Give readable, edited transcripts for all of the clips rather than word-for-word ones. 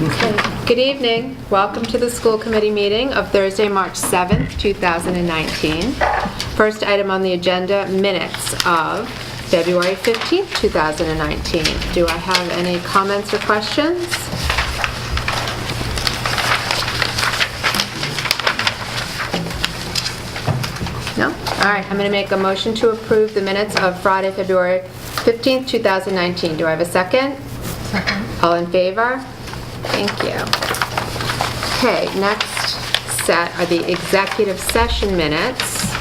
Okay. Good evening. Welcome to the school committee meeting of Thursday, March 7th, 2019. First item on the agenda, minutes of February 15th, 2019. Do I have any comments or questions? No? All right, I'm going to make a motion to approve the minutes of Friday, February 15th, 2019. Do I have a second? Second. All in favor? Thank you. Okay, next set are the executive session minutes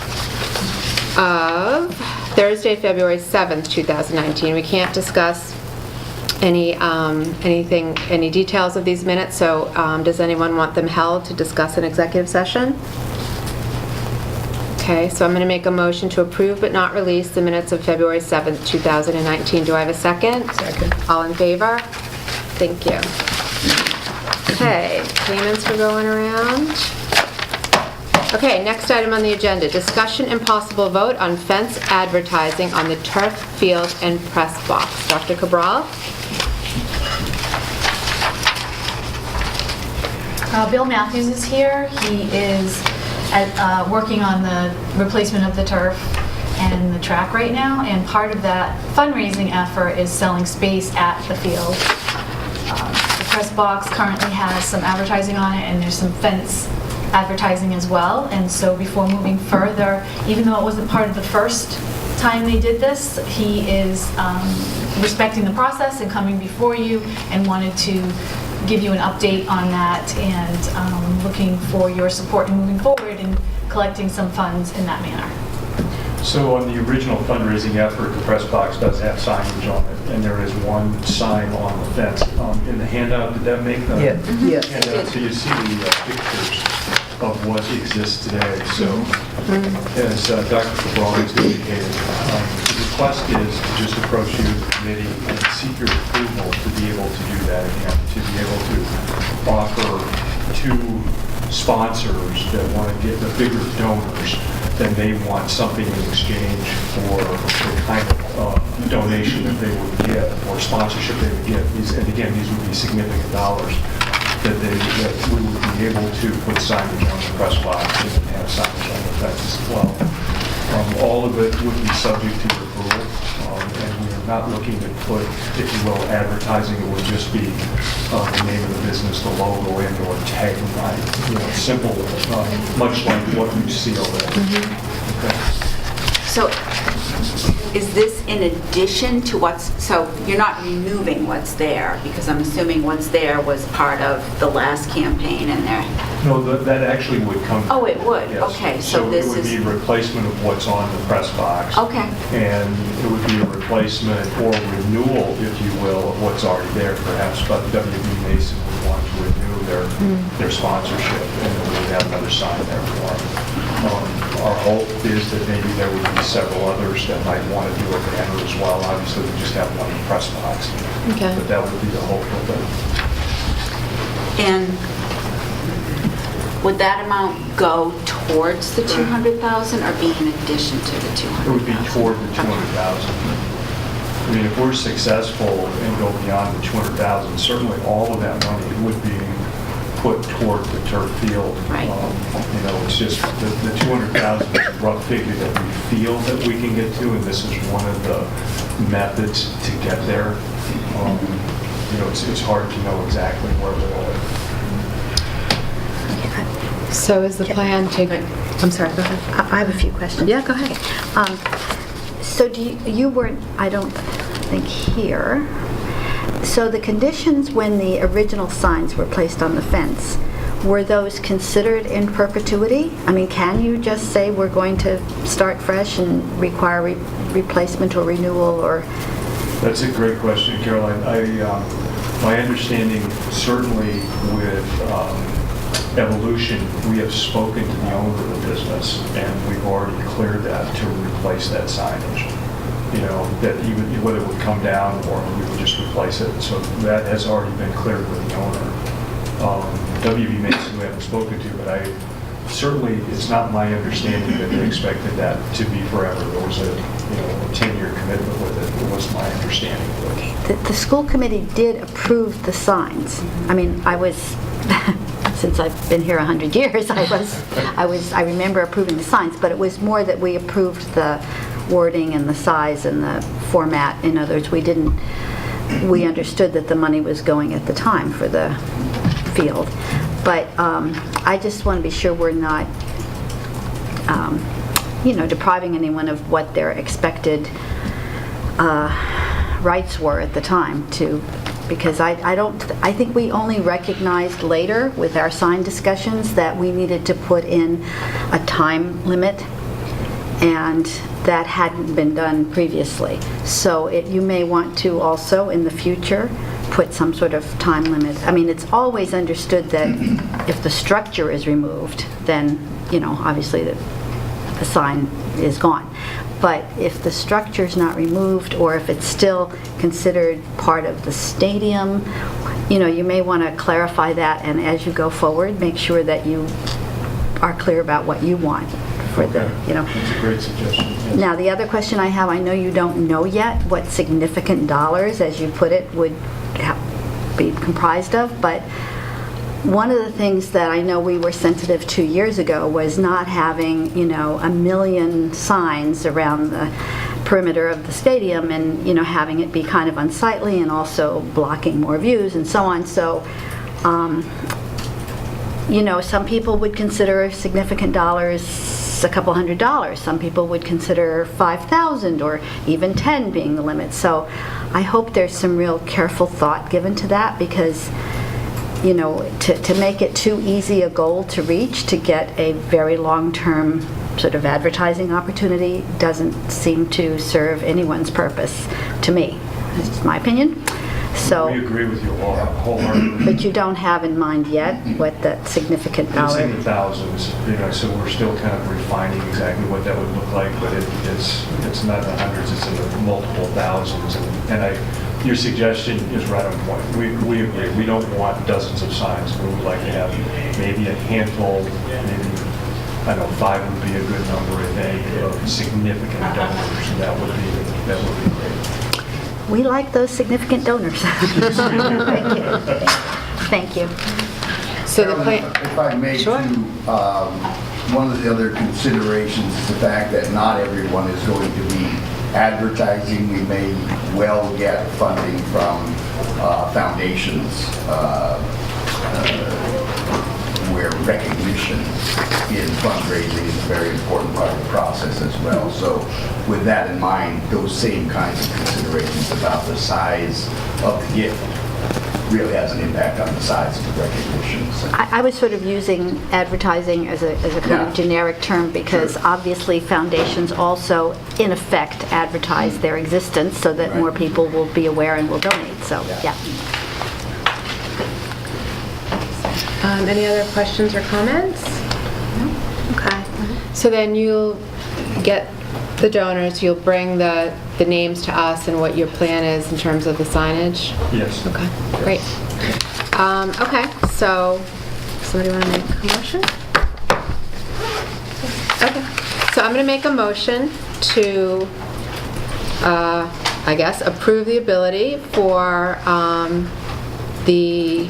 of Thursday, February 7th, 2019. We can't discuss any details of these minutes, so does anyone want them held to discuss an executive session? Okay, so I'm going to make a motion to approve but not release the minutes of February 7th, 2019. Do I have a second? Second. All in favor? Thank you. Okay, payments are going around. Okay, next item on the agenda, discussion and possible vote on fence advertising on the turf field and press box. Dr. Cabral? Bill Matthews is here. He is working on the replacement of the turf and the track right now, and part of that fundraising effort is selling space at the field. The press box currently has some advertising on it, and there's some fence advertising as well, and so before moving further, even though it wasn't part of the first time they did this, he is respecting the process and coming before you and wanted to give you an update on that, and looking for your support in moving forward and collecting some funds in that manner. So on the original fundraising effort, the press box does have signage on it, and there is one sign on the fence. In the handout, did that make the Yes. handout? So you see the pictures of what exists today. So as Dr. Cabral has indicated, the request is to just approach you as a committee and seek your approval to be able to do that again, to be able to offer to sponsors that want to get the bigger donors, then they want something in exchange for the kind of donation that they would get or sponsorship they would get. And again, these would be significant dollars that we would be able to put signage on the press box and have signage on the fence as well. All of it would be subject to approval, and we are not looking to put, if you will, advertising. It would just be the name of the business, the logo, and/or tagline. Simple, much like what you see over there. Okay. So is this in addition to so you're not removing what's there, because I'm assuming what's there was part of the last campaign and there. No, that actually would come. Oh, it would? Yes. Okay, so this it would is. be a replacement of what's on the press box. Okay. And it would be a replacement or renewal, if you will, of what's already there perhaps, but WB Mason would want to renew their sponsorship, and we would have another sign there for them. Our hope is that maybe there would be several others that might want to do a banner as well. Obviously, we just have one press box. Okay. But that would be the hope of it. And would that amount go towards the 200,000 or be in addition to the 200,000? It would be toward the 200,000. I mean, if we're successful and go beyond the 200,000, certainly all of that money would be put toward the turf field. Right. It's just the 200,000 is a rough figure that we feel that we can get to, and this is one of the methods to get there. It's hard to know exactly where we're at. So is the plan to... I'm sorry, go ahead. I have a few questions. Yeah, go ahead. So you weren't, I don't think, here. So the conditions when the original signs were placed on the fence, were those considered in perpetuity? I mean, can you just say we're going to start fresh and require replacement or renewal, or? That's a great question, Caroline. My understanding, certainly with Evolution, we have spoken to the owner of the business, and we've already cleared that to replace that signage. That even whether it would come down or we would just replace it. So that has already been cleared with the owner. WB Mason we haven't spoken to, but I certainly, it's not my understanding that they expected that to be forever. There was a 10-year commitment with it. It was my understanding of it. The school committee did approve the signs. I mean, I was, since I've been here 100 years, I remember approving the signs, but it was more that we approved the wording and the size and the format. In other words, we understood that the money was going at the time for the field. But I just want to be sure we're not, depriving anyone of what their expected rights were at the time because I think we only recognized later with our sign discussions that we needed to put in a time limit, and that hadn't been done previously. So you may want to also in the future put some sort of time limit. I mean, it's always understood that if the structure is removed, then, obviously the sign is gone. But if the structure's not removed, or if it's still considered part of the stadium, you may want to clarify that, and as you go forward, make sure that you are clear about what you want for That's a great suggestion. Yes. Now, the other question I have, I know you don't know yet what significant dollars, as you put it, would be comprised of, but one of the things that I know we were sensitive to years ago was not having, a million signs around the perimeter of the stadium, and, having it be kind of unsightly and also blocking more views and so on. So, some people would consider significant dollars a couple $100. Some people would consider 5,000 or even 10 being the limit. So I hope there's some real careful thought given to that, because to make it too easy a goal to reach, to get a very long-term sort of advertising opportunity, doesn't seem to serve anyone's purpose to me. That's just my opinion. So, we agree with you wholeheartedly. but you don't have in mind yet what that significant It's dollar... in the thousands, so we're still kind of refining exactly what that would look like, but it's not in the hundreds, it's in the multiple thousands. And your suggestion is right on point. We agree. We don't want dozens of signs. We would like to have maybe a handful, maybe, 5 would be a good number, I think, of significant donors. That would be great. We like those significant donors. Thank you. Thank you. So the Carolyn, plan... if I may, Sure. too, one of the other considerations is the fact that not everyone is going to be advertising. We may well get funding from foundations where recognition in fundraising is a very important part of the process as well. So with that in mind, those same kinds of considerations about the size of the gift really has an impact on the size of the recognition. So. I was sort of using advertising as a kind of generic term, because obviously foundations also, in effect, advertise their existence so that more people will be aware and will donate. So, yeah. Any other questions or comments? No? Okay. So then you'll get the donors, you'll bring the names to us and what your plan is in terms of the signage? Yes. Okay, great. Okay, so somebody want to make a motion? Okay, so I'm going to make a motion to, approve the ability for the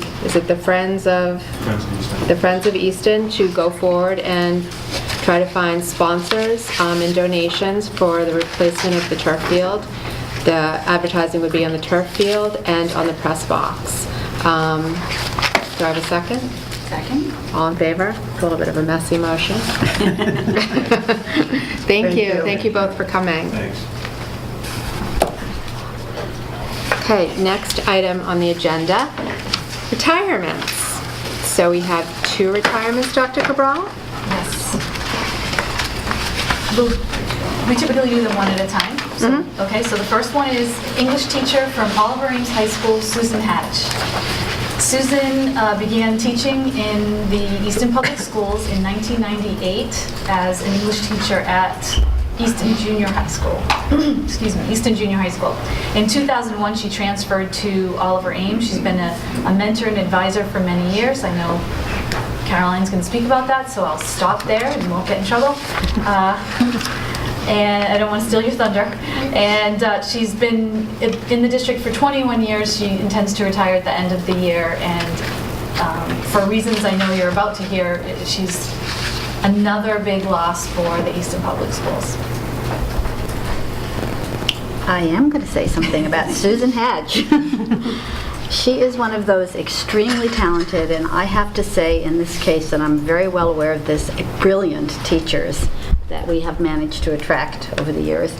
Friends of Easton. The Friends of Easton to go forward and try to find sponsors and donations for the replacement of the turf field. The advertising would be on the turf field and on the press box. Do I have a second? Second? All in favor? It's a little bit of a messy motion. Thank you. Thank you both for coming. Thanks. Okay, next item on the agenda, retirements. So we have 2 retirements, Dr. Cabral? Yes. We typically do them one at a time. So, okay, so the first one is English teacher from Oliver Ames High School, Susan Hedge. Susan began teaching in the Easton Public Schools in 1998 as an English teacher at Easton Junior High School. Excuse me, Easton Junior High School. In 2001, she transferred to Oliver Ames. She's been a mentor and advisor for many years. I know Caroline's going to speak about that, so I'll stop there and won't get in trouble. And I don't want to steal your thunder. And she's been in the district for 21 years. She intends to retire at the end of the year, and for reasons I know you're about to hear, she's another big loss for the Easton Public Schools. I am going to say something about Susan Hedge. She is one of those extremely talented, and I have to say in this case, and I'm very well aware of this, brilliant teachers that we have managed to attract over the years.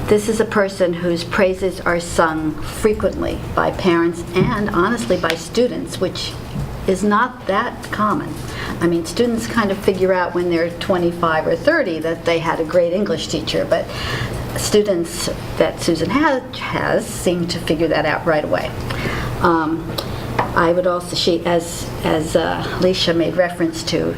This is a person whose praises are sung frequently by parents and honestly by students, which is not that common. I mean, students kind of figure out when they're 25 or 30 that they had a great English teacher, but students that Susan has seem to figure that out right away. I would also, as Alicia made reference to,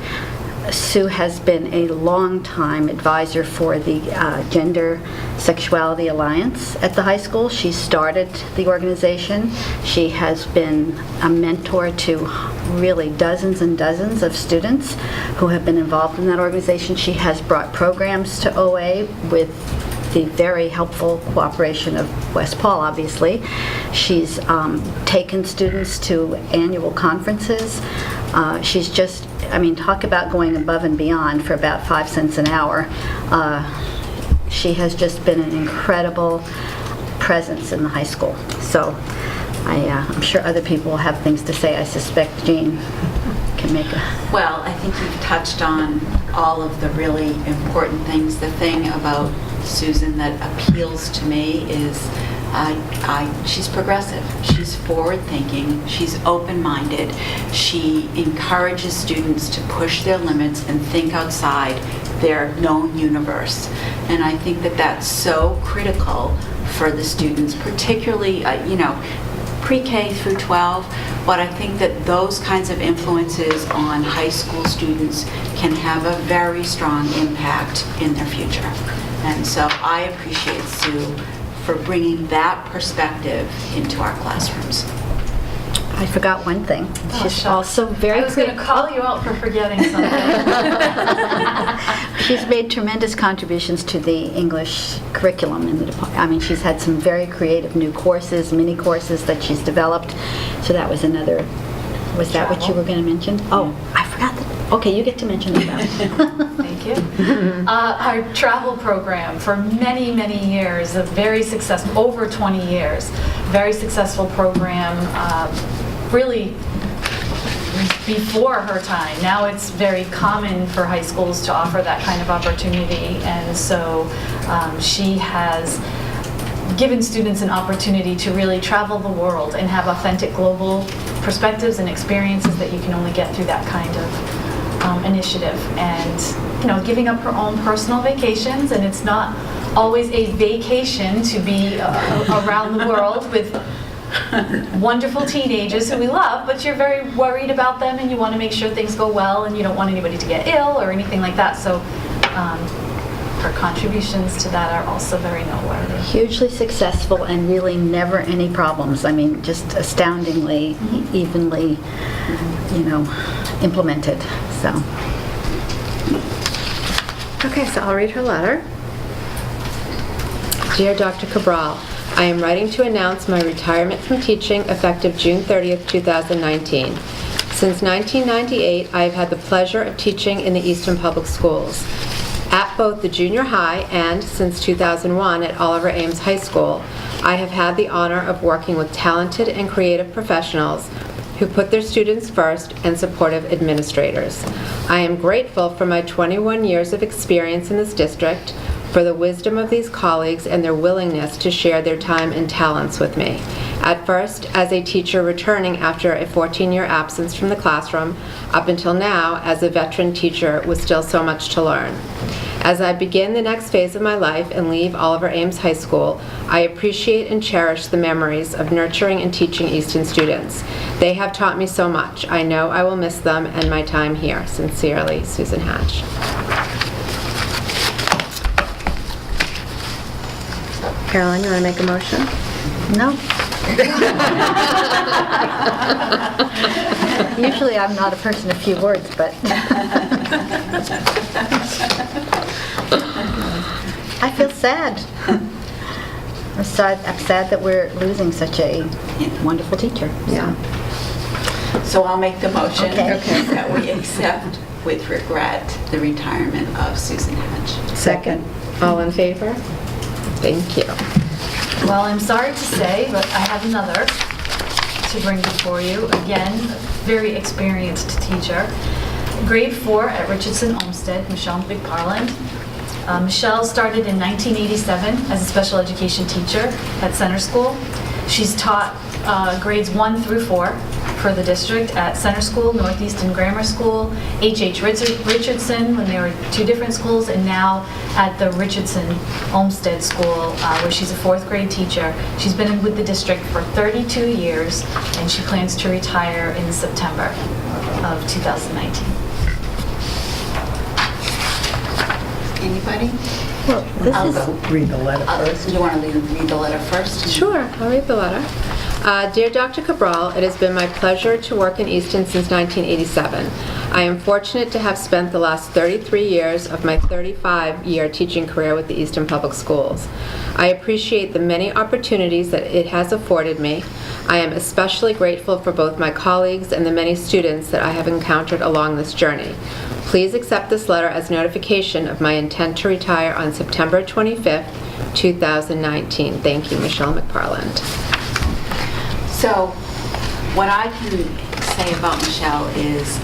Sue has been a long-time advisor for the Gender Sexuality Alliance at the high school. She started the organization. She has been a mentor to really dozens and dozens of students who have been involved in that organization. She has brought programs to OA with the very helpful cooperation of West Paul, obviously. She's taken students to annual conferences. She's just, I mean, talk about going above and beyond for about 5 cents an hour. She has just been an incredible presence in the high school. So I'm sure other people will have things to say. I suspect Jean can make a... Well, I think you've touched on all of the really important things. The thing about Susan that appeals to me is she's progressive. She's forward-thinking. She's open-minded. She encourages students to push their limits and think outside their known universe. And I think that that's so critical for the students, particularly, pre-K through 12, but I think that those kinds of influences on high school students can have a very strong impact in their future. And so I appreciate Sue for bringing that perspective into our classrooms. I forgot one thing. She's shucks. also very... I was going to call you out for forgetting something. She's made tremendous contributions to the English curriculum in the department. I mean, she's had some very creative new courses, mini courses that she's developed. So that was another... Was that what you were going to mention? Oh, I forgot that. Okay, you get to mention it now. Thank you. Our travel program for many, many years, a very successful, over 20 years, very successful program, really before her time. Now it's very common for high schools to offer that kind of opportunity, and so she has given students an opportunity to really travel the world and have authentic global perspectives and experiences that you can only get through that kind of initiative. And giving up her own personal vacations, and it's not always a vacation to be around the world with wonderful teenagers who we love, but you're very worried about them and you want to make sure things go well and you don't want anybody to get ill or anything like that. So her contributions to that are also very noteworthy. Hugely successful and really never any problems. I mean, just astoundingly evenly, implemented. So. Okay, so I'll read her letter. Dear Dr. Cabral, I am writing to announce my retirement from teaching effective June 30th, 2019. Since 1998, I have had the pleasure of teaching in the Easton Public Schools. At both the junior high and, since 2001, at Oliver Ames High School, I have had the honor of working with talented and creative professionals who put their students first and supportive administrators. I am grateful for my 21 years of experience in this district, for the wisdom of these colleagues and their willingness to share their time and talents with me. At first, as a teacher returning after a 14-year absence from the classroom, up until now, as a veteran teacher with still so much to learn. As I begin the next phase of my life and leave Oliver Ames High School, I appreciate and cherish the memories of nurturing and teaching Easton students. They have taught me so much. I know I will miss them and my time here. Sincerely, Susan Hatch. Caroline, you want to make a motion? No. Usually I'm not a person of few words, but I feel sad. I'm sad that we're losing such a wonderful teacher. Yeah. So I'll make the motion Okay. that we accept with regret the retirement of Susan Hedge. Second. All in favor? Thank you. Well, I'm sorry to say, but I have another to bring before you. Again, very experienced teacher. Grade 4 at Richardson Homestead, Michelle McFarland. Michelle started in 1987 as a special education teacher at Center School. She's taught grades 1 through 4 for the district at Center School, Easton Grammar School, H.H. Richardson when they were 2 different schools, and now at the Richardson Homestead School where she's a 4th grade teacher. She's been with the district for 32 years and she plans to retire in September of 2019. Anybody? Well, I'll this go. is, Read the letter first. Do you want to read the letter first? Sure, I'll read the letter. Dear Dr. Cabral, it has been my pleasure to work in Easton since 1987. I am fortunate to have spent the last 33 years of my 35-year teaching career with the Easton Public Schools. I appreciate the many opportunities that it has afforded me. I am especially grateful for both my colleagues and the many students that I have encountered along this journey. Please accept this letter as notification of my intent to retire on September 25th, 2019. Thank you, Michelle McFarland. So, what I can say about Michelle is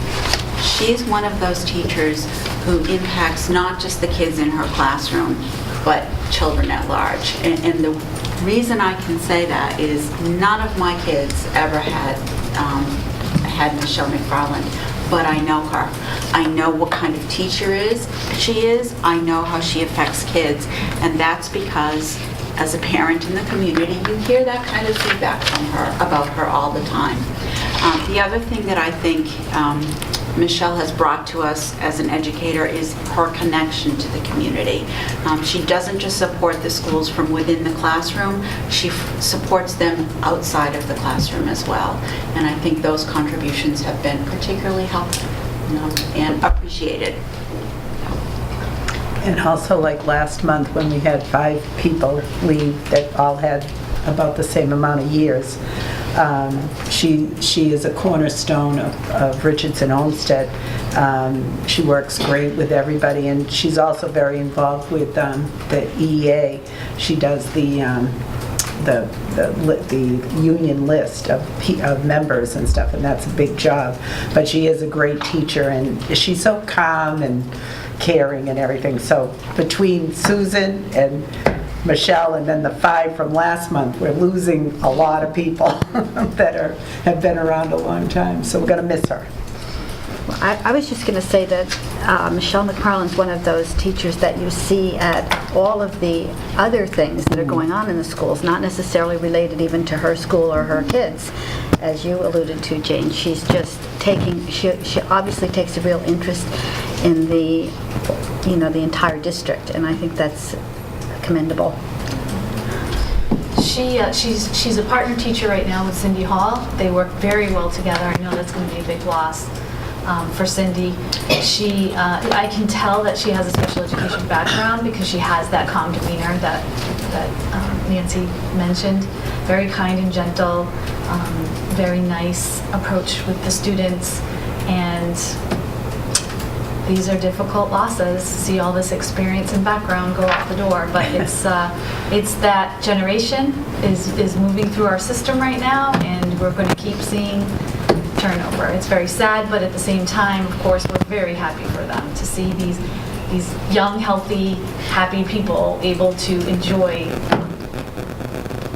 she's one of those teachers who impacts not just the kids in her classroom, but children at large. And the reason I can say that is none of my kids ever had Michelle McFarland, but I know her. I know what kind of teacher she is. I know how she affects kids, and that's because as a parent in the community, you hear that kind of feedback from her, about her all the time. The other thing that I think Michelle has brought to us as an educator is her connection to the community. She doesn't just support the schools from within the classroom, she supports them outside of the classroom as well. And I think those contributions have been particularly helpful, and appreciated. And also, like last month when we had 5 people leave that all had about the same amount of years, she is a cornerstone of Richardson Homestead. She works great with everybody, and she's also very involved with the EEA. She does the union list of members and stuff, and that's a big job. But she is a great teacher, and she's so calm and caring and everything. So between Susan and Michelle and then the 5 from last month, we're losing a lot of people that have been around a long time. So we're going to miss her. well, I was just going to say that Michelle McFarland's one of those teachers that you see at all of the other things that are going on in the schools, not necessarily related even to her school or her kids. As you alluded to, Jane, she's just she obviously takes a real interest in the entire district, and I think that's commendable. She's a partner teacher right now with Cindy Hall. They work very well together. I know that's going to be a big loss for Cindy. I can tell that she has a special education background because she has that calm demeanor that Nancy mentioned. Very kind and gentle, very nice approach with the students, and these are difficult losses. See all this experience and background go out the door, but it's that generation is moving through our system right now, and we're going to keep seeing turnover. It's very sad, but at the same time, of course, we're very happy for them to see these young, healthy, happy people able to enjoy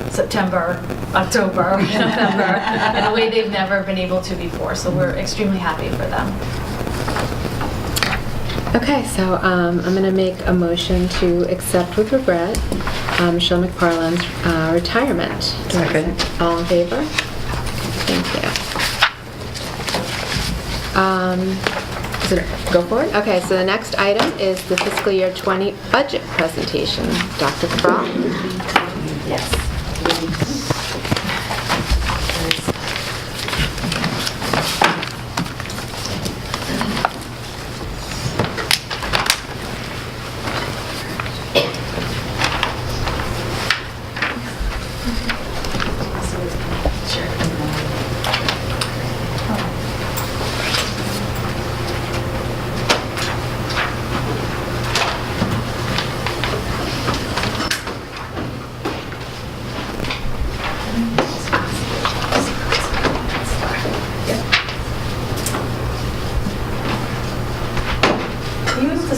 September, October, November in a way they've never been able to before. So we're extremely happy for them. Okay, so I'm going to make a motion to accept with regret Michelle McFarland's retirement. Second. All in favor? Thank you. Go for it? Okay, so the next item is the fiscal year 20 budget presentation. Dr. Cabral? Yes.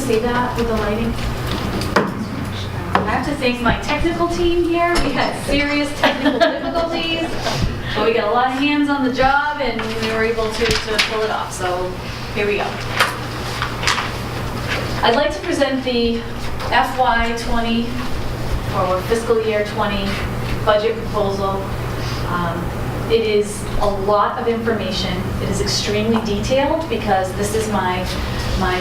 see that with the lighting? I have to thank my technical team here. We had serious technical difficulties, but we got a lot of hands on the job and we were able to pull it off. So here we go. I'd like to present the FY20 or fiscal year 20 budget proposal. It is a lot of information. It is extremely detailed because this is my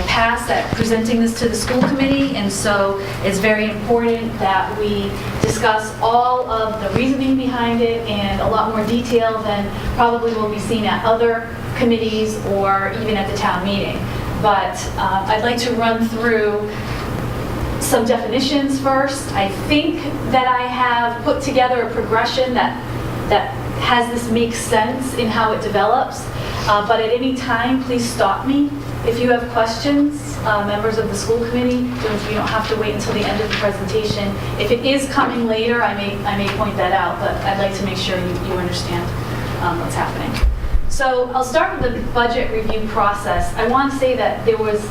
past at presenting this to the school committee, and so it's very important that we discuss all of the reasoning behind it and a lot more detail than probably will be seen at other committees or even at the town meeting. But I'd like to run through some definitions first. I think that I have put together a progression that has this make sense in how it develops, but at any time, please stop me if you have questions, members of the school committee. You don't have to wait until the end of the presentation. If it is coming later, I may point that out, but I'd like to make sure you understand what's happening. So I'll start with the budget review process. I want to say that there was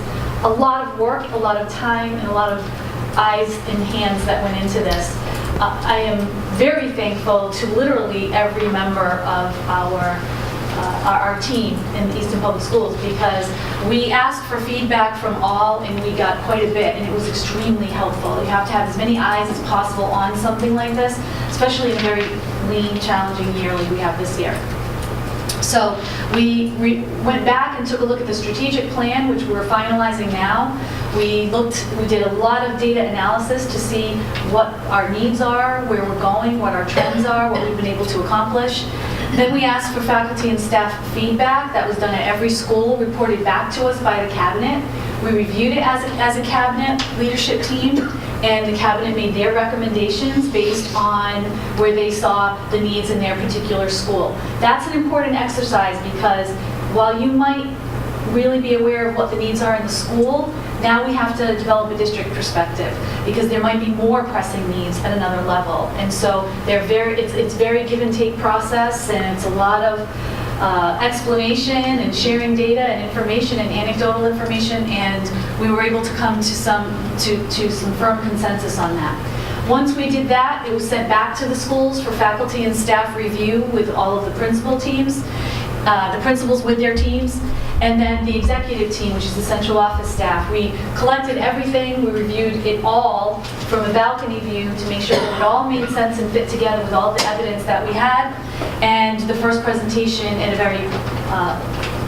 a lot of work, a lot of time, and a lot of eyes and hands that went into this. I am very thankful to literally every member of our team in the Easton Public Schools, because we asked for feedback from all and we got quite a bit, and it was extremely helpful. You have to have as many eyes as possible on something like this, especially in a very lean, challenging year like we have this year. So we went back and took a look at the strategic plan, which we're finalizing now. We did a lot of data analysis to see what our needs are, where we're going, what our trends are, what we've been able to accomplish. Then we asked for faculty and staff feedback. That was done at every school, reported back to us by the cabinet. We reviewed it as a cabinet leadership team, and the cabinet made their recommendations based on where they saw the needs in their particular school. That's an important exercise because while you might really be aware of what the needs are in the school, now we have to develop a district perspective because there might be more pressing needs at another level. And so it's very give and take process, and it's a lot of explanation and sharing data and information and anecdotal information, and we were able to come to some firm consensus on that. Once we did that, it was sent back to the schools for faculty and staff review with all of the principal teams, the principals with their teams, and then the executive team, which is the central office staff. We collected everything, we reviewed it all from a balcony view to make sure that it all made sense and fit together with all the evidence that we had. And the first presentation in a very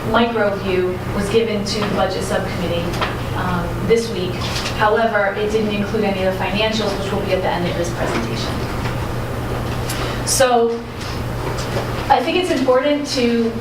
micro view was given to the budget subcommittee this week. However, it didn't include any of the financials, which will be at the end of this presentation. So I think it's important to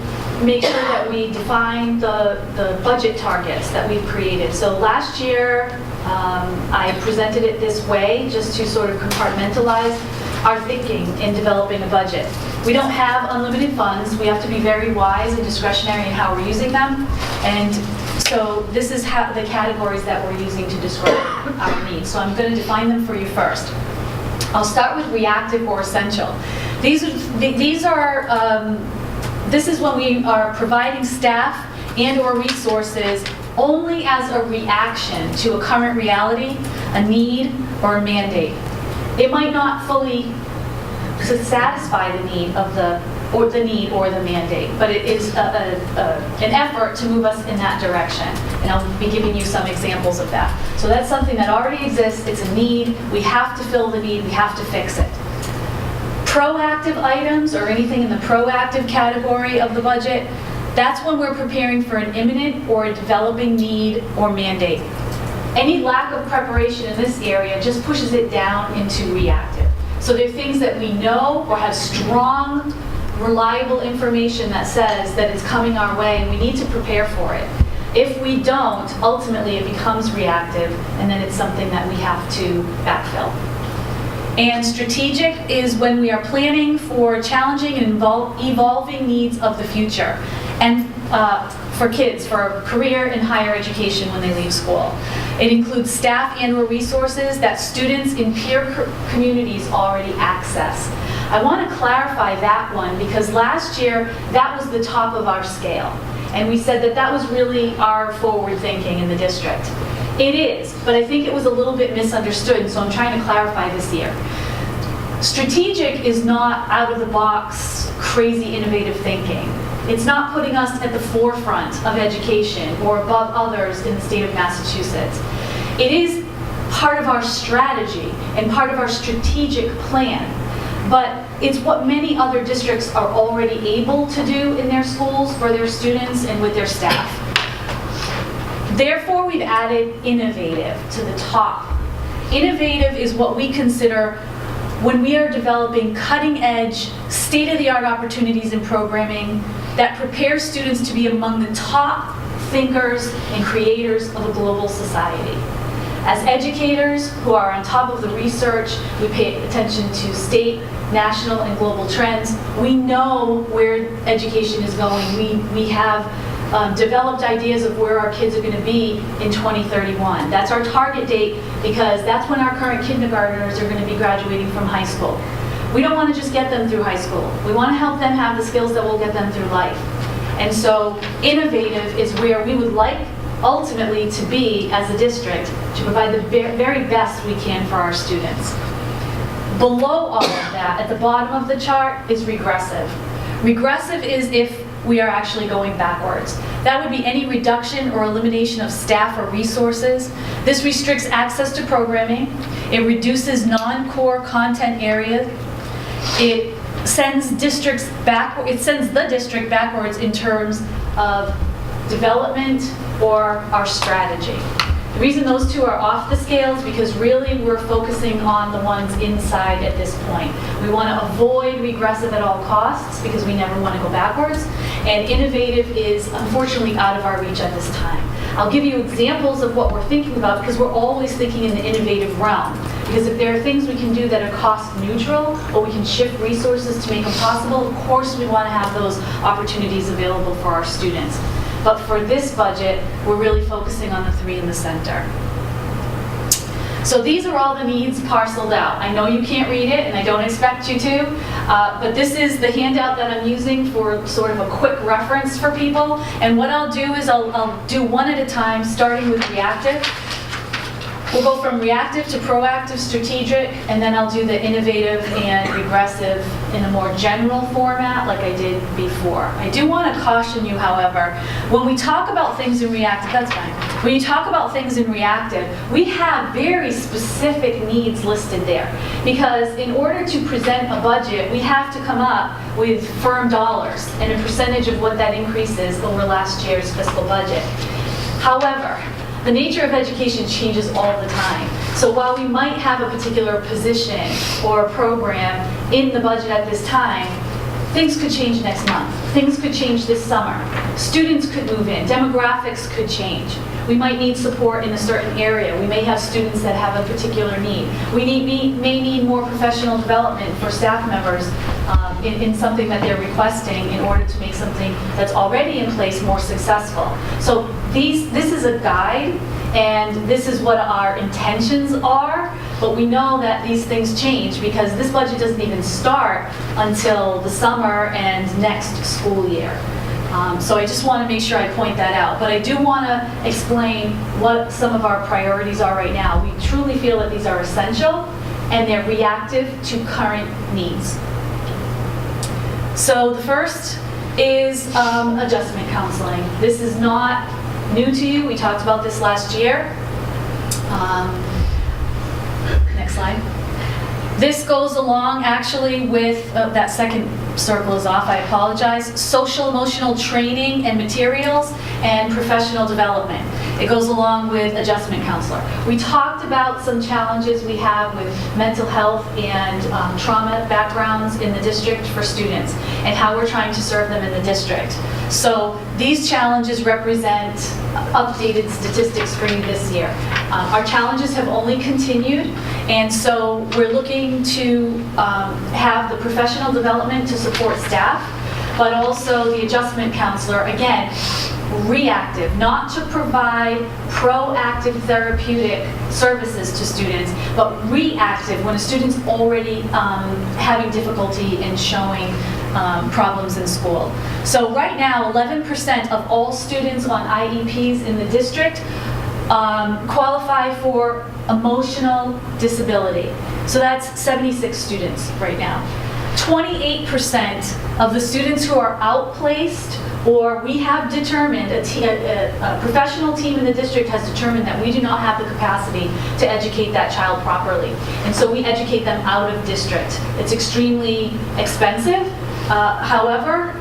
make sure that we define the budget targets that we've created. So last year, I presented it this way just to sort of compartmentalize our thinking in developing a budget. We don't have unlimited funds. We have to be very wise and discretionary in how we're using them. And so this is how the categories that we're using to describe our needs. So I'm going to define them for you first. I'll start with reactive or essential. This is when we are providing staff and or resources only as a reaction to a current reality, a need, or a mandate. It might not fully satisfy the need of the need or the mandate, but it is an effort to move us in that direction. And I'll be giving you some examples of that. So that's something that already exists. It's a need. We have to fill the need. We have to fix it. Proactive items, or anything in the proactive category of the budget, that's when we're preparing for an imminent or a developing need or mandate. Any lack of preparation in this area just pushes it down into reactive. So there are things that we know or have strong, reliable information that says that it's coming our way and we need to prepare for it. If we don't, ultimately it becomes reactive, and then it's something that we have to backfill. And strategic is when we are planning for challenging and evolving needs of the future, and for kids, for career and higher education when they leave school. It includes staff and or resources that students in peer communities already access. I want to clarify that one because last year that was the top of our scale. And we said that that was really our forward thinking in the district. It is, but I think it was a little bit misunderstood, so I'm trying to clarify this here. Strategic is not out-of-the-box, crazy innovative thinking. It's not putting us at the forefront of education or above others in the state of Massachusetts. It is part of our strategy and part of our strategic plan, but it's what many other districts are already able to do in their schools for their students and with their staff. Therefore, we've added innovative to the top. Innovative is what we consider when we are developing cutting-edge, state-of-the-art opportunities in programming that prepare students to be among the top thinkers and creators of a global society. As educators who are on top of the research, we pay attention to state, national, and global trends. We know where education is going. We have developed ideas of where our kids are going to be in 2031. That's our target date because that's when our current kindergartners are going to be graduating from high school. We don't want to just get them through high school. We want to help them have the skills that will get them through life. And so innovative is where we would like ultimately to be as a district to provide the very best we can for our students. Below all of that, at the bottom of the chart, is regressive. Regressive is if we are actually going backwards. That would be any reduction or elimination of staff or resources. This restricts access to programming. It reduces non-core content areas. It sends the district backwards in terms of development or our strategy. The reason those two are off the scale is because really we're focusing on the ones inside at this point. We want to avoid regressive at all costs because we never want to go backwards, and innovative is unfortunately out of our reach at this time. I'll give you examples of what we're thinking about because we're always thinking in the innovative realm. Because if there are things we can do that are cost neutral or we can shift resources to make them possible, of course we want to have those opportunities available for our students. But for this budget, we're really focusing on the three in the center. So these are all the needs parceled out. I know you can't read it, and I don't expect you to, but this is the handout that I'm using for sort of a quick reference for people. And what I'll do is I'll do one at a time, starting with reactive. We'll go from reactive to proactive, strategic, and then I'll do the innovative and regressive in a more general format like I did before. I do want to caution you, however, when we talk about things in reactive, that's fine. When you talk about things in reactive, we have very specific needs listed there. Because in order to present a budget, we have to come up with firm dollars and a percentage of what that increase is over last year's fiscal budget. However, the nature of education changes all the time. So while we might have a particular position or a program in the budget at this time, things could change next month. Things could change this summer. Students could move in. Demographics could change. We might need support in a certain area. We may have students that have a particular need. We may need more professional development for staff members in something that they're requesting in order to make something that's already in place more successful. So this is a guide, and this is what our intentions are, but we know that these things change because this budget doesn't even start until the summer and next school year. So I just want to make sure I point that out. But I do want to explain what some of our priorities are right now. We truly feel that these are essential and they're reactive to current needs. So the first is adjustment counseling. This is not new to you. We talked about this last year. Next slide. This goes along actually with, that second circle is off, I apologize, social emotional training and materials and professional development. It goes along with adjustment counselor. We talked about some challenges we have with mental health and trauma backgrounds in the district for students and how we're trying to serve them in the district. So these challenges represent updated statistics for you this year. Our challenges have only continued, and so we're looking to have the professional development to support staff, but also the adjustment counselor, again, reactive, not to provide proactive therapeutic services to students, but reactive when a student's already having difficulty in showing problems in school. So right now, 11% of all students on IEPs in the district qualify for emotional disability. So that's 76 students right now. 28% of the students who are outplaced, or we have determined, a professional team in the district has determined that we do not have the capacity to educate that child properly. And so we educate them out of district. It's extremely expensive. However,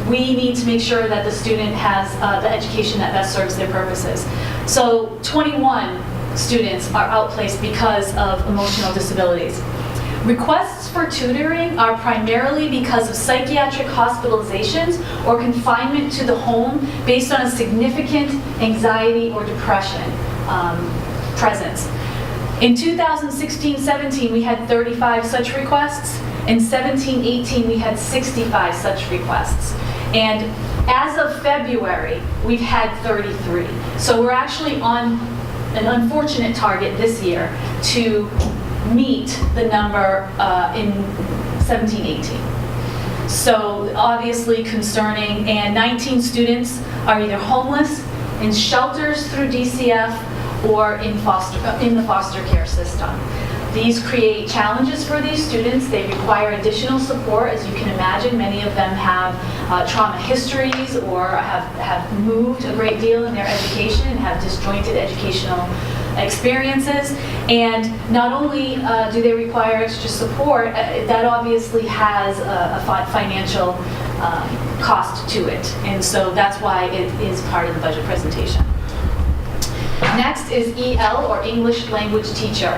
we need to make sure that the student has the education that best serves their purposes. So 21 students are outplaced because of emotional disabilities. Requests for tutoring are primarily because of psychiatric hospitalizations or confinement to the home based on a significant anxiety or depression presence. In 2016-17, we had 35 such requests. In 17-18, we had 65 such requests. And as of February, we've had 33. So we're actually on an unfortunate target this year to meet the number in 17-18. So obviously concerning, and 19 students are either homeless, in shelters through DCF, or in the foster care system. These create challenges for these students. They require additional support. As you can imagine, many of them have trauma histories or have moved a great deal in their education and have disjointed educational experiences. And not only do they require extra support, that obviously has a financial cost to it. And so that's why it is part of the budget presentation. Next is EL, or English Language Teacher.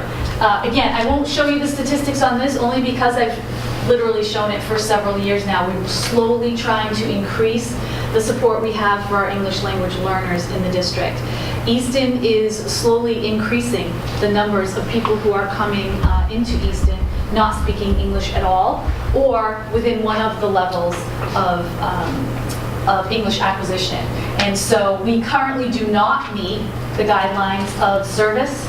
Again, I won't show you the statistics on this only because I've literally shown it for several years now. We're slowly trying to increase the support we have for our English language learners in the district. Easton is slowly increasing the numbers of people who are coming into Easton not speaking English at all, or within one of the levels of English acquisition. And so we currently do not meet the guidelines of service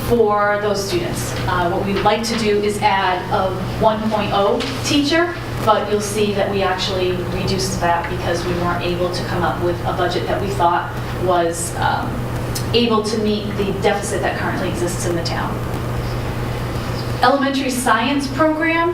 for those students. What we'd like to do is add a 1.0 teacher, but you'll see that we actually reduced that because we weren't able to come up with a budget that we thought was able to meet the deficit that currently exists in the town. Elementary science program.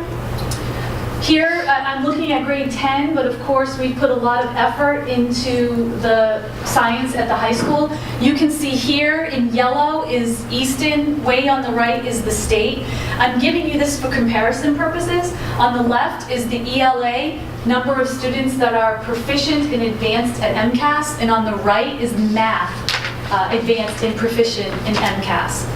Here, I'm looking at grade 10, but of course we put a lot of effort into the science at the high school. You can see here in yellow is Easton, way on the right is the state. I'm giving you this for comparison purposes. On the left is the ELA, number of students that are proficient and advanced at MCAS, and on the right is math, advanced and proficient in MCAS.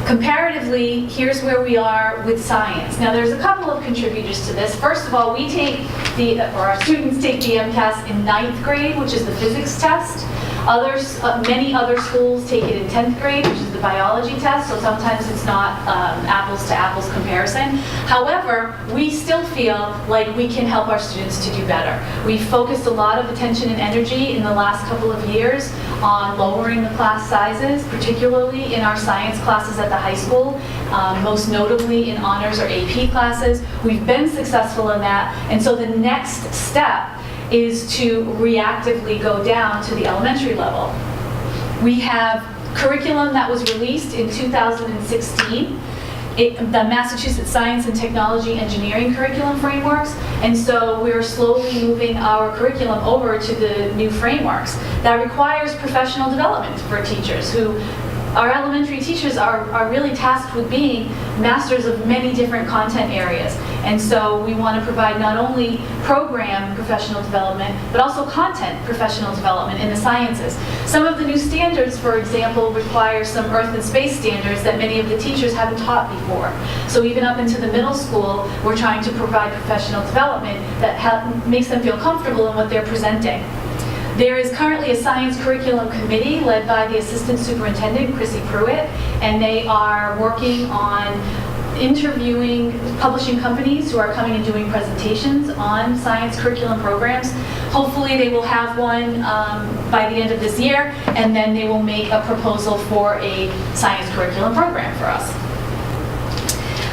Comparatively, here's where we are with science. Now, there's a couple of contributors to this. First of all, our students take the MCAS in 9th grade, which is the physics test. Many other schools take it in 10th grade, which is the biology test, so sometimes it's not apples to apples comparison. However, we still feel like we can help our students to do better. We've focused a lot of attention and energy in the last couple of years on lowering the class sizes, particularly in our science classes at the high school, most notably in honors or AP classes. We've been successful in that, and so the next step is to reactively go down to the elementary level. We have curriculum that was released in 2016, the Massachusetts Science and Technology Engineering Curriculum Frameworks, and so we're slowly moving our curriculum over to the new frameworks. That requires professional development for teachers who, our elementary teachers are really tasked with being masters of many different content areas. And so we want to provide not only program professional development, but also content professional development in the sciences. Some of the new standards, for example, require some earth and space standards that many of the teachers haven't taught before. So even up into the middle school, we're trying to provide professional development that makes them feel comfortable in what they're presenting. There is currently a science curriculum committee led by the assistant superintendent, Chrissy Pruitt, and they are working on interviewing publishing companies who are coming and doing presentations on science curriculum programs. Hopefully they will have one by the end of this year, and then they will make a proposal for a science curriculum program for us.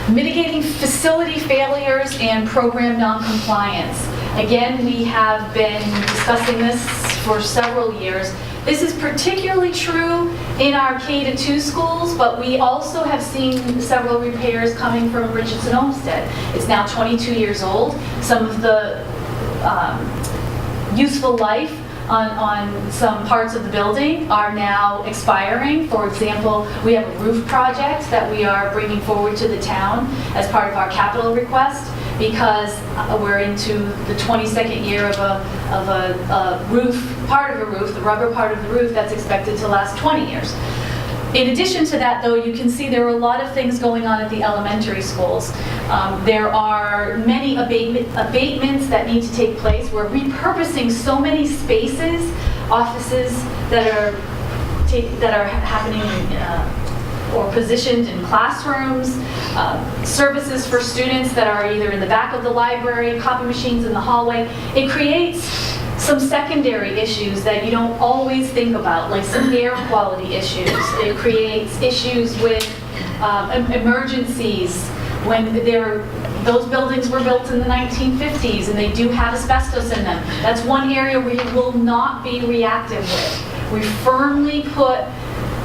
Mitigating facility failures and program non-compliance. Again, we have been discussing this for several years. This is particularly true in our K-2 schools, but we also have seen several repairs coming from Richardson Homestead. It's now 22 years old. Some of the useful life on some parts of the building are now expiring. For example, we have a roof project that we are bringing forward to the town as part of our capital request, because we're into the 22nd year of a roof, part of a roof, the rubber part of the roof that's expected to last 20 years. In addition to that, though, you can see there are a lot of things going on at the elementary schools. There are many abatements that need to take place. We're repurposing so many spaces, offices that are happening or positioned in classrooms, services for students that are either in the back of the library, copy machines in the hallway. It creates some secondary issues that you don't always think about, like some air quality issues. It creates issues with emergencies when those buildings were built in the 1950s and they do have asbestos in them. That's one area where you will not be reactive with. We firmly put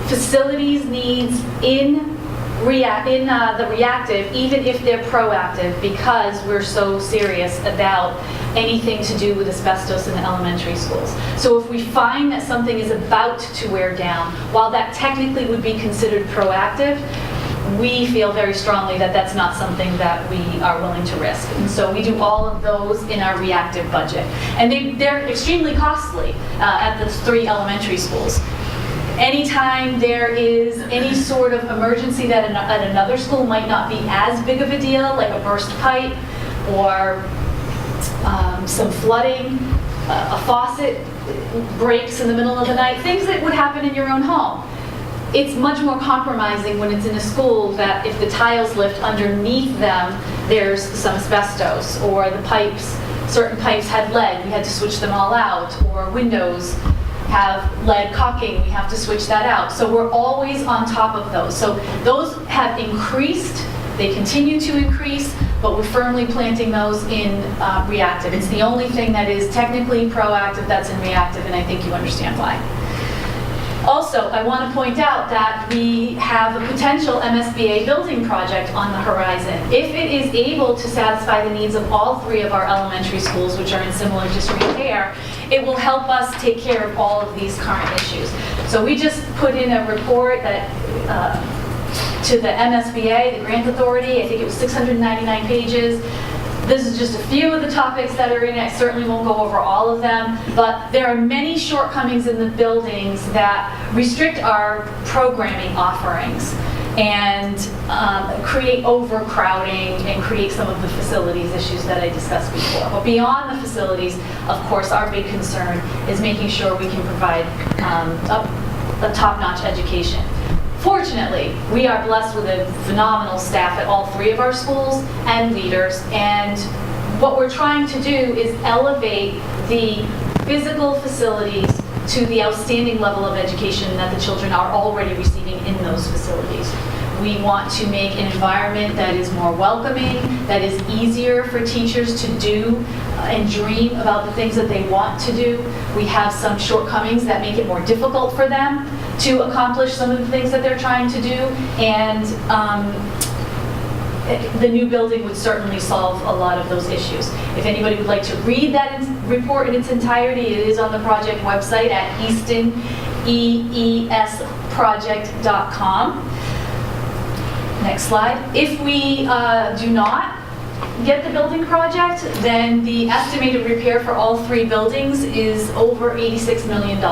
facilities needs in the reactive, even if they're proactive, because we're so serious about anything to do with asbestos in the elementary schools. So if we find that something is about to wear down, while that technically would be considered proactive, we feel very strongly that that's not something that we are willing to risk. And so we do all of those in our reactive budget. And they're extremely costly at the 3 elementary schools. Anytime there is any sort of emergency that at another school might not be as big of a deal, like a burst pipe or some flooding, a faucet breaks in the middle of the night, things that would happen in your own home. It's much more compromising when it's in a school that if the tiles lift underneath them, there's some asbestos, or the pipes, certain pipes had lead, we had to switch them all out, or windows have lead caulking, we have to switch that out. So we're always on top of those. So those have increased, they continue to increase, but we're firmly planting those in reactive. It's the only thing that is technically proactive that's in reactive, and I think you understand why. Also, I want to point out that we have a potential MSBA building project on the horizon. If it is able to satisfy the needs of all 3 of our elementary schools, which are in similar disrepair, it will help us take care of all of these current issues. So we just put in a report that to the MSBA, the grant authority. I think it was 699 pages. This is just a few of the topics that are in it. I certainly won't go over all of them, but there are many shortcomings in the buildings that restrict our programming offerings and create overcrowding and create some of the facilities issues that I discussed before. But beyond the facilities, of course, our big concern is making sure we can provide a top-notch education. Fortunately, we are blessed with a phenomenal staff at all 3 of our schools and leaders, and what we're trying to do is elevate the physical facilities to the outstanding level of education that the children are already receiving in those facilities. We want to make an environment that is more welcoming, that is easier for teachers to do and dream about the things that they want to do. We have some shortcomings that make it more difficult for them to accomplish some of the things that they're trying to do, and the new building would certainly solve a lot of those issues. If anybody would like to read that report in its entirety, it is on the project website at Easton, eesproject.com. Next slide. If we do not get the building project, then the estimated repair for all 3 buildings is over $86 million.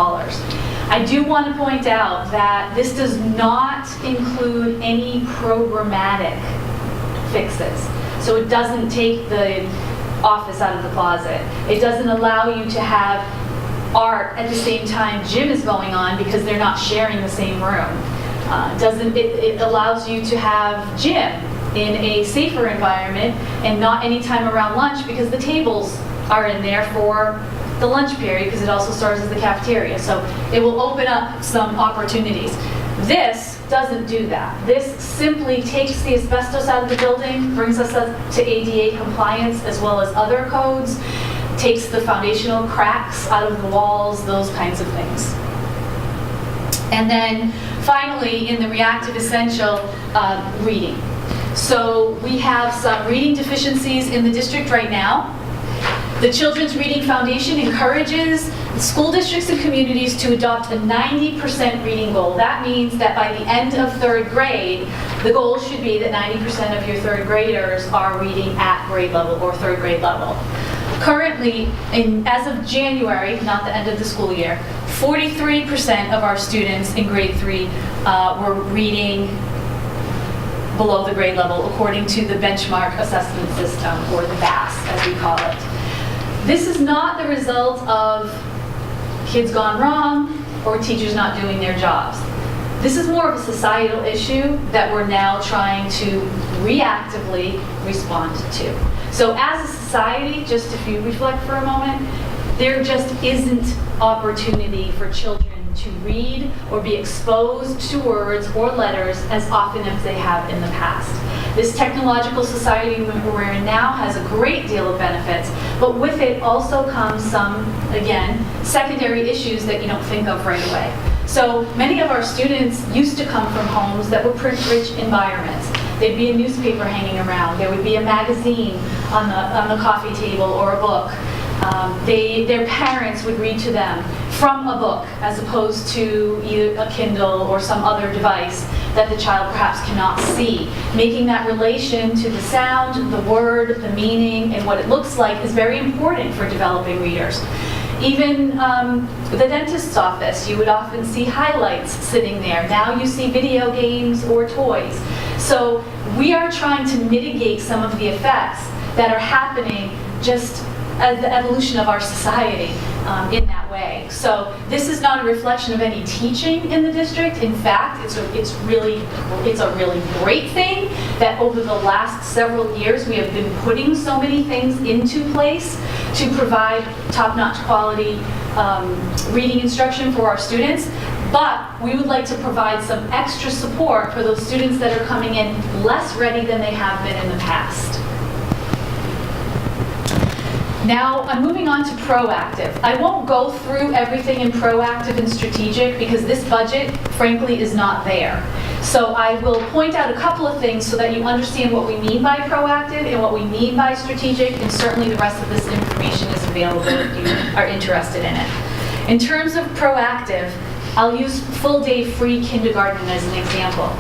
I do want to point out that this does not include any programmatic fixes. So it doesn't take the office out of the closet. It doesn't allow you to have art at the same time gym is going on because they're not sharing the same room. It allows you to have gym in a safer environment and not any time around lunch, because the tables are in there for the lunch period, because it also serves as the cafeteria. So it will open up some opportunities. This doesn't do that. This simply takes the asbestos out of the building, brings us up to ADA compliance as well as other codes, takes the foundational cracks out of the walls, those kinds of things. And then finally, in the Reactive Essential, reading. So we have some reading deficiencies in the district right now. The Children's Reading Foundation encourages school districts and communities to adopt a 90% reading goal. That means that by the end of 3rd grade, the goal should be that 90% of your 3rd graders are reading at grade level or 3rd grade level. Currently, as of January, not the end of the school year, 43% of our students in grade 3 were reading below the grade level, according to the benchmark assessment system, or the BAS, as we call it. This is not the result of kids gone wrong or teachers not doing their jobs. This is more of a societal issue that we're now trying to reactively respond to. So as a society, just if you reflect for a moment, there just isn't opportunity for children to read or be exposed to words or letters as often as they have in the past. This technological society we're in now has a great deal of benefits, but with it also comes some, again, secondary issues that you don't think of right away. So many of our students used to come from homes that were print-rich environments. There'd be a newspaper hanging around. There would be a magazine on the coffee table or a book. Their parents would read to them from a book as opposed to either a Kindle or some other device that the child perhaps cannot see. Making that relation to the sound, the word, the meaning, and what it looks like is very important for developing readers. Even the dentist's office, you would often see highlights sitting there. Now you see video games or toys. So we are trying to mitigate some of the effects that are happening just as the evolution of our society in that way. So this is not a reflection of any teaching in the district. In fact, it's a really great thing that over the last several years we have been putting so many things into place to provide top-notch quality reading instruction for our students. But we would like to provide some extra support for those students that are coming in less ready than they have been in the past. Now, I'm moving on to proactive. I won't go through everything in proactive and strategic because this budget, frankly, is not there. So I will point out a couple of things so that you understand what we mean by proactive and what we mean by strategic, and certainly the rest of this information is available if you are interested in it. In terms of proactive, I'll use full-day free kindergarten as an example.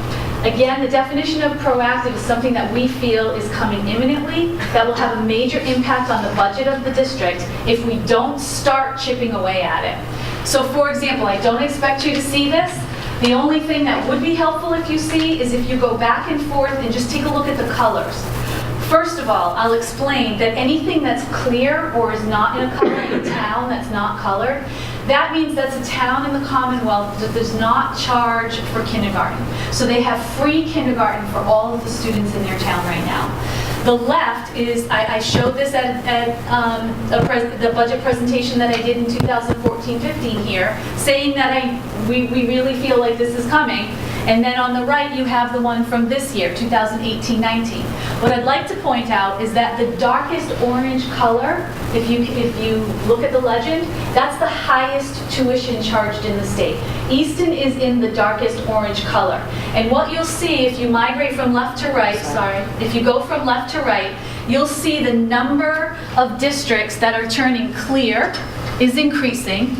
Again, the definition of proactive is something that we feel is coming imminently that will have a major impact on the budget of the district if we don't start chipping away at it. So for example, I don't expect you to see this. The only thing that would be helpful if you see is if you go back and forth and just take a look at the colors. First of all, I'll explain that anything that's clear or is not in a color in a town that's not colored, that means that's a town in the Commonwealth that does not charge for kindergarten. So they have free kindergarten for all of the students in their town right now. The left is, I showed this at the budget presentation that I did in 2014-15 here, saying that we really feel like this is coming. And then on the right, you have the one from this year, 2018-19. What I'd like to point out is that the darkest orange color, if you look at the legend, that's the highest tuition charged in the state. Easton is in the darkest orange color. And what you'll see if you migrate from left to right, if you go from left to right, you'll see the number of districts that are turning clear is increasing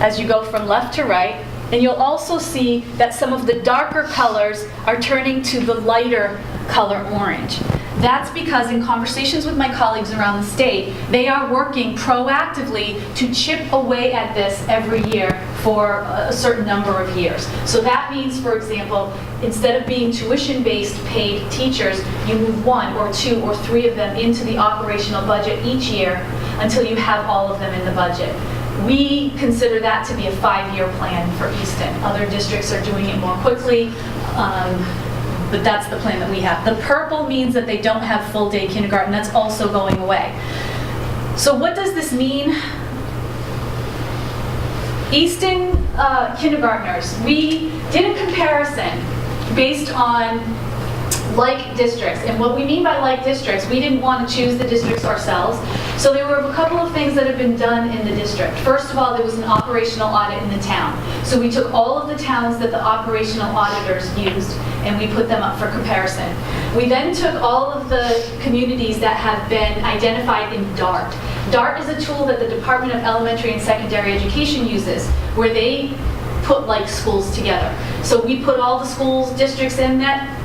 as you go from left to right. And you'll also see that some of the darker colors are turning to the lighter color orange. That's because in conversations with my colleagues around the state, they are working proactively to chip away at this every year for a certain number of years. So that means, for example, instead of being tuition-based paid teachers, you move 1 or 2 or 3 of them into the operational budget each year until you have all of them in the budget. We consider that to be a 5-year plan for Easton. Other districts are doing it more quickly, but that's the plan that we have. The purple means that they don't have full-day kindergarten. That's also going away. So what does this mean? Easton kindergartners, we did a comparison based on like districts. And what we mean by like districts, we didn't want to choose the districts ourselves. So there were a couple of things that have been done in the district. First of all, there was an operational audit in the town. So we took all of the towns that the operational auditors used and we put them up for comparison. We then took all of the communities that have been identified in DART. DART is a tool that the Department of Elementary and Secondary Education uses, where they put like schools together. So we put all the schools, districts in that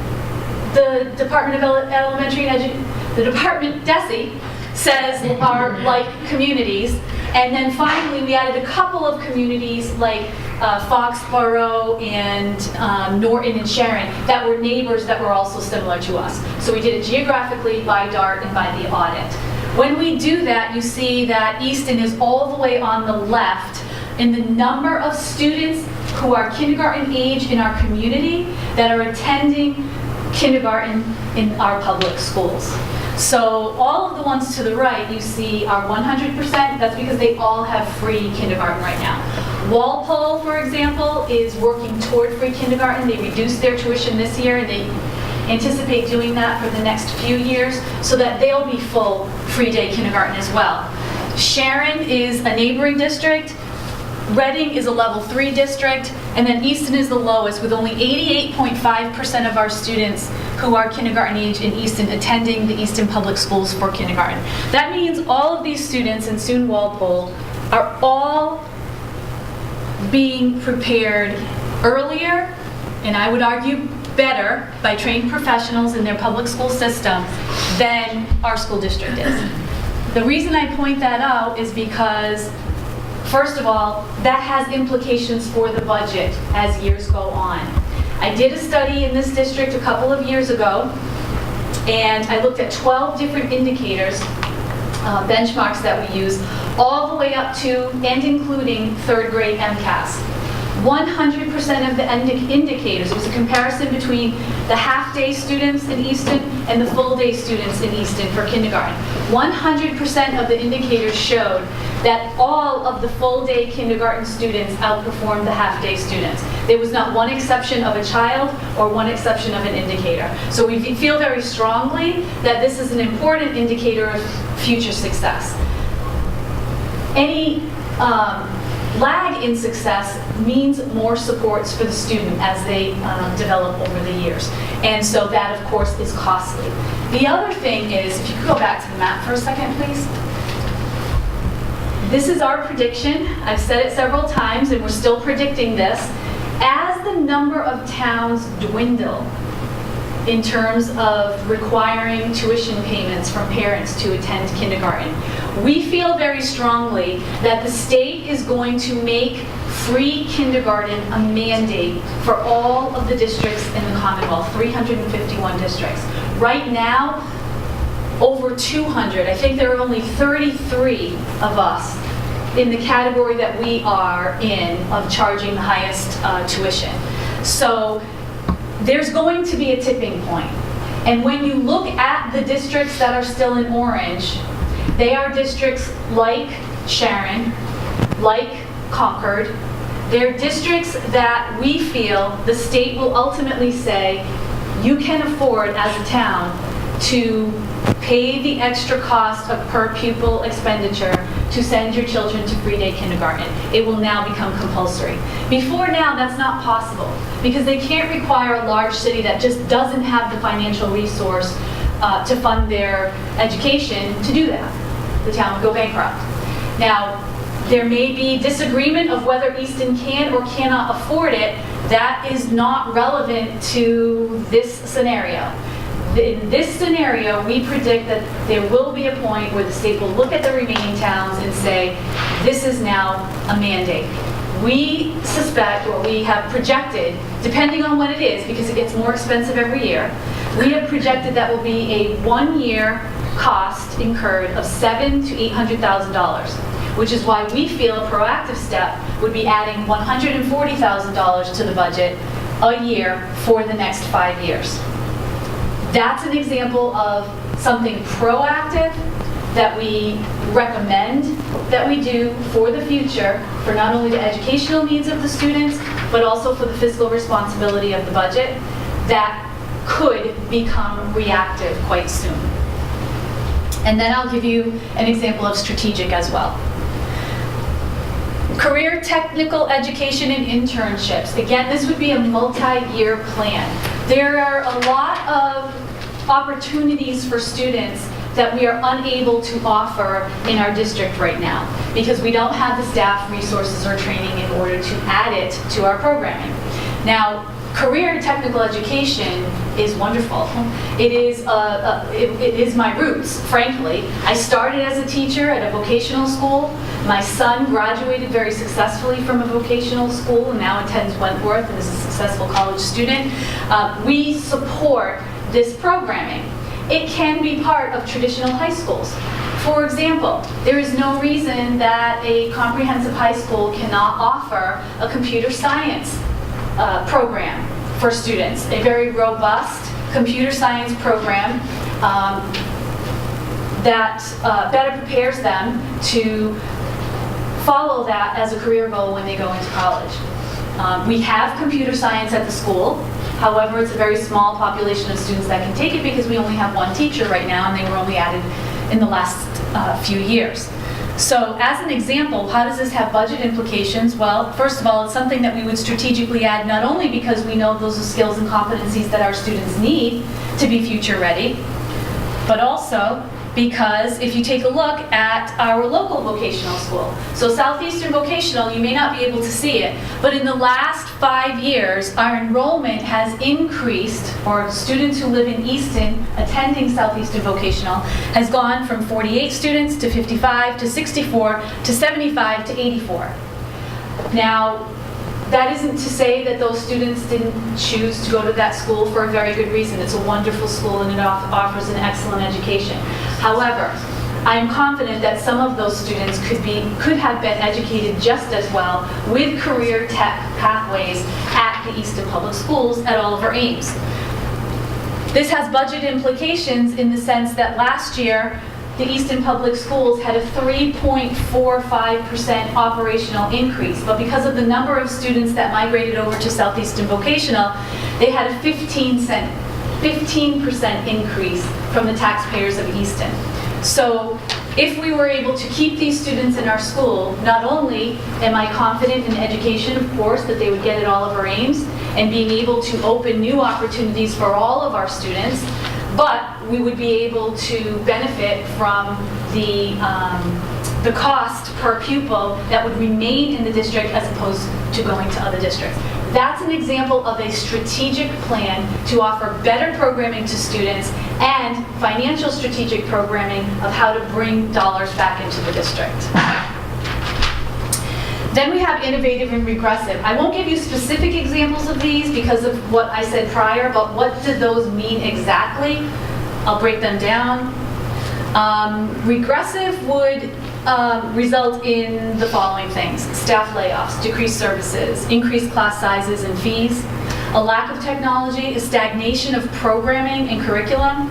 the Department of Elementary and the Department, DESE, says are like communities. And then finally, we added a couple of communities like Foxborough and Norton and Sharon that were neighbors that were also similar to us. So we did it geographically by DART and by the audit. When we do that, you see that Easton is all the way on the left in the number of students who are kindergarten age in our community that are attending kindergarten in our public schools. So all of the ones to the right you see are 100%. That's because they all have free kindergarten right now. Walpole, for example, is working toward free kindergarten. They reduced their tuition this year and they anticipate doing that for the next few years so that they'll be full free day kindergarten as well. Sharon is a neighboring district. Reading is a level 3 district, and then Easton is the lowest with only 88.5% of our students who are kindergarten age in Easton attending the Easton Public Schools for kindergarten. That means all of these students, and soon Walpole, are all being prepared earlier, and I would argue better, by trained professionals in their public school system than our school district is. The reason I point that out is because first of all, that has implications for the budget as years go on. I did a study in this district a couple of years ago, and I looked at 12 different indicators, benchmarks that we use, all the way up to and including third grade MCAS. 100% of the indicators, it was a comparison between the half-day students in Easton and the full-day students in Easton for kindergarten. 100% of the indicators showed that all of the full-day kindergarten students outperformed the half-day students. There was not one exception of a child or one exception of an indicator. So we feel very strongly that this is an important indicator of future success. Any lag in success means more supports for the student as they develop over the years. And so that, of course, is costly. The other thing is, if you could go back to the map for a second, please. This is our prediction. I've said it several times, and we're still predicting this. As the number of towns dwindle in terms of requiring tuition payments from parents to attend kindergarten, we feel very strongly that the state is going to make free kindergarten a mandate for all of the districts in the Commonwealth, 351 districts. Right now, over 200, I think there are only 33 of us in the category that we are in of charging the highest tuition. So there's going to be a tipping point. And when you look at the districts that are still in orange, they are districts like Sharon, like Concord. They're districts that we feel the state will ultimately say, you can afford as a town to pay the extra cost of per pupil expenditure to send your children to free day kindergarten. It will now become compulsory. Before now, that's not possible because they can't require a large city that just doesn't have the financial resource to fund their education to do that. The town would go bankrupt. Now, there may be disagreement of whether Easton can or cannot afford it. That is not relevant to this scenario. In this scenario, we predict that there will be a point where the state will look at the remaining towns and say, this is now a mandate. We suspect, or we have projected, depending on what it is, because it gets more expensive every year, we have projected that will be a 1-year cost incurred of $700,000 to $800,000, which is why we feel a proactive step would be adding $140,000 to the budget a year for the next 5 years. That's an example of something proactive that we recommend that we do for the future, for not only the educational needs of the students, but also for the fiscal responsibility of the budget, that could become reactive quite soon. And then I'll give you an example of strategic as well. Career technical education and internships. Again, this would be a multi-year plan. There are a lot of opportunities for students that we are unable to offer in our district right now because we don't have the staff, resources, or training in order to add it to our programming. Now, career and technical education is wonderful. It is my roots, frankly. I started as a teacher at a vocational school. My son graduated very successfully from a vocational school and now attends Wentworth and is a successful college student. We support this programming. It can be part of traditional high schools. For example, there is no reason that a comprehensive high school cannot offer a computer science program for students, a very robust computer science program that better prepares them to follow that as a career goal when they go into college. We have computer science at the school. However, it's a very small population of students that can take it because we only have one teacher right now, and they were only added in the last few years. So as an example, how does this have budget implications? Well, first of all, it's something that we would strategically add not only because we know those are skills and competencies that our students need to be future ready, but also because if you take a look at our local vocational school, so Southeastern Vocational, you may not be able to see it, but in the last 5 years, our enrollment has increased, or students who live in Easton attending Southeastern Vocational has gone from 48 students to 55 to 64 to 75 to 84. Now, that isn't to say that those students didn't choose to go to that school for a very good reason. It's a wonderful school and it offers an excellent education. However, I am confident that some of those students could have been educated just as well with career tech pathways at the Easton Public Schools at Oliver Ames. This has budget implications in the sense that last year, the Easton Public Schools had a 3.45% operational increase, but because of the number of students that migrated over to Southeastern Vocational, they had a 15% increase from the taxpayers of Easton. So if we were able to keep these students in our school, not only am I confident in education, of course, that they would get at Oliver Ames, and being able to open new opportunities for all of our students, but we would be able to benefit from the cost per pupil that would remain in the district as opposed to going to other districts. That's an example of a strategic plan to offer better programming to students and financial strategic programming of how to bring dollars back into the district. Then we have innovative and regressive. I won't give you specific examples of these because of what I said prior, but what do those mean exactly? I'll break them down. Regressive would result in the following things: staff layoffs, decreased services, increased class sizes and fees, a lack of technology, a stagnation of programming and curriculum,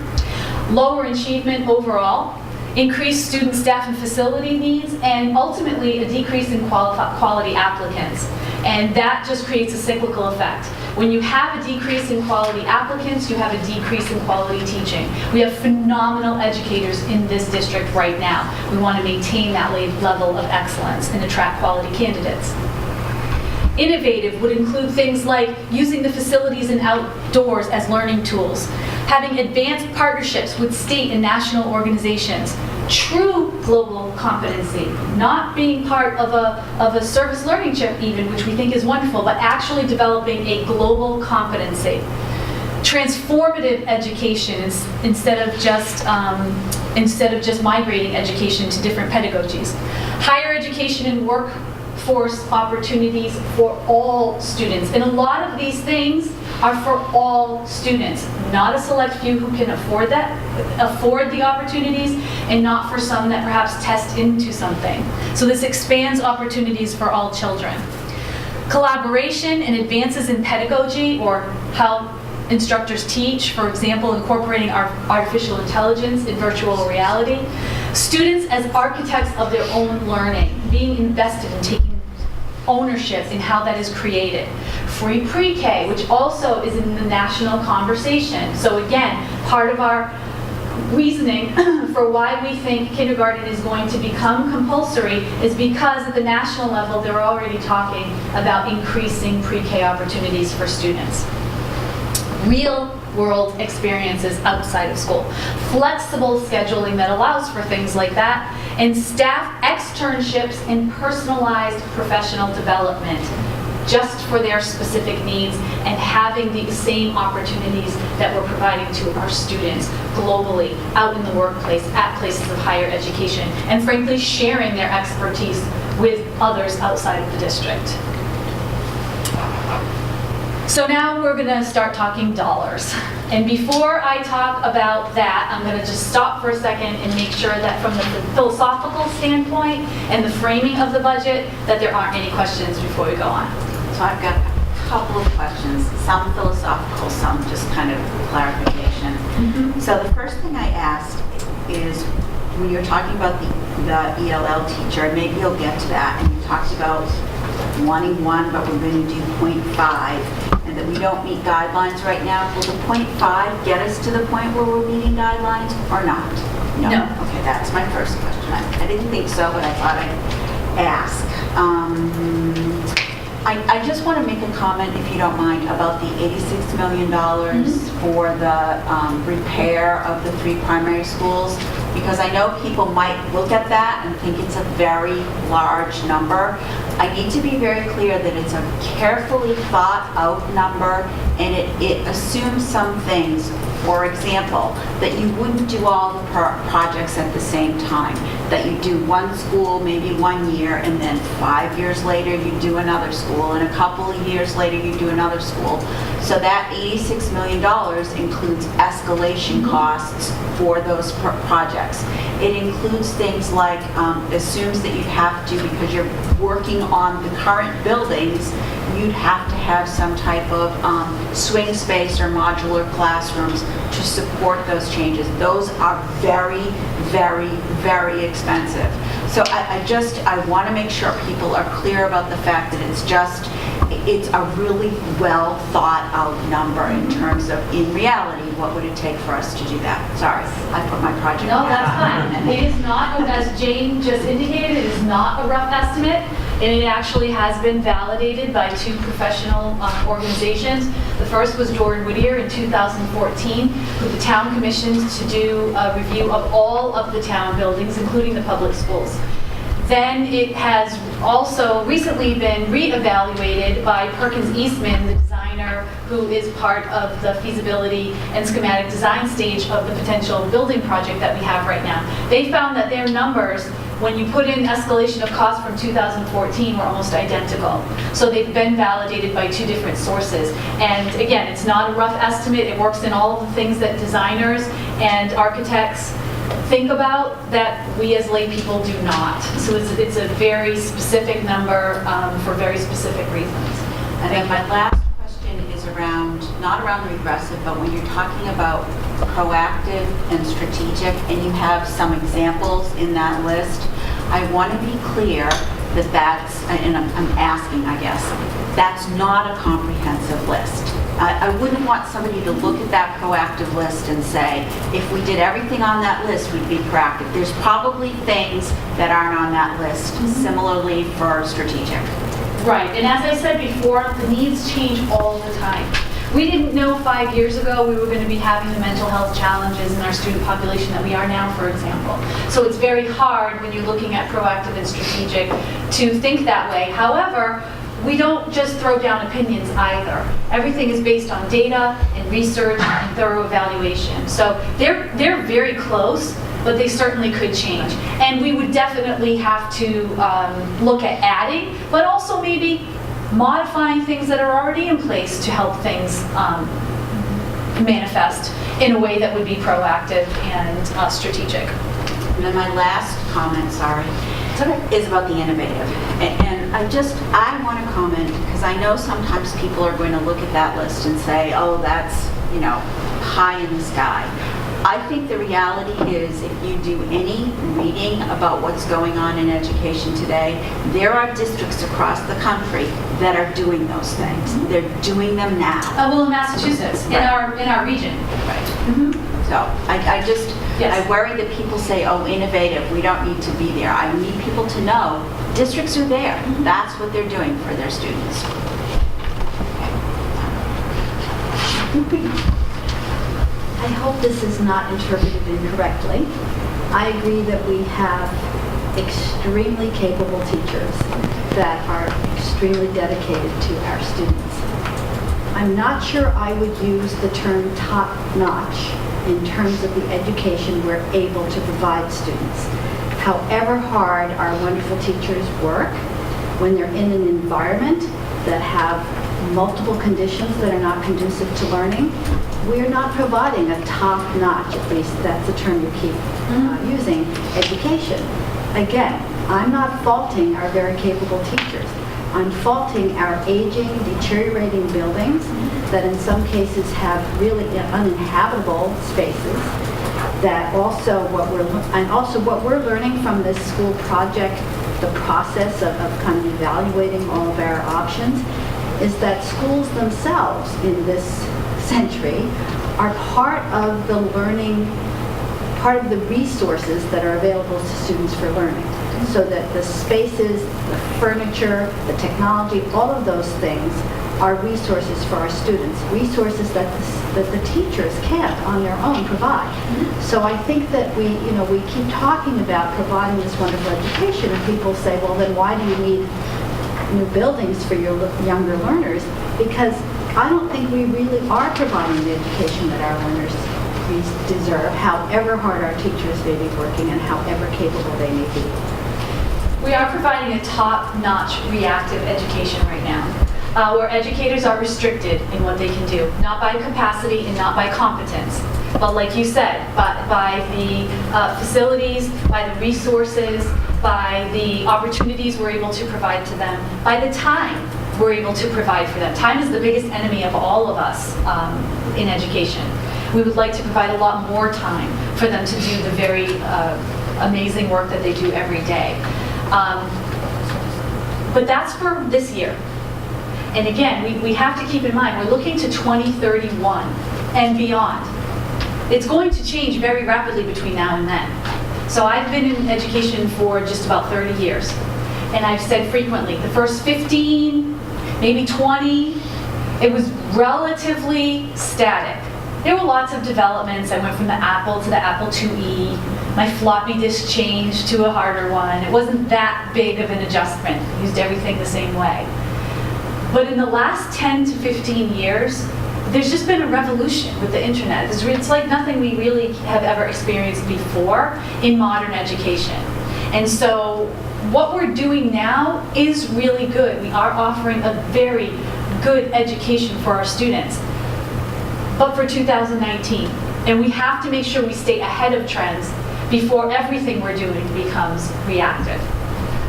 lower achievement overall, increased student, staff, and facility needs, and ultimately a decrease in quality applicants. And that just creates a cyclical effect. When you have a decrease in quality applicants, you have a decrease in quality teaching. We have phenomenal educators in this district right now. We want to maintain that level of excellence and attract quality candidates. Innovative would include things like using the facilities and outdoors as learning tools, having advanced partnerships with state and national organizations, true global competency, not being part of a service learning chip even, which we think is wonderful, but actually developing a global competency. Transformative education instead of just migrating education to different pedagogies. Higher education and workforce opportunities for all students. And a lot of these things are for all students, not a select few who can afford the opportunities, and not for some that perhaps test into something. So this expands opportunities for all children. Collaboration and advances in pedagogy, or how instructors teach, for example, incorporating artificial intelligence in virtual reality. Students as architects of their own learning, being invested in taking ownership in how that is created. free pre-K, which also is in the national conversation. So again, part of our reasoning for why we think kindergarten is going to become compulsory is because at the national level, they're already talking about increasing pre-K opportunities for students. Real world experiences outside of school, flexible scheduling that allows for things like that, and staff externships and personalized professional development just for their specific needs, and having the same opportunities that we're providing to our students globally, out in the workplace, at places of higher education, and frankly sharing their expertise with others outside of the district. So now we're going to start talking dollars. And before I talk about that, I'm going to just stop for a second and make sure that from the philosophical standpoint and the framing of the budget, that there aren't any questions before we go on. So I've got a couple of questions, some philosophical, some just kind of clarification. So the first thing I asked is, when you're talking about the ELL teacher, and maybe you'll get to that, and you talked about wanting 1, but we're going to do 0.5, and that we don't meet guidelines right now. Will the 0.5 get us to the point where we're meeting guidelines or not? No. Okay, that's my first question. I didn't think so, but I thought I'd ask. I just want to make a comment, if you don't mind, about the $86 million for the repair of the 3 primary schools, because I know people might look at that and think it's a very large number. I need to be very clear that it's a carefully thought out number, and it assumes some things. For example, that you wouldn't do all the projects at the same time, that you do one school maybe 1 year, and then 5 years later you do another school, and a couple of years later you do another school. So that $86 million includes escalation costs for those projects. It includes things like, assumes that you'd have to, because you're working on the current buildings, you'd have to have some type of swing space or modular classrooms to support those changes. Those are very, very, very expensive. So I want to make sure people are clear about the fact that it's a really well thought out number in terms of, in reality, what would it take for us to do that? Sorry, I put my project No, hat that's on. fine. It is not, as Jane just indicated, it is not a rough estimate, and it actually has been validated by 2 professional organizations. The first was Doran Whittier in 2014, who the town commissioned to do a review of all of the town buildings, including the public schools. Then it has also recently been reevaluated by Perkins Eastman, the designer who is part of the feasibility and schematic design stage of the potential building project that we have right now. They found that their numbers, when you put in escalation of cost from 2014, were almost identical. So they've been validated by 2 different sources. And again, it's not a rough estimate. It works in all of the things that designers and architects think about that we as lay people do not. So it's a very specific number for very specific reasons. And then my last question is not around the regressive, but when you're talking about proactive and strategic, and you have some examples in that list, I want to be clear that that's, and I'm asking, I guess, that's not a comprehensive list. I wouldn't want somebody to look at that proactive list and say, if we did everything on that list, we'd be proactive. There's probably things that aren't on that list, similarly for strategic. Right, and as I said before, the needs change all the time. We didn't know 5 years ago we were going to be having the mental health challenges in our student population that we are now, for example. So it's very hard when you're looking at proactive and strategic to think that way. However, we don't just throw down opinions either. Everything is based on data and research and thorough evaluation. So they're very close, but they certainly could change. And we would definitely have to look at adding, but also maybe modifying things that are already in place to help things manifest in a way that would be proactive and strategic. And then my last comment, is about the innovative. And I want to comment, because I know sometimes people are going to look at that list and say, oh, that's, high in the sky. I think the reality is if you do any reading about what's going on in education today, there are districts across the country that are doing those things. They're doing them now. Well, in Massachusetts, in our region. So I just, Yes. I worry that people say, oh, innovative, we don't need to be there. I need people to know districts are there. That's what they're doing for their students. I hope this is not interpreted incorrectly. I agree that we have extremely capable teachers that are extremely dedicated to our students. I'm not sure I would use the term top-notch in terms of the education we're able to provide students. However hard our wonderful teachers work, when they're in an environment that have multiple conditions that are not conducive to learning, we're not providing a top-notch, at least that's the term you keep using, education. Again, I'm not faulting our very capable teachers. I'm faulting our aging, deteriorating buildings that in some cases have really uninhabitable spaces. That also what we're learning from this school project, the process of kind of evaluating all of our options, is that schools themselves in this century are part of the learning, part of the resources that are available to students for learning. So that the spaces, the furniture, the technology, all of those things are resources for our students, resources that the teachers can't on their own provide. So I think that we keep talking about providing this wonderful education, and people say, well, then why do you need new buildings for your younger learners? Because I don't think we really are providing the education that our learners deserve, however hard our teachers may be working and however capable they may be. We are providing a top-notch reactive education right now, where educators are restricted in what they can do, not by capacity and not by competence, but like you said, by the facilities, by the resources, by the opportunities we're able to provide to them, by the time we're able to provide for them. Time is the biggest enemy of all of us in education. We would like to provide a lot more time for them to do the very amazing work that they do every day. But that's for this year. And again, we have to keep in mind, we're looking to 2031 and beyond. It's going to change very rapidly between now and then. So I've been in education for just about 30 years. And I've said frequently, the first 15, maybe 20, it was relatively static. There were lots of developments. I went from the Apple to the Apple IIe. My floppy disk changed to a harder one. It wasn't that big of an adjustment. I used everything the same way. But in the last 10 to 15 years, there's just been a revolution with the internet. It's like nothing we really have ever experienced before in modern education. And so what we're doing now is really good. We are offering a very good education for our students, but for 2019. And we have to make sure we stay ahead of trends before everything we're doing becomes reactive.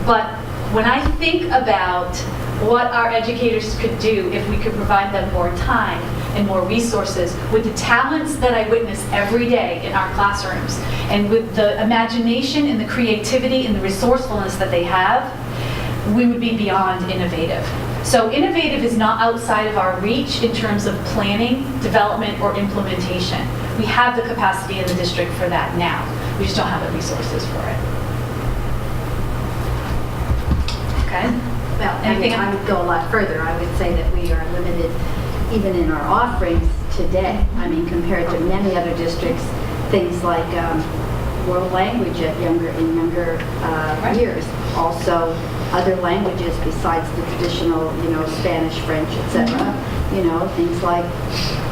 But when I think about what our educators could do if we could provide them more time and more resources with the talents that I witness every day in our classrooms, and with the imagination and the creativity and the resourcefulness that they have, we would be beyond innovative. So innovative is not outside of our reach in terms of planning, development, or implementation. We have the capacity in the district for that now. We just don't have the resources for it. Okay? Well, I would go a lot further. I would say that we are limited even in our offerings today. I mean, compared to many other districts, things like world language in younger years. Also, other languages besides the traditional, Spanish, French, etc. Things like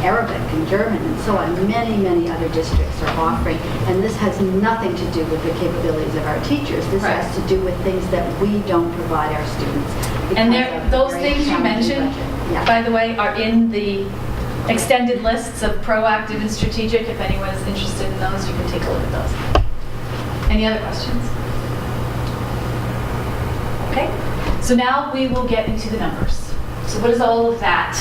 Arabic and German and so on. Many, many other districts are offering, and this has nothing to do with the capabilities of our teachers. This has to do with things that we don't provide our students. And those things you mentioned, by the way, are in the extended lists of proactive and strategic. If anyone is interested in those, you can take a look at those. Any other questions? Okay, so now we will get into the numbers. So what does all of that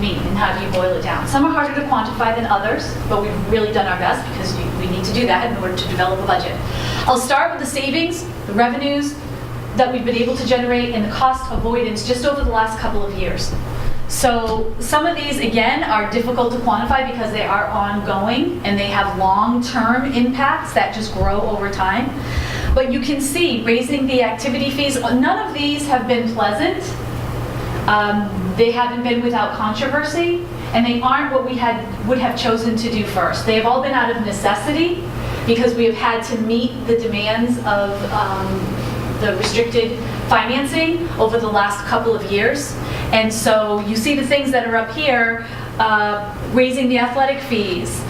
mean and how do you boil it down? Some are harder to quantify than others, but we've really done our best because we need to do that in order to develop a budget. I'll start with the savings, the revenues that we've been able to generate, and the cost avoidance just over the last couple of years. So some of these, again, are difficult to quantify because they are ongoing and they have long-term impacts that just grow over time. But you can see raising the activity fees, none of these have been pleasant. They haven't been without controversy, and they aren't what we would have chosen to do first. They have all been out of necessity because we have had to meet the demands of the restricted financing over the last couple of years. And so you see the things that are up here, raising the athletic fees,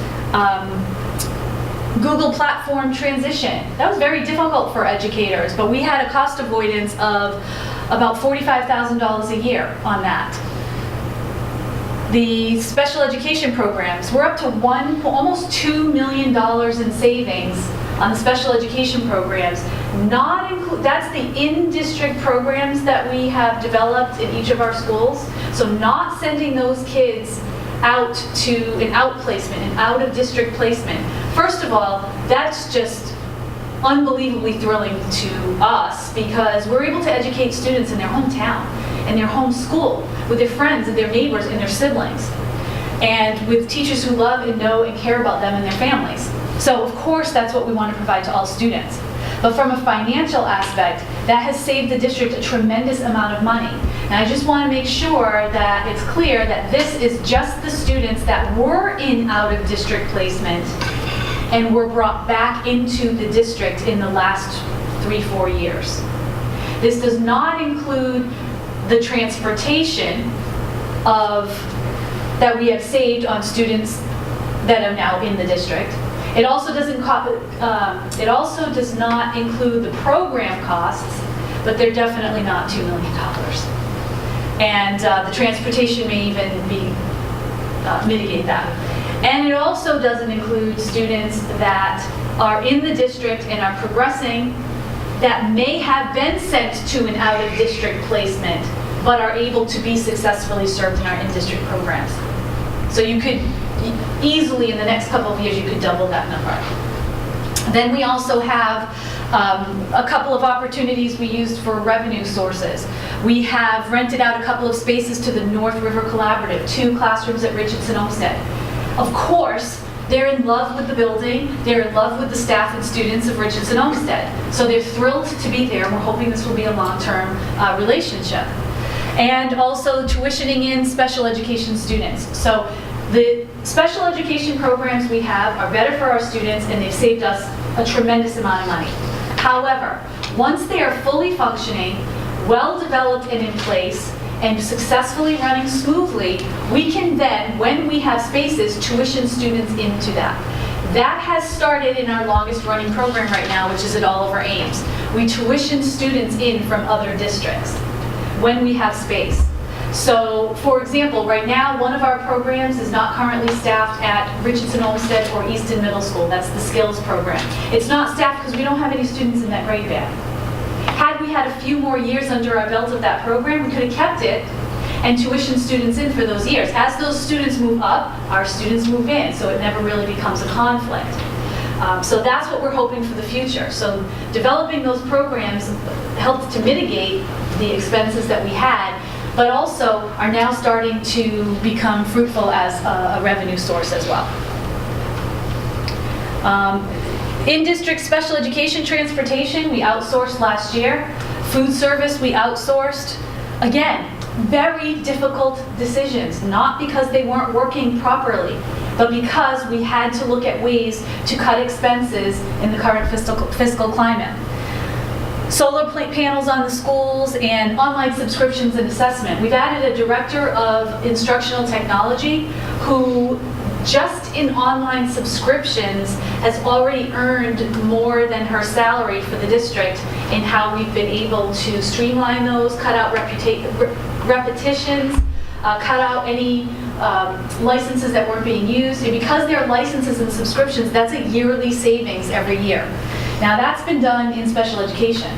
Google platform transition. That was very difficult for educators, but we had a cost avoidance of about $45,000 a year on that. The special education programs, we're up to almost $2 million in savings on the special education programs. That's the in-district programs that we have developed in each of our schools. So not sending those kids out to an outplacement, an out-of-district placement. First of all, that's just unbelievably thrilling to us because we're able to educate students in their hometown, in their home school, with their friends and their neighbors and their siblings, and with teachers who love and know and care about them and their families. So of course that's what we want to provide to all students. But from a financial aspect, that has saved the district a tremendous amount of money. And I just want to make sure that it's clear that this is just the students that were in out-of-district placement and were brought back into the district in the last 3-4 years. This does not include the transportation that we have saved on students that are now in the district. It also does not include the program costs, but they're definitely not $2 million. And the transportation may even mitigate that. And it also doesn't include students that are in the district and are progressing that may have been sent to an out-of-district placement, but are able to be successfully served in our in-district programs. So you could easily, in the next couple of years, you could double that number. Then we also have a couple of opportunities we used for revenue sources. We have rented out a couple of spaces to the North River Collaborative, 2 classrooms at Richardson Homestead. Of course, they're in love with the building, they're in love with the staff and students of Richardson Homestead. So they're thrilled to be there, and we're hoping this will be a long-term relationship. And also tuitioning in special education students. So the special education programs we have are better for our students, and they've saved us a tremendous amount of money. However, once they are fully functioning, well-developed and in place, and successfully running smoothly, we can then, when we have spaces, tuition students into that. That has started in our longest running program right now, which is at Oliver Ames. We tuition students in from other districts when we have space. So, for example, right now, one of our programs is not currently staffed at Richardson Homestead or Easton Middle School. That's the skills program. It's not staffed because we don't have any students in that grade band. Had we had a few more years under our belt of that program, we could have kept it and tuition students in for those years. As those students move up, our students move in, so it never really becomes a conflict. So that's what we're hoping for the future. So developing those programs helped to mitigate the expenses that we had, but also are now starting to become fruitful as a revenue source as well. In-district special education transportation, we outsourced last year. Food service, we outsourced. Again, very difficult decisions, not because they weren't working properly, but because we had to look at ways to cut expenses in the current fiscal climate. Solar panels on the schools and online subscriptions and assessment. We've added a director of instructional technology who just in online subscriptions has already earned more than her salary for the district in how we've been able to streamline those, cut out repetitions, cut out any licenses that weren't being used. And because they're licenses and subscriptions, that's a yearly savings every year. Now that's been done in special education.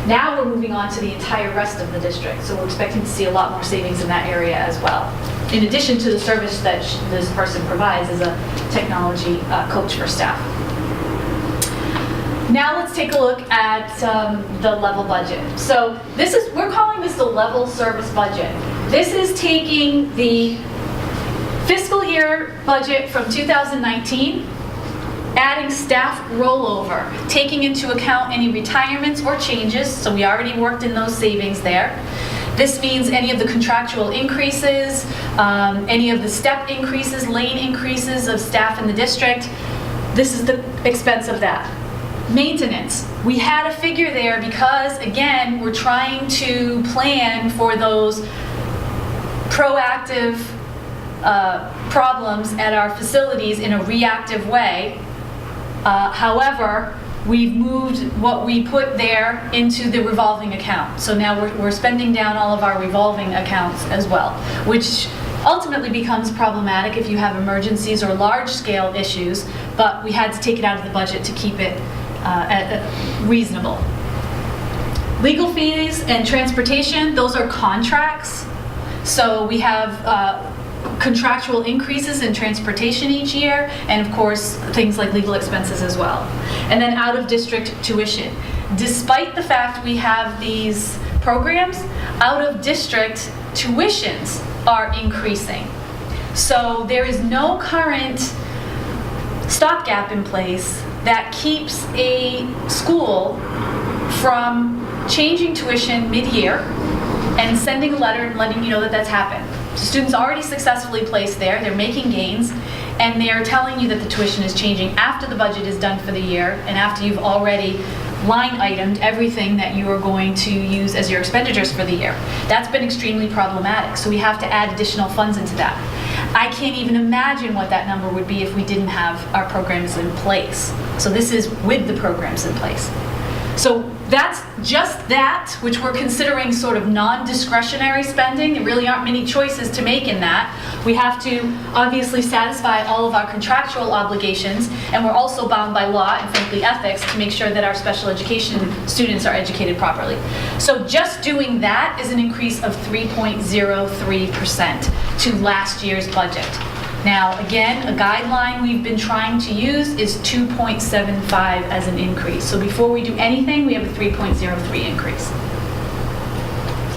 Now we're moving on to the entire rest of the district, so we're expecting to see a lot more savings in that area as well. in addition to the service that this person provides as a technology coach for staff. Now let's take a look at the level budget. So we're calling this the level service budget. This is taking the fiscal year budget from 2019, adding staff rollover, taking into account any retirements or changes, so we already worked in those savings there. This means any of the contractual increases, any of the step increases, lane increases of staff in the district. This is the expense of that. Maintenance, we had a figure there because, again, we're trying to plan for those proactive problems at our facilities in a reactive way. However, we've moved what we put there into the revolving account. So now we're spending down all of our revolving accounts as well, which ultimately becomes problematic if you have emergencies or large-scale issues, but we had to take it out of the budget to keep it reasonable. Legal fees and transportation, those are contracts. So we have contractual increases in transportation each year, and of course things like legal expenses as well. And then out-of-district tuition. Despite the fact we have these programs, out-of-district tuitions are increasing. So there is no current stopgap in place that keeps a school from changing tuition mid-year and sending a letter and letting you know that that's happened. Students already successfully placed there, they're making gains, and they're telling you that the tuition is changing after the budget is done for the year and after you've already line itemed everything that you are going to use as your expenditures for the year. That's been extremely problematic, so we have to add additional funds into that. I can't even imagine what that number would be if we didn't have our programs in place. So this is with the programs in place. So that's just that, which we're considering sort of non-discretionary spending. There really aren't many choices to make in that. We have to obviously satisfy all of our contractual obligations, and we're also bound by law and frankly ethics to make sure that our special education students are educated properly. So just doing that is an increase of 3.03% to last year's budget. Now, again, a guideline we've been trying to use is 2.75 as an increase. So before we do anything, we have a 3.03 increase.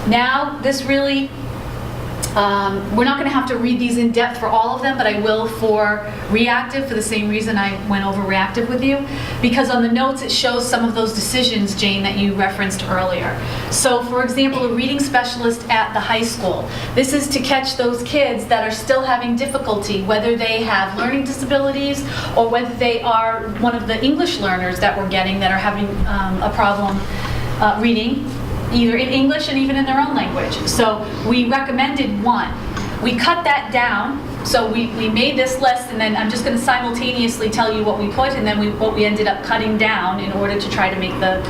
Now, this really, we're not going to have to read these in depth for all of them, but I will for Reactive for the same reason I went over Reactive with you, because on the notes it shows some of those decisions, Jane, that you referenced earlier. So, for example, a reading specialist at the high school. This is to catch those kids that are still having difficulty, whether they have learning disabilities or whether they are one of the English learners that we're getting that are having a problem reading, either in English and even in their own language. So we recommended one. We cut that down, so we made this list, and then I'm just going to simultaneously tell you what we put and then what we ended up cutting down in order to try to make the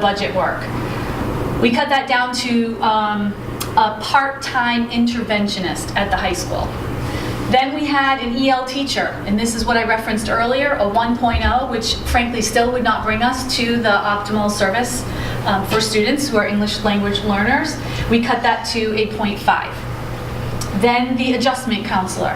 budget work. We cut that down to a part-time interventionist at the high school. Then we had an EL teacher, and this is what I referenced earlier, a 1.0, which frankly still would not bring us to the optimal service for students who are English language learners. We cut that to a 0.5. Then the adjustment counselor.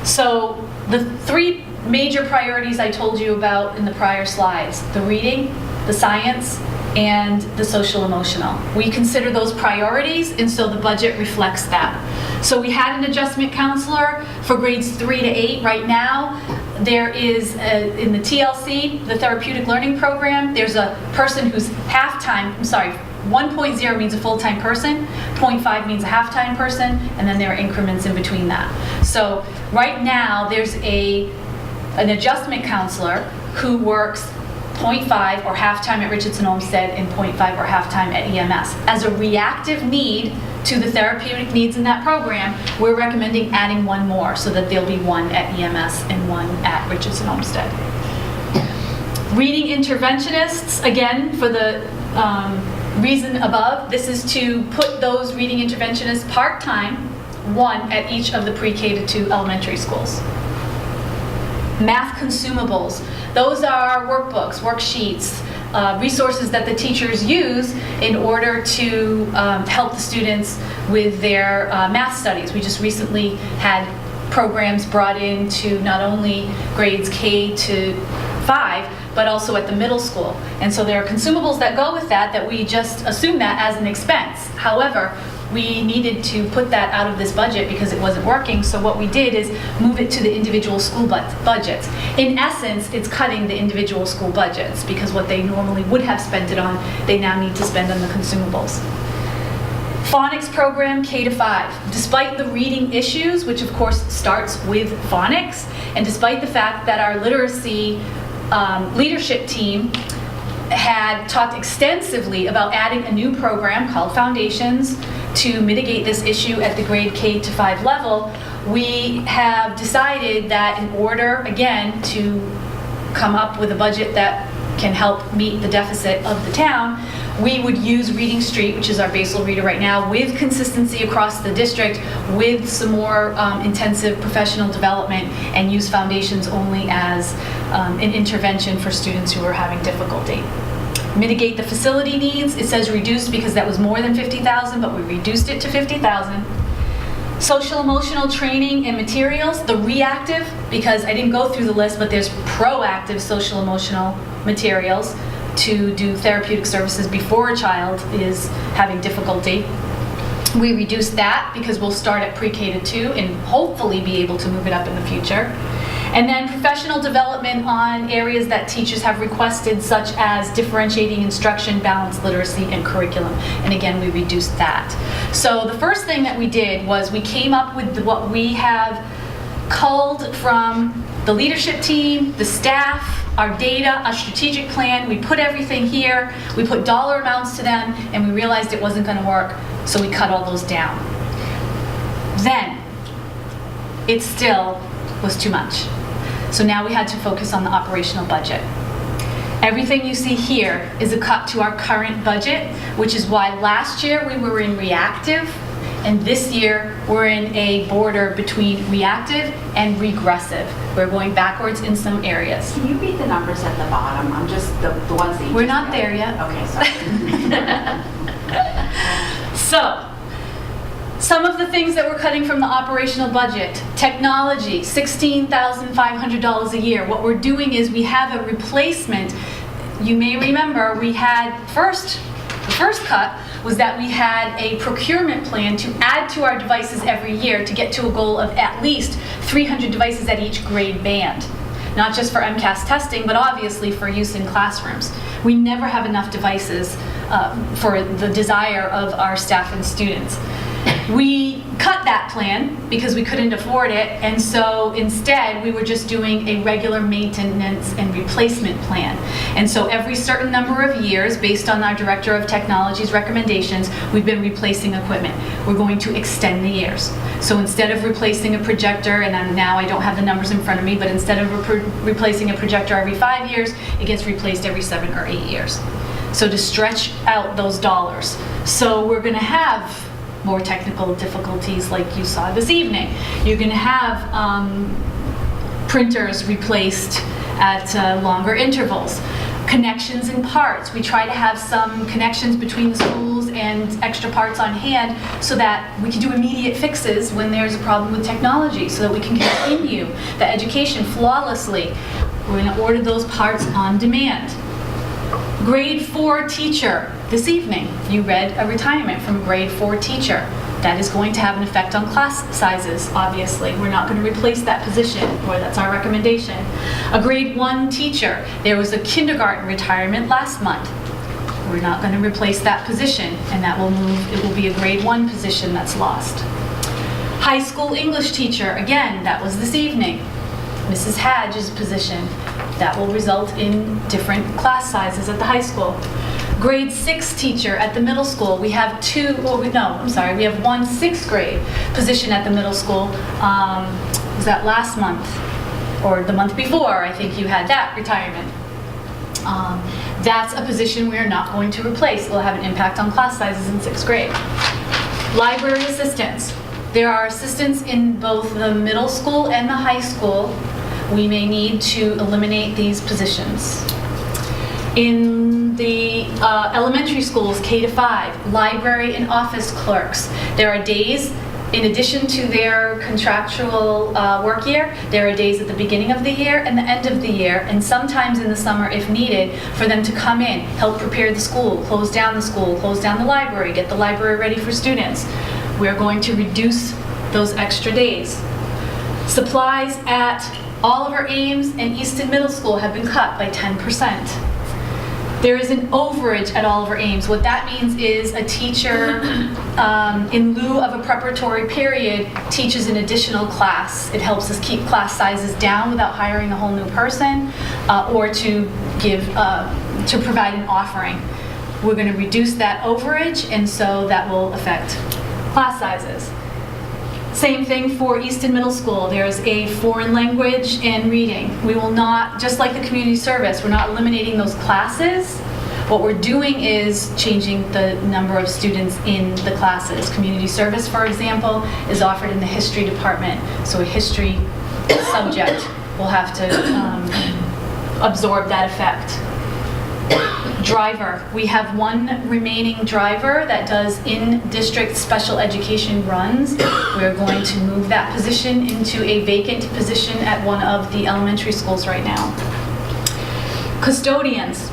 So the three major priorities I told you about in the prior slides, the reading, the science, and the social emotional. We consider those priorities, and so the budget reflects that. So we had an adjustment counselor for grades 3 to 8. Right now, there is, in the TLC, the Therapeutic Learning Program, there's a person who's half-time, 1.0 means a full-time person, 0.5 means a half-time person, and then there are increments in between that. So right now, there's an adjustment counselor who works 0.5 or half-time at Richardson Homestead and 0.5 or half-time at EMS. As a reactive need to the therapeutic needs in that program, we're recommending adding one more so that there'll be one at EMS and one at Richardson Homestead. Reading interventionists, again, for the reason above, this is to put those reading interventionists part-time, one at each of the pre-K to 2 elementary schools. Math consumables, those are workbooks, worksheets, resources that the teachers use in order to help the students with their math studies. We just recently had programs brought in to not only grades K to 5, but also at the middle school. And so there are consumables that go with that we just assume that as an expense. However, we needed to put that out of this budget because it wasn't working, so what we did is move it to the individual school budgets. In essence, it's cutting the individual school budgets because what they normally would have spent it on, they now need to spend on the consumables. Phonics program K to 5. Despite the reading issues, which of course starts with phonics, and despite the fact that our literacy leadership team had talked extensively about adding a new program called Foundations to mitigate this issue at the grade K to 5 level, we have decided that in order, again, to come up with a budget that can help meet the deficit of the town, we would use Reading Street, which is our basal reader right now, with consistency across the district, with some more intensive professional development, and use Foundations only as an intervention for students who are having difficulty. Mitigate the facility needs. It says reduced because that was more than 50,000, but we reduced it to 50,000. Social emotional training and materials, the reactive, because I didn't go through the list, but there's proactive social emotional materials to do therapeutic services before a child is having difficulty. We reduced that because we'll start at pre-K to 2 and hopefully be able to move it up in the future. And then professional development on areas that teachers have requested, such as differentiating instruction, balanced literacy, and curriculum. And again, we reduced that. So the first thing that we did was we came up with what we have culled from the leadership team, the staff, our data, our strategic plan. We put everything here, we put dollar amounts to them, and we realized it wasn't going to work, so we cut all those down. Then, it still was too much. So now we had to focus on the operational budget. Everything you see here is a cut to our current budget, which is why last year we were in reactive, and this year we're in a border between reactive and regressive. We're going backwards in some areas. Can you read the numbers at the bottom? I'm just the ones that you We're just not read. there yet. Okay, sorry. So, some of the things that we're cutting from the operational budget. Technology, $16,500 a year. What we're doing is we have a replacement. You may remember we had the first cut was that we had a procurement plan to add to our devices every year to get to a goal of at least 300 devices at each grade band. Not just for MCAS testing, but obviously for use in classrooms. We never have enough devices for the desire of our staff and students. We cut that plan because we couldn't afford it, and so instead we were just doing a regular maintenance and replacement plan. And so every certain number of years, based on our Director of Technology's recommendations, we've been replacing equipment. We're going to extend the years. So instead of replacing a projector, and now I don't have the numbers in front of me, but instead of replacing a projector every 5 years, it gets replaced every 7 or 8 years. So to stretch out those dollars. So we're going to have more technical difficulties like you saw this evening. You're going to have printers replaced at longer intervals. Connections and parts. We try to have some connections between the schools and extra parts on hand so that we can do immediate fixes when there's a problem with technology, so that we can continue the education flawlessly. We're going to order those parts on demand. Grade 4 teacher. This evening, you read a retirement from a grade 4 teacher. That is going to have an effect on class sizes, obviously. We're not going to replace that position, or that's our recommendation. A grade 1 teacher. There was a kindergarten retirement last month. We're not going to replace that position, and that will move, it will be a grade 1 position that's lost. High school English teacher. Again, that was this evening. Mrs. Hedge's position. That will result in different class sizes at the high school. Grade 6 teacher at the middle school. We have we have one 6th grade position at the middle school. Was that last month? Or the month before, I think you had that retirement. That's a position we're not going to replace. It will have an impact on class sizes in 6th grade. Library assistants. There are assistants in both the middle school and the high school. We may need to eliminate these positions. In the elementary schools, K to 5, library and office clerks, there are days, in addition to their contractual work year, there are days at the beginning of the year and the end of the year, and sometimes in the summer if needed, for them to come in, help prepare the school, close down the library, get the library ready for students. We're going to reduce those extra days. Supplies at Oliver Ames and Easton Middle School have been cut by 10%. There is an overage at Oliver Ames. What that means is a teacher, in lieu of a preparatory period, teaches an additional class. It helps us keep class sizes down without hiring a whole new person, or to provide an offering. We're going to reduce that overage, and so that will affect class sizes. Same thing for Easton Middle School. There's a foreign language and reading. We will not, just like the community service, we're not eliminating those classes. What we're doing is changing the number of students in the classes. Community service, for example, is offered in the history department. So a history subject will have to absorb that effect. Driver. We have one remaining driver that does in-district special education runs. We're going to move that position into a vacant position at one of the elementary schools right now. Custodians.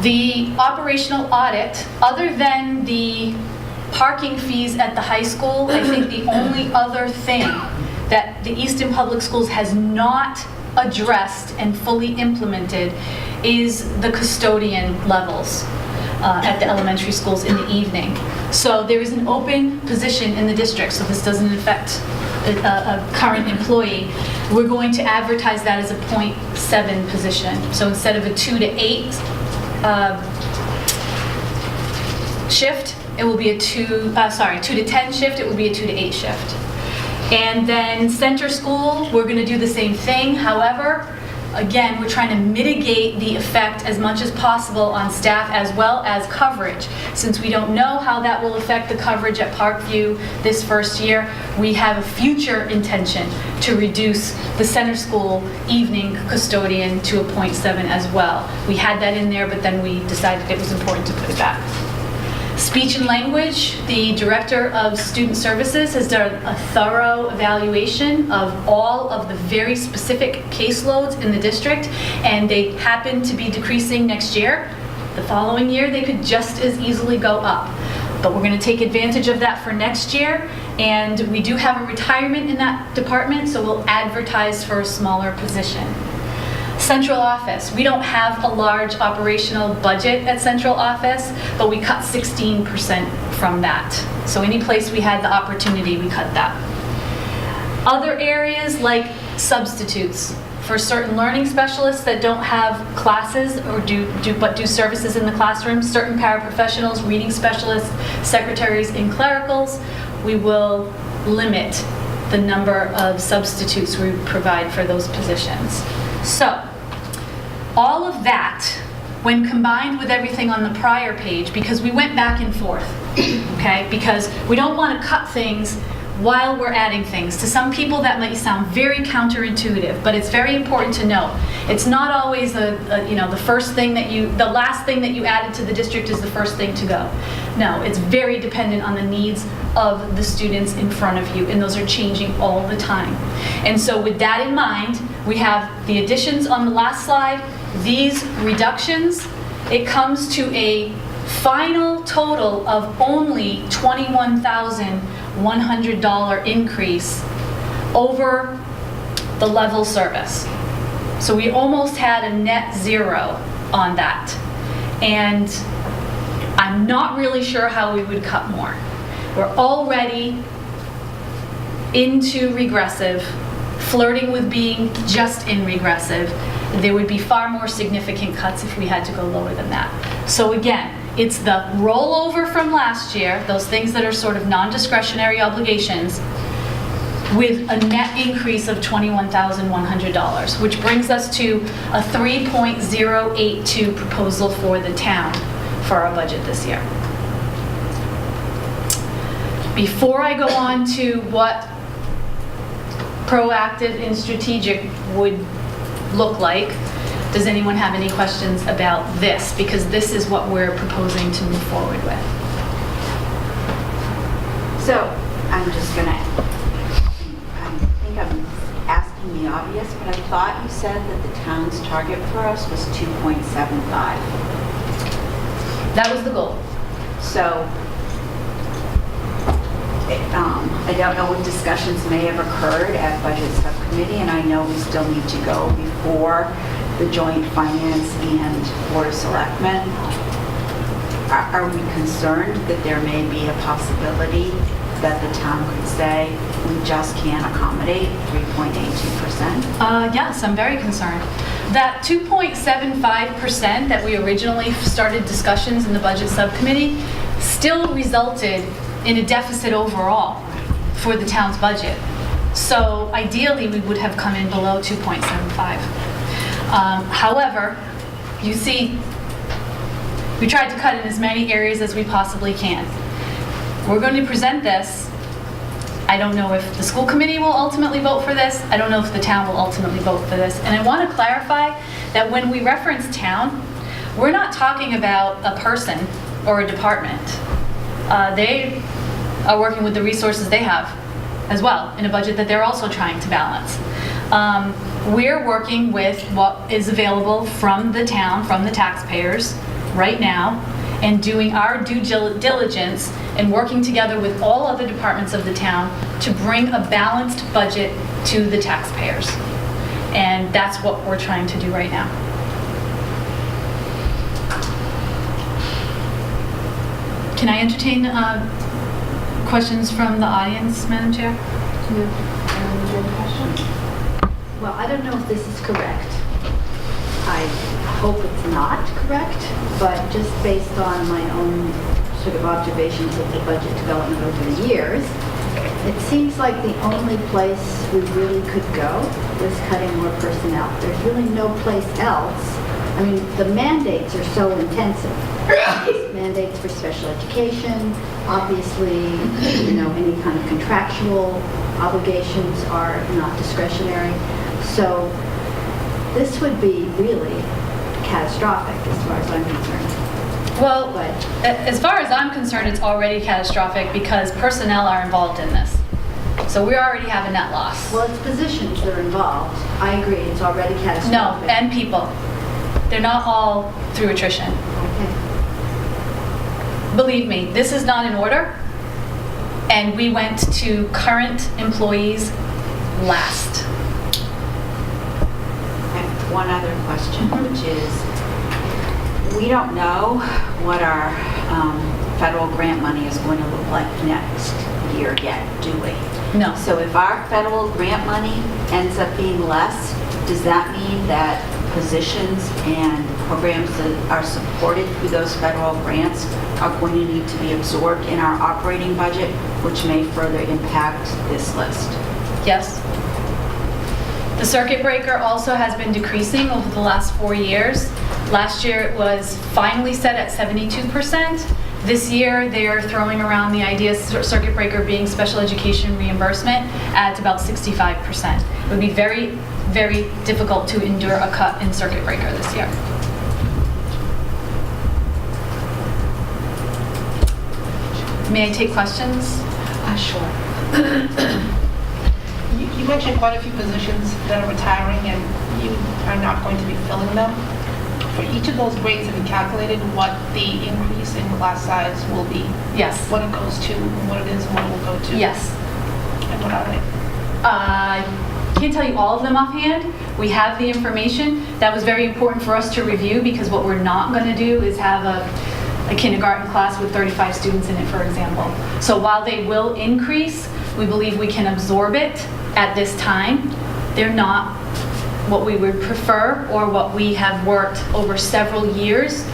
The operational audit, other than the parking fees at the high school, I think the only other thing that the Easton Public Schools has not addressed and fully implemented is the custodian levels at the elementary schools in the evening. So there is an open position in the district, so this doesn't affect a current employee. We're going to advertise that as a .7 position. So instead of a 2 to 8 shift, it will be a 2 to 10 shift, it will be a 2 to 8 shift. And then center school, we're going to do the same thing. However, again, we're trying to mitigate the effect as much as possible on staff as well as coverage. Since we don't know how that will affect the coverage at Parkview this first year, we have a future intention to reduce the center school evening custodian to a .7 as well. We had that in there, but then we decided it was important to put it back. Speech and language, the Director of Student Services has done a thorough evaluation of all of the very specific caseloads in the district, and they happen to be decreasing next year. The following year, they could just as easily go up. But we're going to take advantage of that for next year, and we do have a retirement in that department, so we'll advertise for a smaller position. Central office, we don't have a large operational budget at central office, but we cut 16% from that. So any place we had the opportunity, we cut that. Other areas like substitutes for certain learning specialists that don't have classes or do services in the classroom, certain paraprofessionals, reading specialists, secretaries, and clericals, we will limit the number of substitutes we provide for those positions. So, all of that, when combined with everything on the prior page, because we went back and forth, okay? Because we don't want to cut things while we're adding things. To some people that might sound very counterintuitive, but it's very important to know. It's not always the last thing that you added to the district is the first thing to go. No, it's very dependent on the needs of the students in front of you, and those are changing all the time. And so with that in mind, we have the additions on the last slide, these reductions. It comes to a final total of only $21,100 increase over the level service. So we almost had a net zero on that. And I'm not really sure how we would cut more. We're already into regressive, flirting with being just in regressive. There would be far more significant cuts if we had to go lower than that. So again, it's the rollover from last year, those things that are sort of non-discretionary obligations, with a net increase of $21,100, which brings us to a 3.082 proposal for the town for our budget this year. Before I go on to what proactive and strategic would look like, Does anyone have any questions about this? Because this is what we're proposing to move forward with. So, I'm just gonna, I think I'm asking the obvious, but I thought you said that the town's target for us was 2.75. That was the goal. So, I don't know what discussions may have occurred at Budget Subcommittee, and I know we still need to go before the Joint Finance and Board of Selectmen. Are we concerned that there may be a possibility that the town could say, we just can't accommodate 3.82%? Yes, I'm very concerned. That 2.75% that we originally started discussions in the Budget Subcommittee still resulted in a deficit overall for the town's budget. So ideally, we would have come in below 2.75. However, you see, we tried to cut in as many areas as we possibly can. We're going to present this. I don't know if the school committee will ultimately vote for this. I don't know if the town will ultimately vote for this. And I want to clarify that when we reference town, we're not talking about a person or a department. They are working with the resources they have as well in a budget that they're also trying to balance. We're working with what is available from the town, from the taxpayers right now, and doing our due diligence and working together with all other departments of the town to bring a balanced budget to the taxpayers. And that's what we're trying to do right now. Can I entertain questions from the audience, Madam Chair? Well, I don't know if this is correct. I hope it's not correct, but just based on my own sort of observations of the budget development over the years, it seems like the only place we really could go is cutting more personnel. There's really no place else. I mean, the mandates are so intensive. Mandates for special education, obviously, you know, any kind of contractual obligations are not discretionary. So this would be really catastrophic as far as I'm concerned. Well, as far as I'm concerned, it's already catastrophic because personnel are involved in this. So we already have a net loss. Well, it's positions that are involved. I agree, it's already No, catastrophic. and people. They're not all through attrition. Okay. Believe me, this is not in order, and we went to current employees last. I have one other question, which is, we don't know what our federal grant money is going to look like next year yet, do we? No. So if our federal grant money ends up being less, does that mean that positions and programs that are supported through those federal grants are going to need to be absorbed in our operating budget, which may further impact this list? Yes. The circuit breaker also has been decreasing over the last 4 years. Last year it was finally set at 72%. This year they are throwing around the idea of circuit breaker being special education reimbursement at about 65%. It would be very, very difficult to endure a cut in circuit breaker this year. May I take questions? Sure. You mentioned quite a few positions that are retiring and you are not going to be filling them. For each of those grades, have you calculated what the increase in class size will be? Yes. What it goes to, what it is, and what it will go to? Yes. And what are they? Can't tell you all of them offhand. We have the information. That was very important for us to review because what we're not going to do is have a kindergarten class with 35 students in it, for example. So while they will increase, we believe we can absorb it at this time. They're not what we would prefer or what we have worked over several years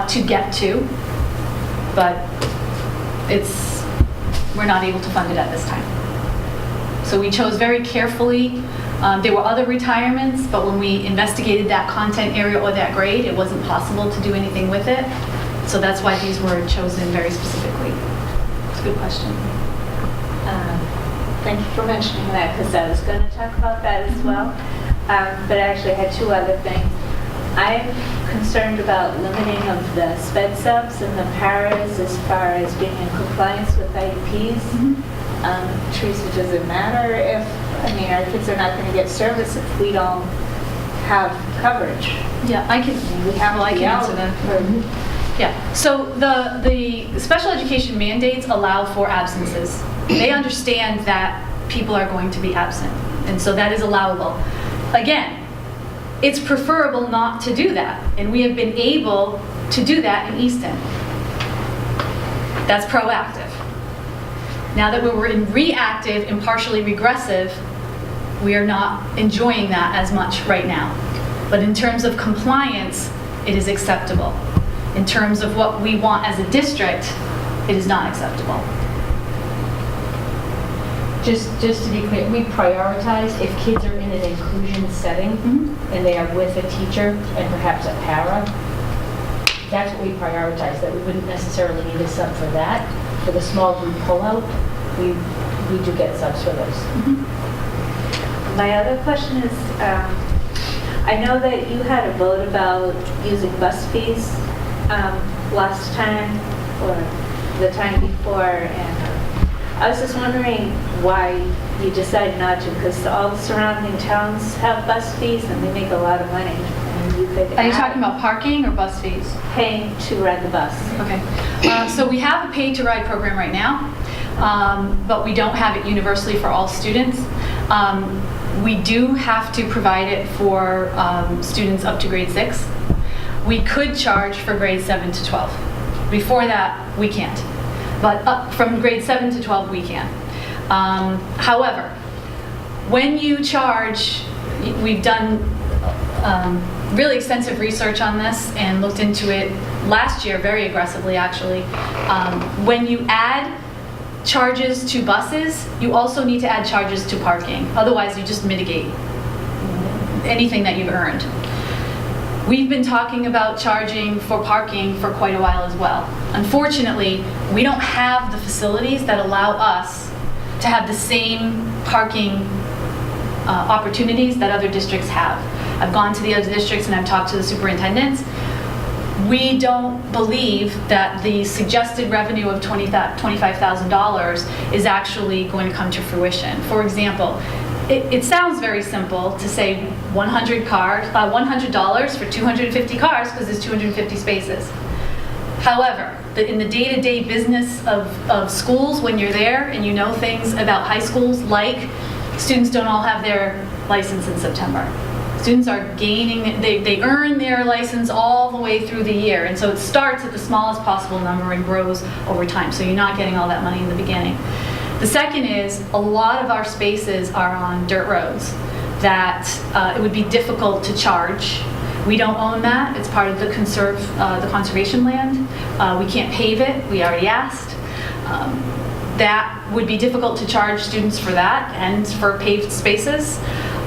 to get to, but we're not able to fund it at this time. So we chose very carefully. There were other retirements, but when we investigated that content area or that grade, it wasn't possible to do anything with it. So that's why these were chosen very specifically. It's a good question. Thank you for mentioning that because I was going to talk about that as well. But I actually had two other things. I'm concerned about limiting of the sped subs and the paras as far as being in compliance with IEPs. Teresa, does it matter if, our kids are not going to get service if we don't have coverage? Yeah, I can answer that. Yeah, so the special education mandates allow for absences. They understand that people are going to be absent, and so that is allowable. Again, it's preferable not to do that, and we have been able to do that in Easton. That's proactive. Now that we're in reactive and partially regressive, we are not enjoying that as much right now. But in terms of compliance, it is acceptable. In terms of what we want as a district, it is not acceptable. Just to be clear, we prioritize if kids are in an inclusion setting and they are with a teacher and perhaps a para. That's what we prioritize, that we wouldn't necessarily need a sub for that. For the small group pullout, we do get subs for those. My other question is, I know that you had a vote about using bus fees last time or the time before, and I was just wondering why you decided not to, because all the surrounding towns have bus fees and they make a lot of money. And you could Are you talking about parking or bus fees? Paying to ride the bus. Okay. So we have a pay-to-ride program right now, but we don't have it universally for all students. We do have to provide it for students up to grade 6. We could charge for grades 7 to 12. Before that, we can't. But up from grade 7 to 12, we can. However, when you charge, we've done really extensive research on this and looked into it last year very aggressively, actually. When you add charges to buses, you also need to add charges to parking. Otherwise, you just mitigate anything that you've earned. We've been talking about charging for parking for quite a while as well. Unfortunately, we don't have the facilities that allow us to have the same parking opportunities that other districts have. I've gone to the other districts and I've talked to the superintendents. We don't believe that the suggested revenue of $25,000 is actually going to come to fruition. For example, it sounds very simple to say $100 for 250 cars because there's 250 spaces. However, in the day-to-day business of schools, when you're there and you know things about high schools, like students don't all have their license in September. Students are gaining, they earn their license all the way through the year, and so it starts at the smallest possible number and grows over time, so you're not getting all that money in the beginning. The second is, a lot of our spaces are on dirt roads that it would be difficult to charge. We don't own that. It's part of the conservation land. We can't pave it. We already asked. That would be difficult to charge students for that and for paved spaces.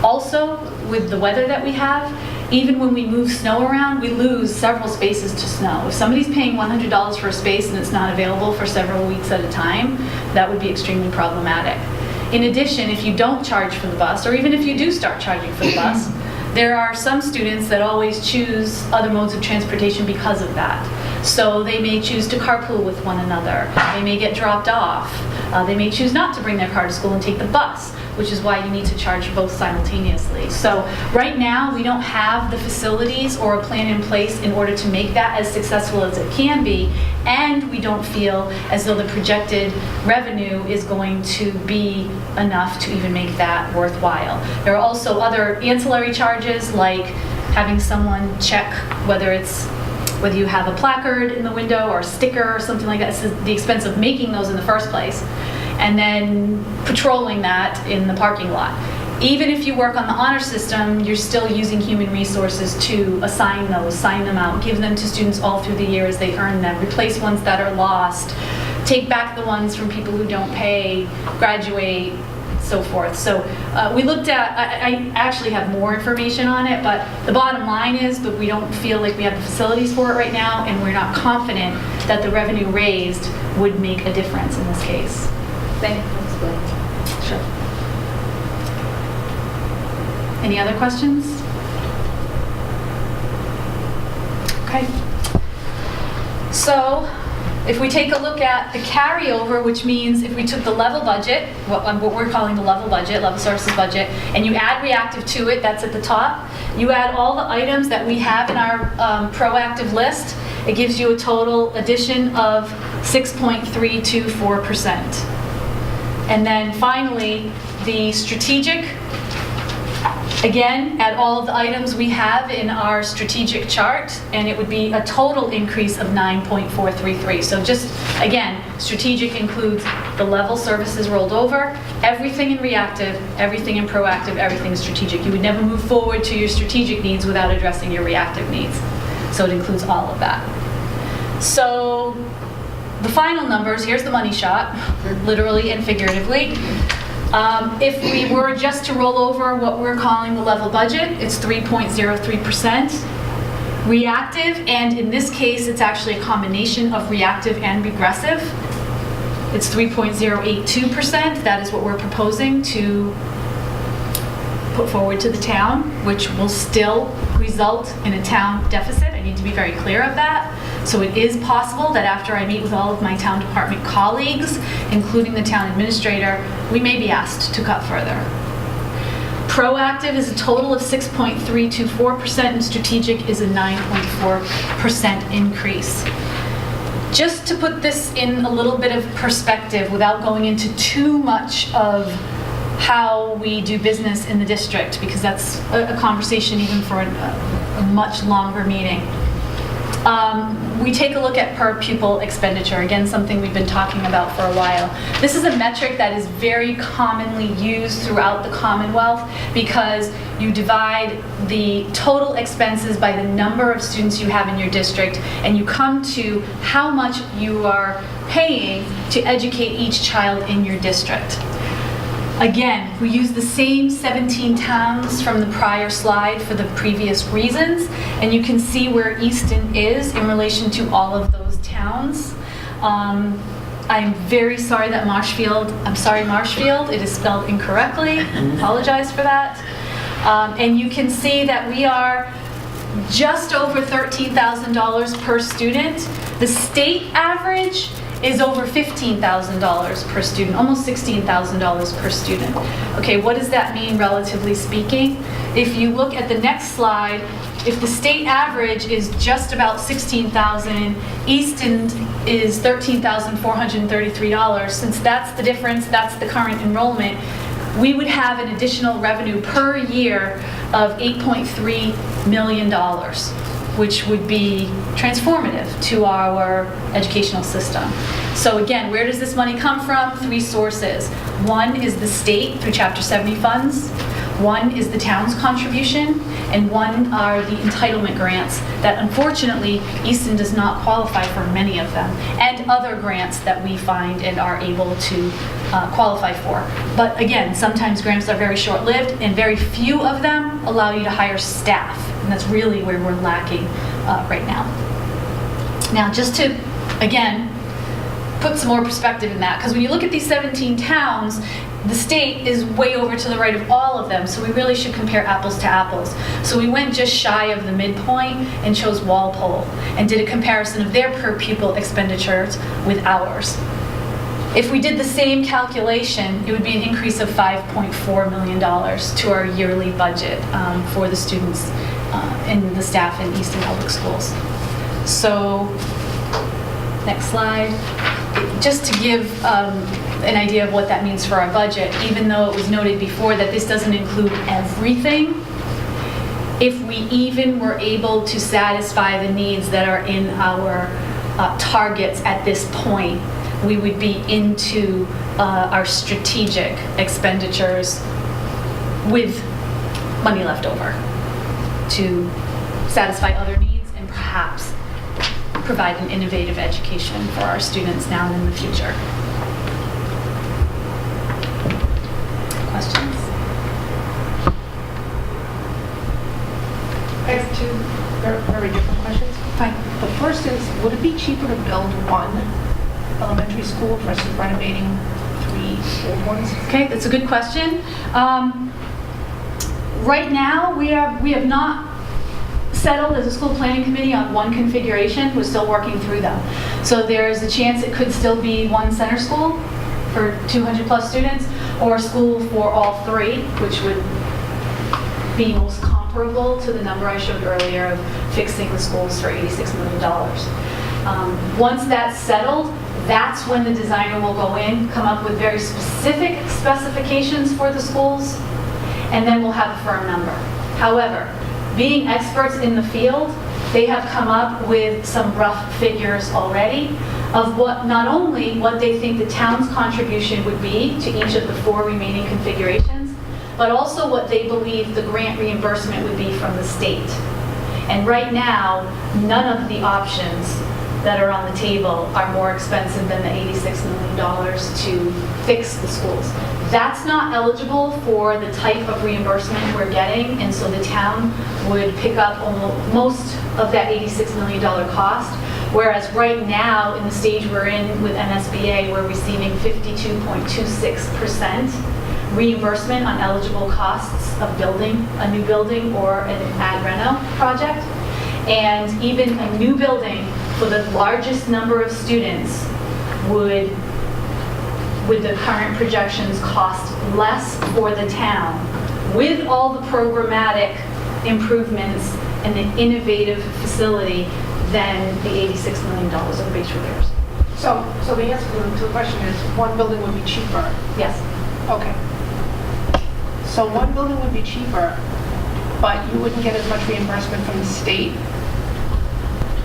Also, with the weather that we have, even when we move snow around, we lose several spaces to snow. If somebody's paying $100 for a space and it's not available for several weeks at a time, that would be extremely problematic. In addition, if you don't charge for the bus, or even if you do start charging for the bus, there are some students that always choose other modes of transportation because of that. So they may choose to carpool with one another. They may get dropped off. They may choose not to bring their car to school and take the bus, which is why you need to charge both simultaneously. So right now, we don't have the facilities or a plan in place in order to make that as successful as it can be, and we don't feel as though the projected revenue is going to be enough to even make that worthwhile. There are also other ancillary charges, like having someone check whether you have a placard in the window or a sticker or something like that. It's the expense of making those in the first place, and then patrolling that in the parking lot. Even if you work on the honor system, you're still using human resources to assign those, sign them out, give them to students all through the year as they earn them, replace ones that are lost, take back the ones from people who don't pay, graduate, so forth. So we looked at, I actually have more information on it, but the bottom line is that we don't feel like we have the facilities for it right now, and we're not confident that the revenue raised would make a difference in this case. Thank you for explaining. Sure. Any other questions? Okay. So if we take a look at the carryover, which means if we took the level budget, what we're calling the level budget, level services budget, and you add reactive to it, that's at the top, you add all the items that we have in our proactive list, it gives you a total addition of 6.324%. And then finally, the strategic, again, add all of the items we have in our strategic chart, and it would be a total increase of 9.433. So just, again, strategic includes the level services rolled over, everything in reactive, everything in proactive, everything strategic. You would never move forward to your strategic needs without addressing your reactive needs. So it includes all of that. So the final numbers, here's the money shot, literally and figuratively. If we were just to roll over what we're calling the level budget, it's 3.03%. Reactive, and in this case, it's actually a combination of reactive and regressive. It's 3.082%. That is what we're proposing to put forward to the town, which will still result in a town deficit. I need to be very clear of that. So it is possible that after I meet with all of my town department colleagues, including the town administrator, we may be asked to cut further. Proactive is a total of 6.324%, and strategic is a 9.4% increase. Just to put this in a little bit of perspective without going into too much of how we do business in the district, because that's a conversation even for a much longer meeting. We take a look at per pupil expenditure, again, something we've been talking about for a while. This is a metric that is very commonly used throughout the Commonwealth because you divide the total expenses by the number of students you have in your district, and you come to how much you are paying to educate each child in your district. Again, we use the same 17 towns from the prior slide for the previous reasons, and you can see where Easton is in relation to all of those towns. I'm very sorry that Marshfield, it is spelled incorrectly. I apologize for that. And you can see that we are just over $13,000 per student. The state average is over $15,000 per student, almost $16,000 per student. Okay, what does that mean relatively speaking? If you look at the next slide, if the state average is just about $16,000, Easton is $13,433. Since that's the difference, that's the current enrollment, we would have an additional revenue per year of $8.3 million, which would be transformative to our educational system. So again, where does this money come from? 3 sources. One is the state through Chapter 70 funds, one is the town's contribution, and one are the entitlement grants that unfortunately Easton does not qualify for many of them, and other grants that we find and are able to qualify for. But again, sometimes grants are very short-lived, and very few of them allow you to hire staff, and that's really where we're lacking right now. Now, just to, again, put some more perspective in that, because when you look at these 17 towns, the state is way over to the right of all of them, so we really should compare apples to apples. So we went just shy of the midpoint and chose Walpole and did a comparison of their per pupil expenditures with ours. If we did the same calculation, it would be an increase of $5.4 million to our yearly budget for the students and the staff in Easton Public Schools. So, next slide. Just to give an idea of what that means for our budget, even though it was noted before that this doesn't include everything, if we even were able to satisfy the needs that are in our targets at this point, we would be into our strategic expenditures with money left over to satisfy other needs and perhaps provide an innovative education for our students now and in the future. Questions? I have 2 very, very different questions. Fine. The first is, would it be cheaper to build 1 elementary school versus renovating 3 old ones? Okay, that's a good question. Right now, we have not settled as a school planning committee on one configuration. We're still working through them. So there's a chance it could still be one center school for 200 plus students, or a school for all three, which would be most comparable to the number I showed earlier of fixing the schools for $86 million. Once that's settled, that's when the designer will go in, come up with very specific specifications for the schools, and then we'll have a firm number. However, being experts in the field, they have come up with some rough figures already of what, not only what they think the town's contribution would be to each of the 4 remaining configurations, but also what they believe the grant reimbursement would be from the state. And right now, none of the options that are on the table are more expensive than the $86 million to fix the schools. That's not eligible for the type of reimbursement we're getting, and so the town would pick up most of that $86 million cost, whereas right now, in the stage we're in with MSBA, we're receiving 52.26% reimbursement on eligible costs of building a new building or an ad reno project. And even a new building for the largest number of students would, with the current projections, cost less for the town with all the programmatic improvements and the innovative facility than the $86 million of base repairs. So the answer to the question is one building would be cheaper. Yes. Okay. So one building would be cheaper, but you wouldn't get as much reimbursement from the state?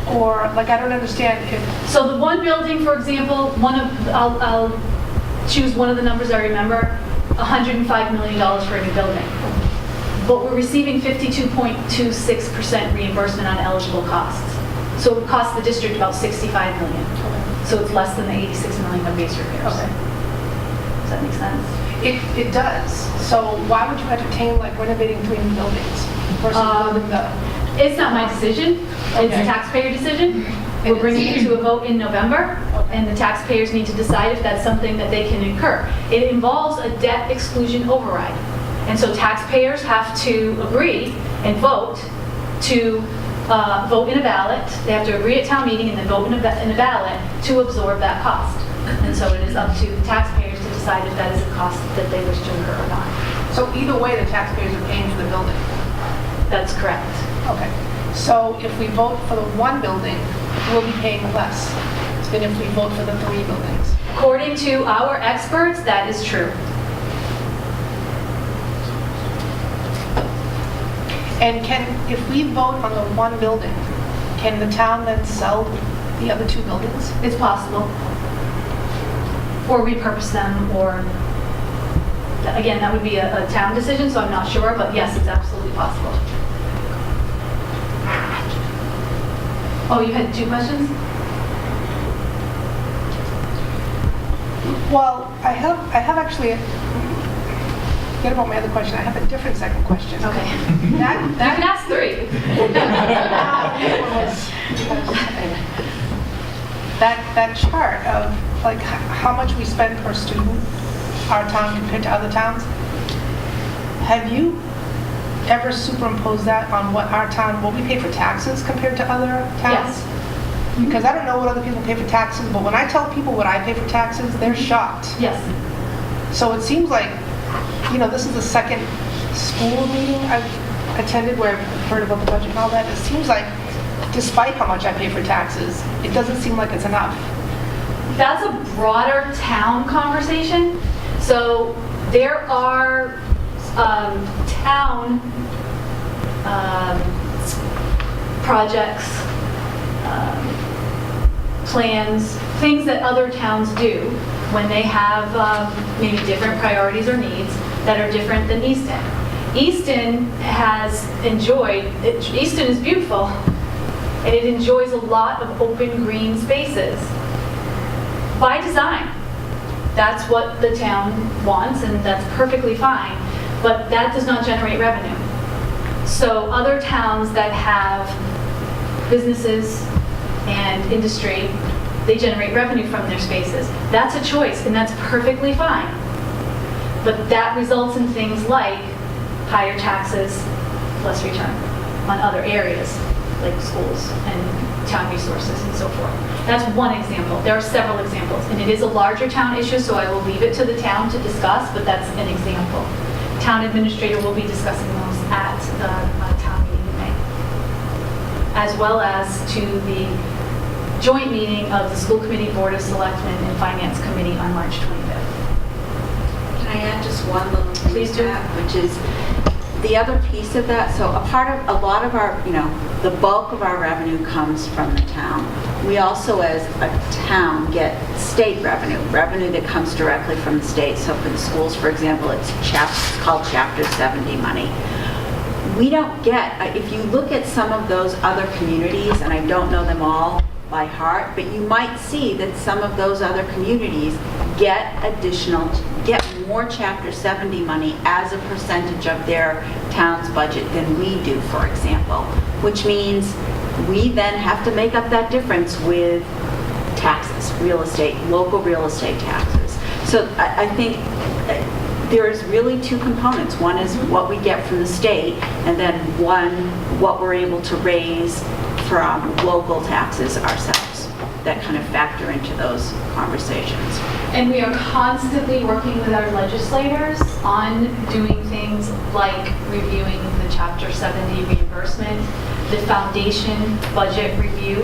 Or, like, I don't understand if... So the one building, for example, I'll choose one of the numbers I remember, $105 million for a new building. But we're receiving 52.26% reimbursement on eligible costs. So it would cost the district about $65 million. So it's less than the $86 million of base repairs. Okay. Does that make sense? It does. So why would you entertain, like, renovating 3 new buildings versus building the... It's not my decision. It's a taxpayer decision. We're bringing it to a vote in November, and the taxpayers need to decide if that's something that they can incur. It involves a debt exclusion override. And so taxpayers have to agree and vote to vote in a ballot. They have to agree at town meeting and then vote in a ballot to absorb that cost. And so it is up to the taxpayers to decide if that is a cost that they wish to incur or not. So either way, the taxpayers are paying for the building? That's correct. Okay. So if we vote for the one building, we'll be paying less than if we vote for the 3 buildings? According to our experts, that is true. And if we vote on the one building, can the town then sell the other 2 buildings? It's possible. Or repurpose them, or, again, that would be a town decision, so I'm not sure, but yes, it's absolutely possible. Oh, you had 2 questions? Well, I have actually, forget about my other question, I have a different second question. Okay. You can ask 3. That chart of, like, how much we spend per student, our town compared to other towns, have you ever superimposed that on what we pay for taxes compared to other towns? Yes. Because I don't know what other people pay for taxes, but when I tell people what I pay for taxes, they're shocked. Yes. So it seems like, this is the second school meeting I've attended where I've heard about the budget and all that. It seems like, despite how much I pay for taxes, it doesn't seem like it's enough. That's a broader town conversation. So there are town projects, plans, things that other towns do when they have maybe different priorities or needs that are different than Easton. Easton Easton is beautiful, and it enjoys a lot of open green spaces by design. That's what the town wants, and that's perfectly fine, but that does not generate revenue. So other towns that have businesses and industry, they generate revenue from their spaces. That's a choice, and that's perfectly fine. But that results in things like higher taxes, less return. on other areas, like schools and town resources and so forth. That's one example. There are several examples, and it is a larger town issue, so I will leave it to the town to discuss, but that's an example. Town administrator will be discussing those at the town meeting in May, as well as to the joint meeting of the school committee, board of selectmen, and finance committee on March 25th. Can I add just one little thing Please to do. that, which is the other piece of that? So a lot of our, the bulk of our revenue comes from the town. We also, as a town, get state revenue that comes directly from the state. So for the schools, for example, it's called Chapter 70 money. We don't get, if you look at some of those other communities, and I don't know them all by heart, but you might see that some of those other communities get more Chapter 70 money as a percentage of their town's budget than we do, for example, which means we then have to make up that difference with taxes, local real estate taxes. So I think there's really two components. One is what we get from the state, and then what we're able to raise from local taxes ourselves that kind of factor into those conversations. And we are constantly working with our legislators on doing things like reviewing the Chapter 70 reimbursement. The Foundation Budget Review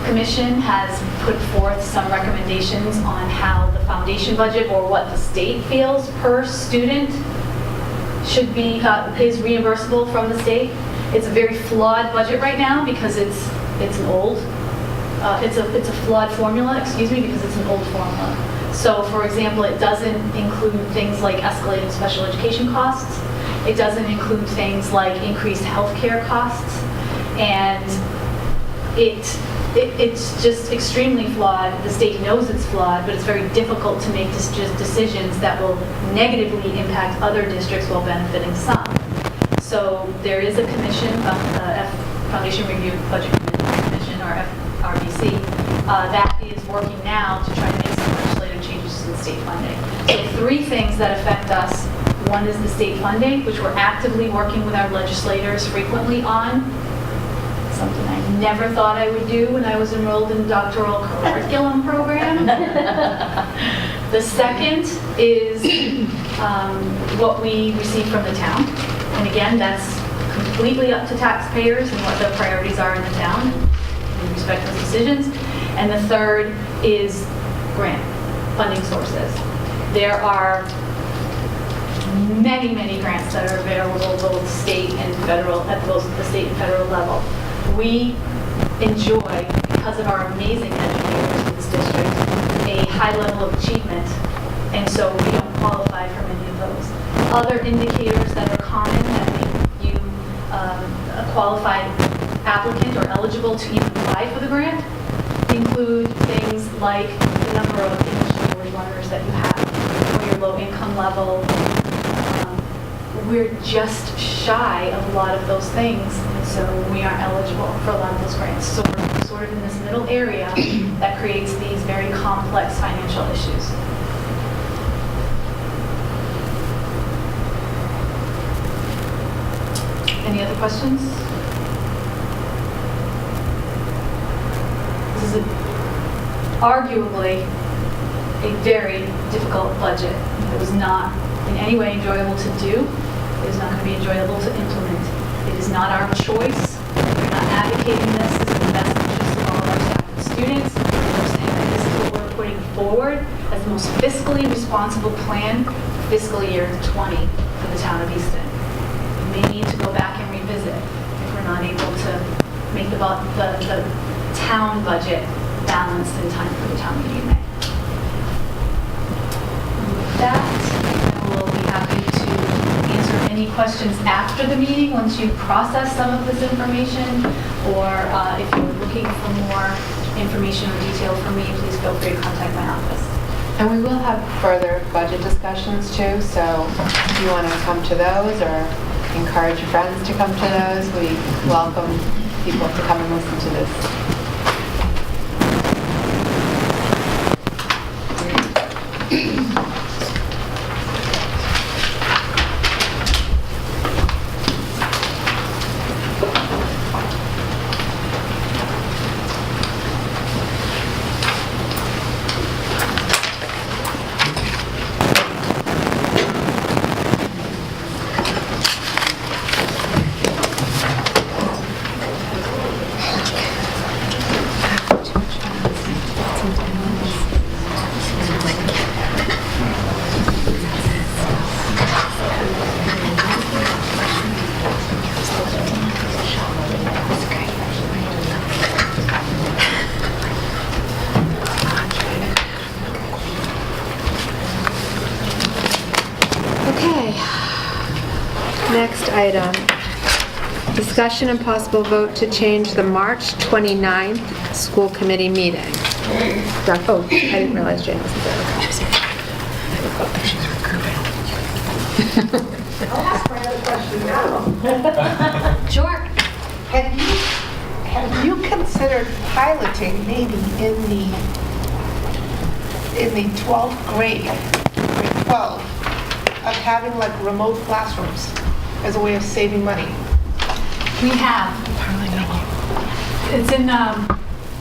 Commission has put forth some recommendations on how the foundation budget, or what the state feels per student, should be is reimbursable from the state. It's a very flawed budget right now because it's an old. It's a flawed formula, because it's an old formula. So, for example, it doesn't include things like escalated special education costs. It doesn't include things like increased healthcare costs, and it's just extremely flawed. The state knows it's flawed, but it's very difficult to make decisions that will negatively impact other districts while benefiting some. So there is a commission, Foundation Review Budget Commission, or FRBC, that is working now to try to make some legislative changes to the state funding. So three things that affect us. One is the state funding, which we're actively working with our legislators frequently on. Something I never thought I would do when I was enrolled in the doctoral curriculum program. The second is what we receive from the town. And again, that's completely up to taxpayers and what the priorities are in the town. We respect those decisions. And the third is grant funding sources. There are many, many grants that are available both state and federal, at both the state and federal level. We enjoy, because of our amazing educators in this district, a high level of achievement, and so we don't qualify for many of those. Other indicators that are common that make you a qualified applicant or eligible to even apply for the grant include things like the number of English language learners that you have, or your low income level. We're just shy of a lot of those things, and so we aren't eligible for a lot of those grants. So we're sort of in this middle area that creates these very complex financial issues. Any other questions? This is arguably a very difficult budget. It was not in any way enjoyable to do. It is not going to be enjoyable to implement. It is not our choice. We're not advocating this. This is the best interest of all of our staff and students. We're saying that this is what we're putting forward as the most fiscally responsible plan for fiscal year 20 for the town of Easton. We may need to go back and revisit if we're not able to make the town budget balanced in time for the town meeting in May. With that, I will be happy to answer any questions after the meeting once you process some of this information, or if you're looking for more information or detail from me, please feel free to contact my office. And we will have further budget discussions too, so if you want to come to those or encourage your friends to come to those, we welcome people to come and listen to this. Okay. Next item. Discussion and possible vote to change the March 29th school committee meeting. Oh, I didn't realize Jane wasn't there. I'll ask my other question now. Sure. Have you considered piloting maybe in the 12th grade, grade 12, of having like remote classrooms as a way of saving money? We have.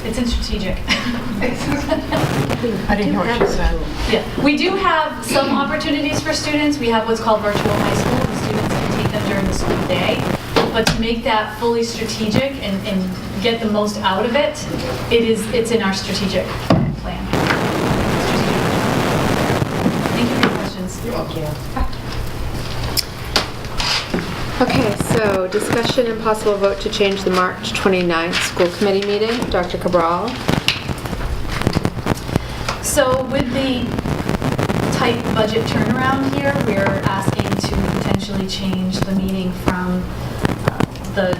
It's in strategic. I didn't hear what she said. Yeah, we do have some opportunities for students. We have what's called virtual high school. The students can take them during the school day. But to make that fully strategic and get the most out of it, it's in our strategic plan. Thank you for your questions. Thank you. Okay, so discussion and possible vote to change the March 29th school committee meeting. Dr. Cabral. So with the tight budget turnaround here, we're asking to potentially change the meeting from the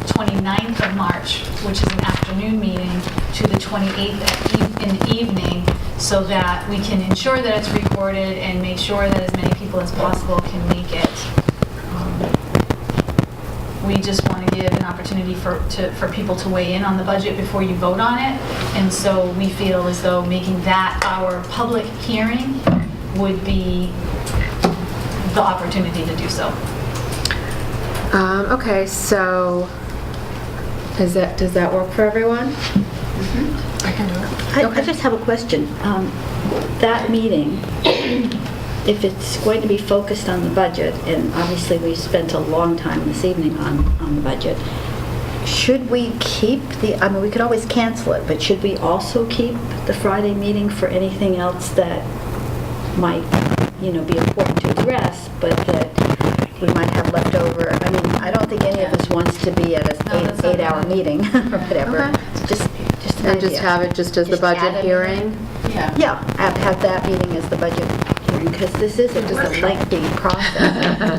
29th of March, which is an afternoon meeting, to the 28th in the evening, so that we can ensure that it's recorded and make sure that as many people as possible can make it. We just want to give an opportunity for people to weigh in on the budget before you vote on it. And so we feel as though making that our public hearing would be the opportunity to do so. Okay, so does that work for everyone? I can do it. I just have a question. That meeting, if it's going to be focused on the budget, and obviously we spent a long time this evening on the budget, should we keep I mean, we could always cancel it, but should we also keep the Friday meeting for anything else that might, be important to address, but that we might have left over? I mean, I don't think any of us wants to be at an 8-hour meeting or whatever. Okay. Just an And just idea. have it just as the Just budget add it. hearing? Yeah, have that meeting as the budget hearing, because this is just a lengthy process.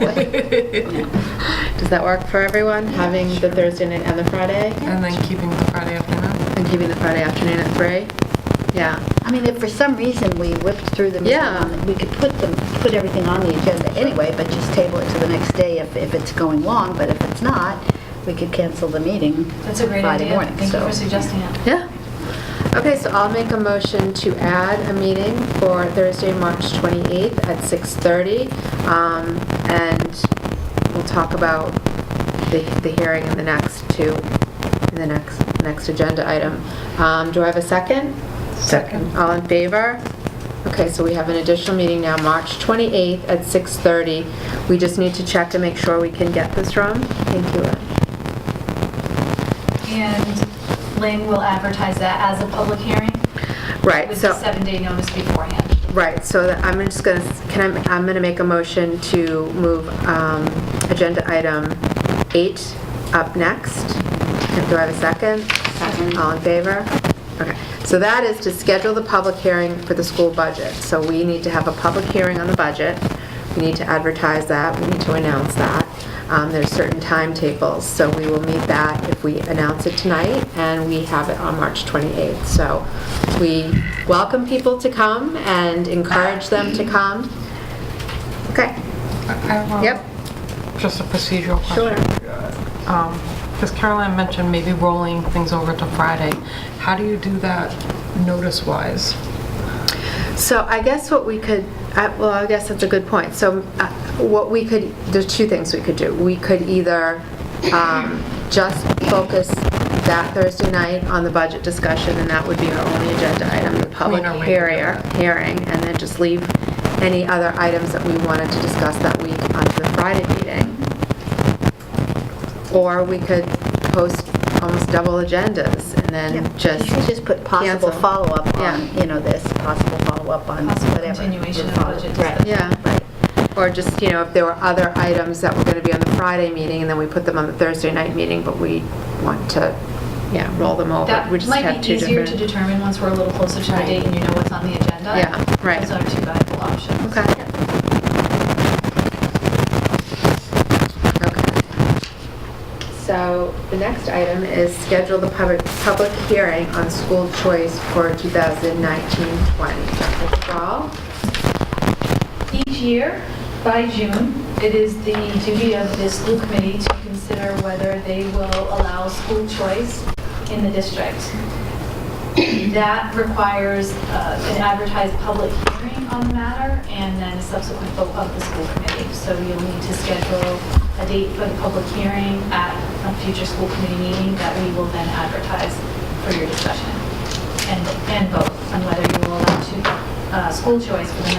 Does that work for everyone, having the Thursday night and the Friday? And then keeping the Friday afternoon? And keeping the Friday afternoon at 3? Yeah. I mean, if for some reason we whipped through the meeting, Yeah. we could put everything on the agenda anyway, but just table it to the next day if it's going long, but if it's not, we could cancel the meeting That's a great Friday idea. morning. Thank you so. for suggesting it. Yeah. Okay, so I'll make a motion to add a meeting for Thursday, March 28th at 6:30, and we'll talk about the hearing in the next agenda item. Do I have a second? Second. All in favor? Okay, so we have an additional meeting now, March 28th at 6:30. We just need to check to make sure we can get this room. Thank you, Lynn. And Lynn will advertise that as a public hearing Right, with so... a 7-day notice beforehand. Right, so I'm just going to, I'm going to make a motion to move agenda item 8 up next. Do I have a second? Second. All in favor? Okay, so that is to schedule the public hearing for the school budget. So we need to have a public hearing on the budget. We need to advertise that, we need to announce that. There's certain timetables, so we will meet that if we announce it tonight, and we have it on March 28th. So we welcome people to come and encourage them to come. Okay. I have just a procedural question. Sure. Because Caroline mentioned maybe rolling things over to Friday. How do you do that notice-wise? So I guess what we could, well, I guess that's a good point. So what we could, there's two things we could do. We could either just focus that Thursday night on the budget discussion, and that would be our only agenda item, the public hearing, and then just leave any other items that we wanted to discuss that week onto the Friday meeting. Or we could post almost double agendas and then Yeah. just You should just put possible cancel. follow-up Yeah. on, this, possible follow-up on Possible whatever. continuation of Follow- budget Right. discussion. Yeah. Right. Or just, if there were other items that were going to be on the Friday meeting, and then we put them on the Thursday night meeting, but we want to, roll them over. That We just might have be two easier to different- determine once we're a little closer to the Right. date and you know what's on the agenda. Yeah, right. Those are two valuable options. Okay. Okay. So the next item is schedule the public hearing on school choice for 2019-20. Dr. Cabral? Each year, by June, it is the duty of the school committee to consider whether they will allow school choice in the district. That requires an advertised public hearing on the matter and then a subsequent vote of the school committee. So you'll need to schedule a date for the public hearing at a future school committee meeting that we will then advertise for your discussion and vote on whether you will allow school choice for the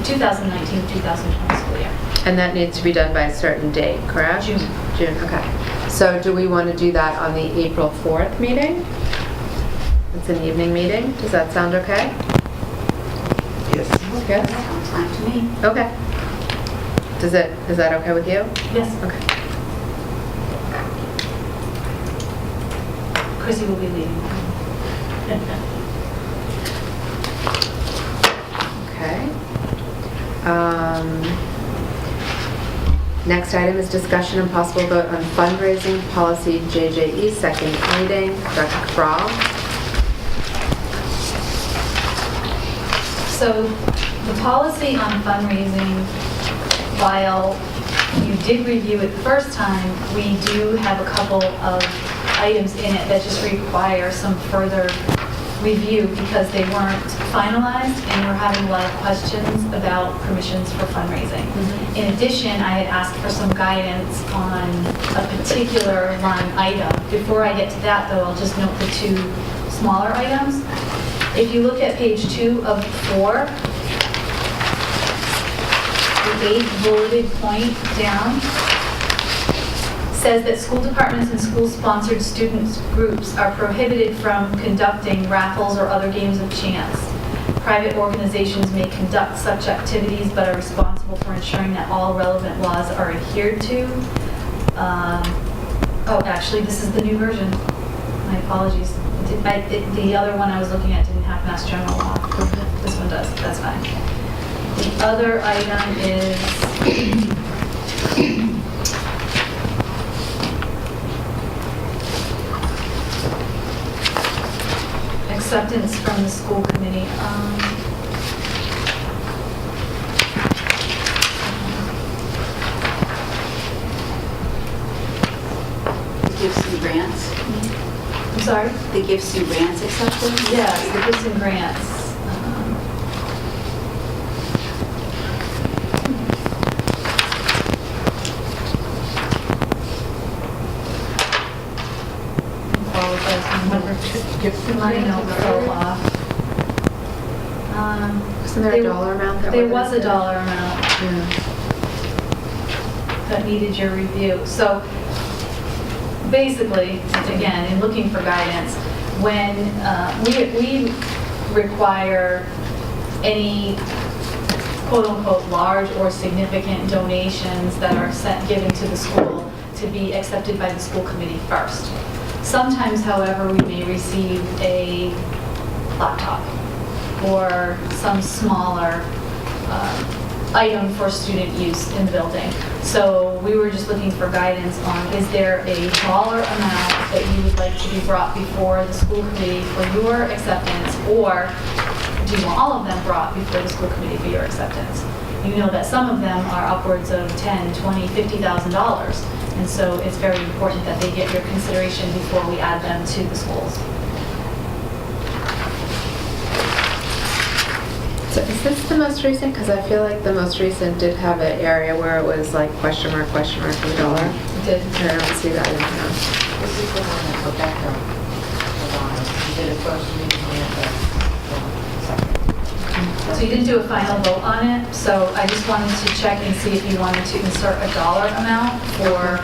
2019-2020 school year. And that needs to be done by a certain date, correct? June. June, okay. So do we want to do that on the April 4th meeting? It's an evening meeting. Does that sound okay? Yes. Yes? Sounds fine to me. Okay. Is that okay with you? Yes, Okay. Chrissy will be leading. Okay. Next item is discussion and possible vote on fundraising policy JJE, second reading. Dr. Cabral? So the policy on fundraising, while you did review it the first time, we do have a couple of items in it that just require some further review because they weren't finalized and we're having a lot of questions about permissions for fundraising. In addition, I had asked for some guidance on a particular line item. Before I get to that though, I'll just note the two smaller items. If you look at page 2 of 4, the 8th bulleted point down says that school departments and school-sponsored student groups are prohibited from conducting raffles or other games of chance. Private organizations may conduct such activities but are responsible for ensuring that all relevant laws are adhered to. Oh, actually, this is the new version. My apologies. The other one I was looking at didn't have Mass General Law. This one does. That's fine. The other item is acceptance from the school committee. They give some grants. I'm sorry? They give some grants acceptance? Yes, the gifts and grants. My note fell off. Isn't there a dollar amount that There wasn't was a dollar amount Yeah. that needed your review. So basically, again, in looking for guidance, when we require any quote-unquote large or significant donations that are given to the school to be accepted by the school committee first. Sometimes, however, we may receive a laptop or some smaller item for student use in the building. So we were just looking for guidance on, is there a dollar amount that you would like to be brought before the school committee for your acceptance, or do you want all of them brought before the school committee for your acceptance? You know that some of them are upwards of $10,000, $20,000, $50,000, and so it's very important that they get your consideration before we add them to the schools. So is this the most recent? Because I feel like the most recent did have an area where it was like question mark for the dollar. It did. I don't see that in here. This is the one that Rebecca provided. We did a first reading and a second. So you didn't do a final vote on it, so I just wanted to check and see if you wanted to insert a dollar amount for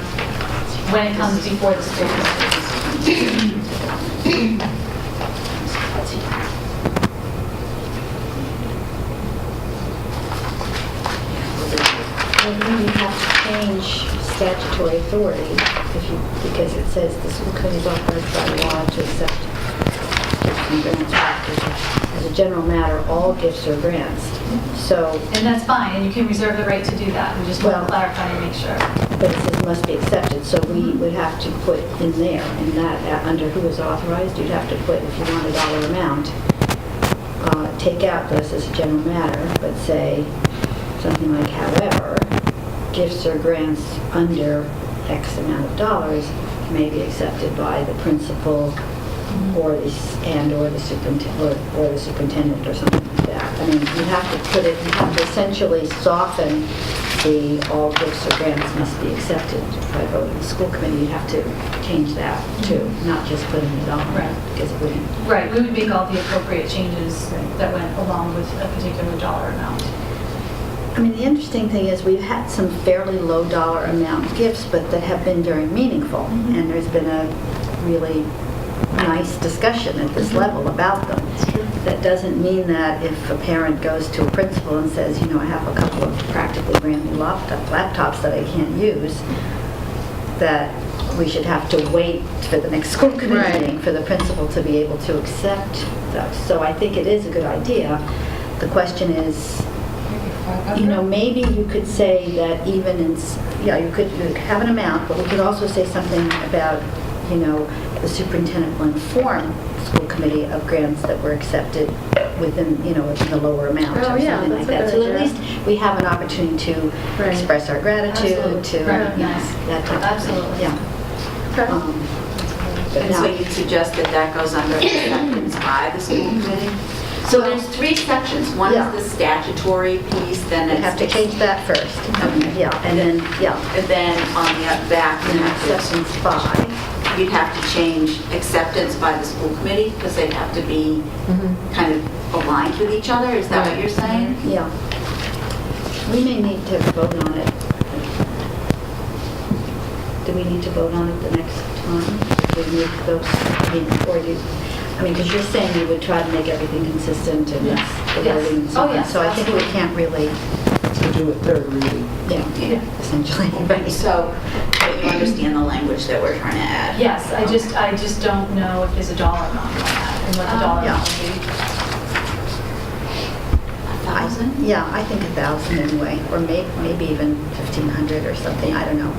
when it comes before the school committee. Well, then you have to change statutory authority because it says the school committee is authorized by law to accept gifts and grants or offers. As a general matter, all gifts or grants. So, And that's fine, and you can reserve the right to do that. We just want Well- to clarify and make sure. but it says must be accepted, so we would have to put in there, in that, under who is authorized, you'd have to put, if you want a dollar amount, take out this as a general matter, but say something like, however, gifts or grants under X amount of dollars may be accepted by the principal or the superintendent or something like that. I mean, you have to put it, you have to essentially soften the all gifts or grants must be accepted by vote of the school committee. You have to change that too, not just putting it on, Right. because it wouldn't. Right, we would make all the appropriate changes that went along with a particular dollar amount. I mean, the interesting thing is we've had some fairly low dollar amount gifts, but that have been very meaningful. And there's been a really nice discussion at this level about them. That doesn't mean that if a parent goes to a principal and says, you know, I have a couple of practically brand new laptops that I can't use, that we should have to wait for the next school committee Right. meeting for the principal to be able to accept those. So I think it is a good idea. The question is, you know, maybe you could say that even in, you could have an amount, but we could also say something about, you know, the superintendent will inform the school committee of grants that were accepted within, you know, within the lower amount Oh, or yeah, something like that's that. a So good at idea. least we have an opportunity to Right. express our gratitude, Absolutely. to, Right, you know, nice. that type of, Absolutely. yeah. Okay. But And so now- you'd suggest that that goes under acceptance by the school committee? So there's three sections. One Yeah. is the statutory piece, then We it's... have to change that first. Okay. Yeah, and then, yeah, And then on the back, you have to- acceptance by. you'd have to change acceptance by the school committee, because they'd have to be kind of aligned with each other. Is that what you're saying? Yeah. We may need to vote on it. Do we need to vote on it the next time? We need those, I mean, or do, I mean, because you're saying you would try to make everything consistent and Yes. the Yes. wording and so Oh, on. yes, So I think we absolutely. can't really, To do a third reading. yeah, essentially. Right. So, but you understand the language that we're trying to add? Yes, I just don't know if there's a dollar amount on that and what the dollar Yeah. amount would be. 1,000? Yeah, I think 1,000 anyway, or maybe even 1,500 or something, I don't know.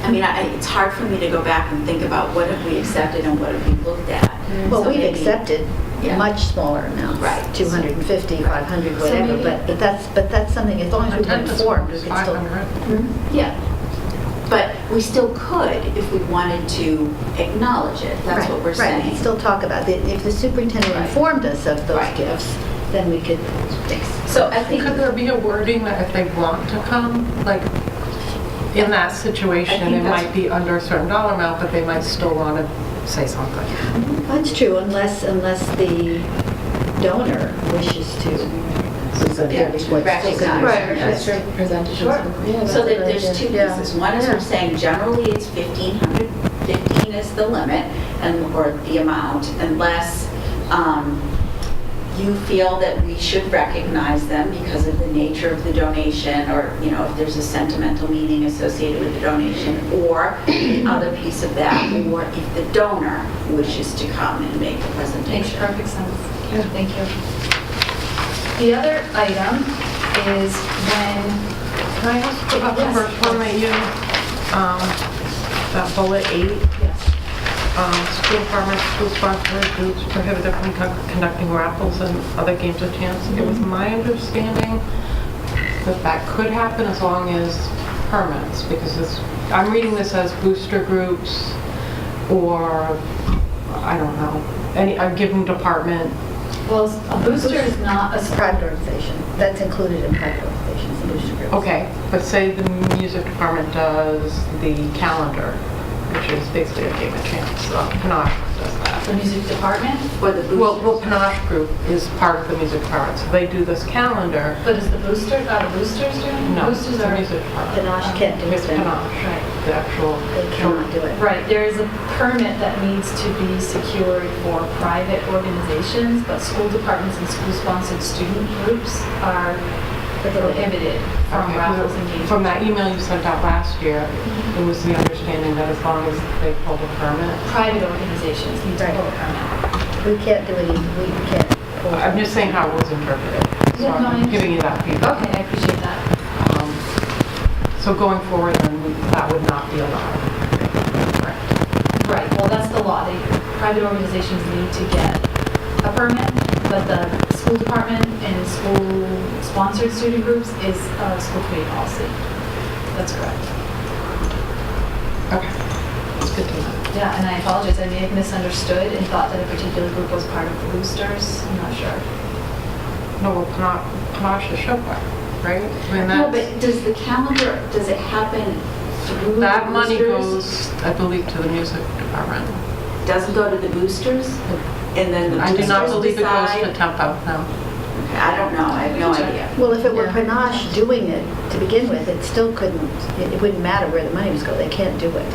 I mean, it's hard for me to go back and think about what have we accepted and what have we looked at. Well, So we've maybe- accepted Yeah. much smaller amounts. Right. 250, 500, whatever, maybe- but that's something, as long as we've been Attendance informed, we is can still. 500. Yeah. But we still could if we wanted to acknowledge it. That's Right, what we're Right, saying. and still talk about it. If the superintendent Right. informed us of those Right. gifts, then we could So I think Could there be a wording that if they want to come, like, in that situation, I think it that's- might be under a certain dollar amount, but they might still want to say something? That's true, unless the donor wishes to appear before the school committee. Right. Sure. So that there's two pieces. One is we're saying generally it's 1,500, 15 is the limit, and or the amount, unless you feel that we should recognize them because of the nature of the donation, or, you know, if there's a sentimental meaning associated with the donation, or the other piece of that, or if the donor wishes to come and make a Makes presentation. perfect sense. Thank you. The other item is when, Can I ask about the Yes. first one that you, that bullet 8? yes, School farmers, school sponsored groups prohibited from conducting raffles and other games of chance. It was my understanding that that could happen as long as permits, because I'm reading this as booster groups or, I don't know, a given department. well, a booster is not a, That's a private organization. That's included in private organizations, the booster groups. Okay, but say the music department does the calendar, which is basically a game of chance. Panache does that. the music department, For the Well, boosters. Panache Group is part of the music department, so they do this calendar. but is the boosters doing? No, it's Boosters the are, music department. Panache can't do It's that. Panache. right. the actual. They cannot do it. Right, there is a permit that needs to be secured for private organizations, but school departments and school-sponsored student groups are prohibited from Okay, raffles and games. From that email you sent out last year, it was the understanding that as long as they pulled a permit. Private organizations need to Right. pull a permit. We can't do it, we can't. I'm just saying how it was interpreted. So Yeah, no, I I'm giving you that feedback. Okay, I appreciate that. Um, So going forward, then, that would not be allowed. Correct. Right, well, that's the law. Private organizations need to get a permit, but the school department and school-sponsored student groups is a school committee policy. That's correct. Okay. It's good to know. Yeah, and I apologize, I may have misunderstood and thought that a particular group was part of the boosters. I'm not sure. No, well, Panache is Showclass, right? I mean, No, that's- but does the calendar, does it happen through that the money boosters? goes, I believe, to the music department. Doesn't go to the boosters? And then the I do not boosters believe it goes to decide? Tempo, no. Okay, I don't know, I have no idea. Well, if it were Yeah. Panache doing it to begin with, it still couldn't, it wouldn't matter where the money was going, they can't do it.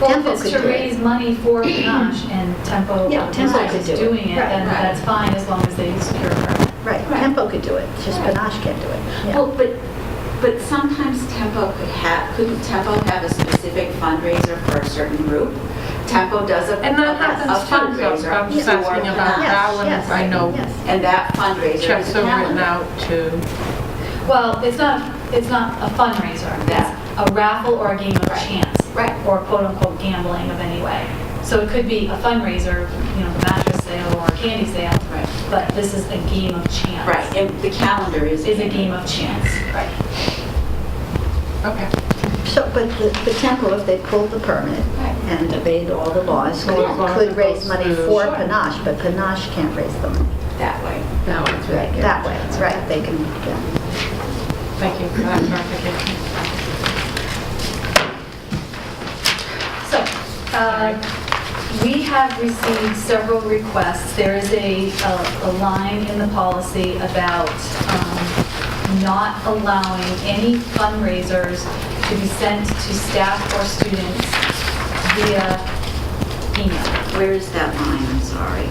Well, if Tempo it's could to do it. raise money for Panache and Tempo Yeah, Tempo is could do it. doing it, then Right. that's fine as long as they secure a permit. Right, Right. Tempo could do it, it's just Right. Panache can't do it. Yeah. Well, but sometimes couldn't Tempo have a specific fundraiser for a certain group? Tempo does a And that a happens too, fundraiser so I'm just for asking about Panache. that one. Yes, I know yes. And that fundraiser is checks a are written calendar. out to, Well, it's not a fundraiser. Yeah. It's a raffle or a game of Right. chance. Right. Or quote-unquote gambling of any way. So it could be a fundraiser, you know, the mattress sale or a candy sale, Right. but this is a game of chance. Right, and the calendar is. Is a game of chance. Right. okay. So, but the Tempo, if they pulled the permit Right. and obeyed all the laws, Well, as long as could it raise goes money to- for Sure. Panache, but Panache can't raise the money. That way. That one's right. That way, right, they can, yeah. Thank you for that clarification. So, we have received several requests. There is a line in the policy about not allowing any fundraisers to be sent to staff or students via email. Where is that line? I'm sorry.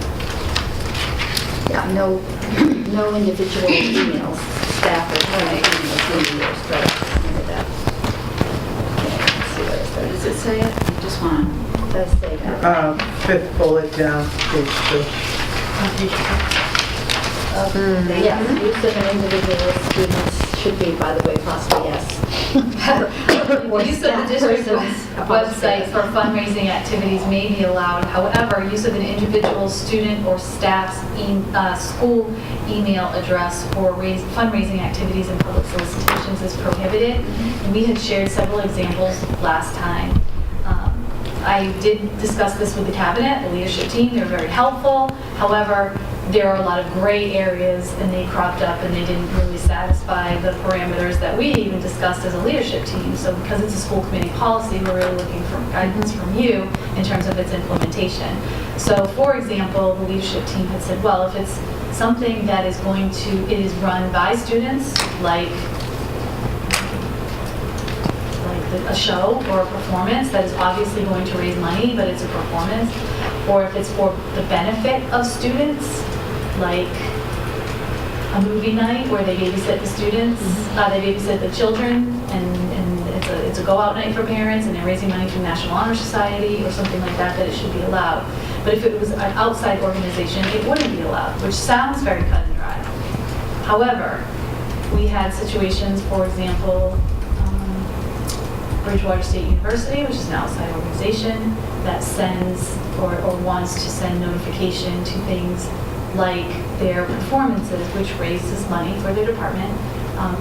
Yeah, no individual emails, staff or emails, right, remember that. Okay, let's see what it Where says. does it say it? I just want to. It does say that. Fifth bullet down, page 2. Yes, use of an individual students should be, by the way, possibly yes. Or Use of the staff district persons, website for fundraising activities may be allowed. However, use of an individual student or staff's school email address for fundraising activities and public solicitations is prohibited. And we had shared several examples last time. I did discuss this with the cabinet, the leadership team. They were very helpful. However, there are a lot of gray areas, and they cropped up, and they didn't really satisfy the parameters that we even discussed as a leadership team. So because it's a school committee policy, we're really looking for guidance from you in terms of its implementation. So for example, the leadership team had said, well, if it's something that is it is run by students, like a show or a performance that is obviously going to raise money, but it's a performance, or if it's for the benefit of students, like a movie night where they babysit the students, they babysit the children, and it's a go-out night for parents, and they're raising money for the National Honor Society or something like that, that it should be allowed. But if it was an outside organization, it wouldn't be allowed, which sounds very cut and dry. However, we had situations, for example, Bridgewater State University, which is an outside organization that sends or wants to send notification to things like their performances, which raises money for their department,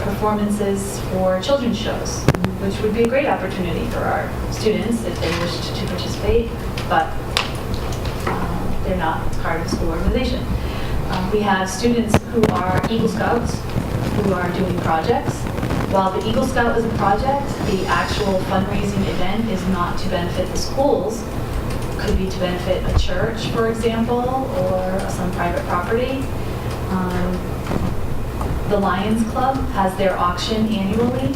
performances for children's shows, which would be a great opportunity for our students if they wished to participate, but they're not part of the school organization. We have students who are Eagle Scouts who are doing projects. While the Eagle Scout is a project, the actual fundraising event is not to benefit the schools. Could be to benefit a church, for example, or some private property. The Lions Club has their auction annually.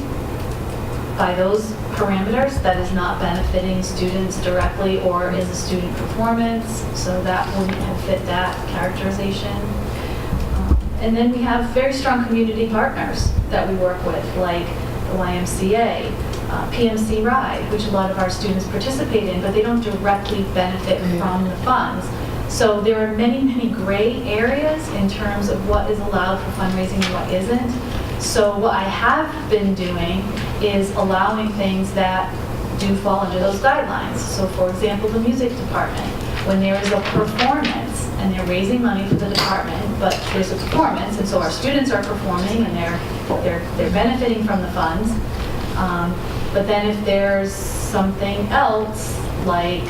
by those parameters, that is not benefiting students directly or is a student performance, so that wouldn't have fit that characterization. And then we have very strong community partners that we work with, like the YMCA, PMC Ride, which a lot of our students participate in, but they don't directly benefit from the funds. So there are many, many gray areas in terms of what is allowed for fundraising and what isn't. So what I have been doing is allowing things that do fall under those guidelines. So for example, the music department, when there is a performance and they're raising money for the department, but there's a performance, and so our students are performing and they're benefiting from the funds. But then if there's something else, like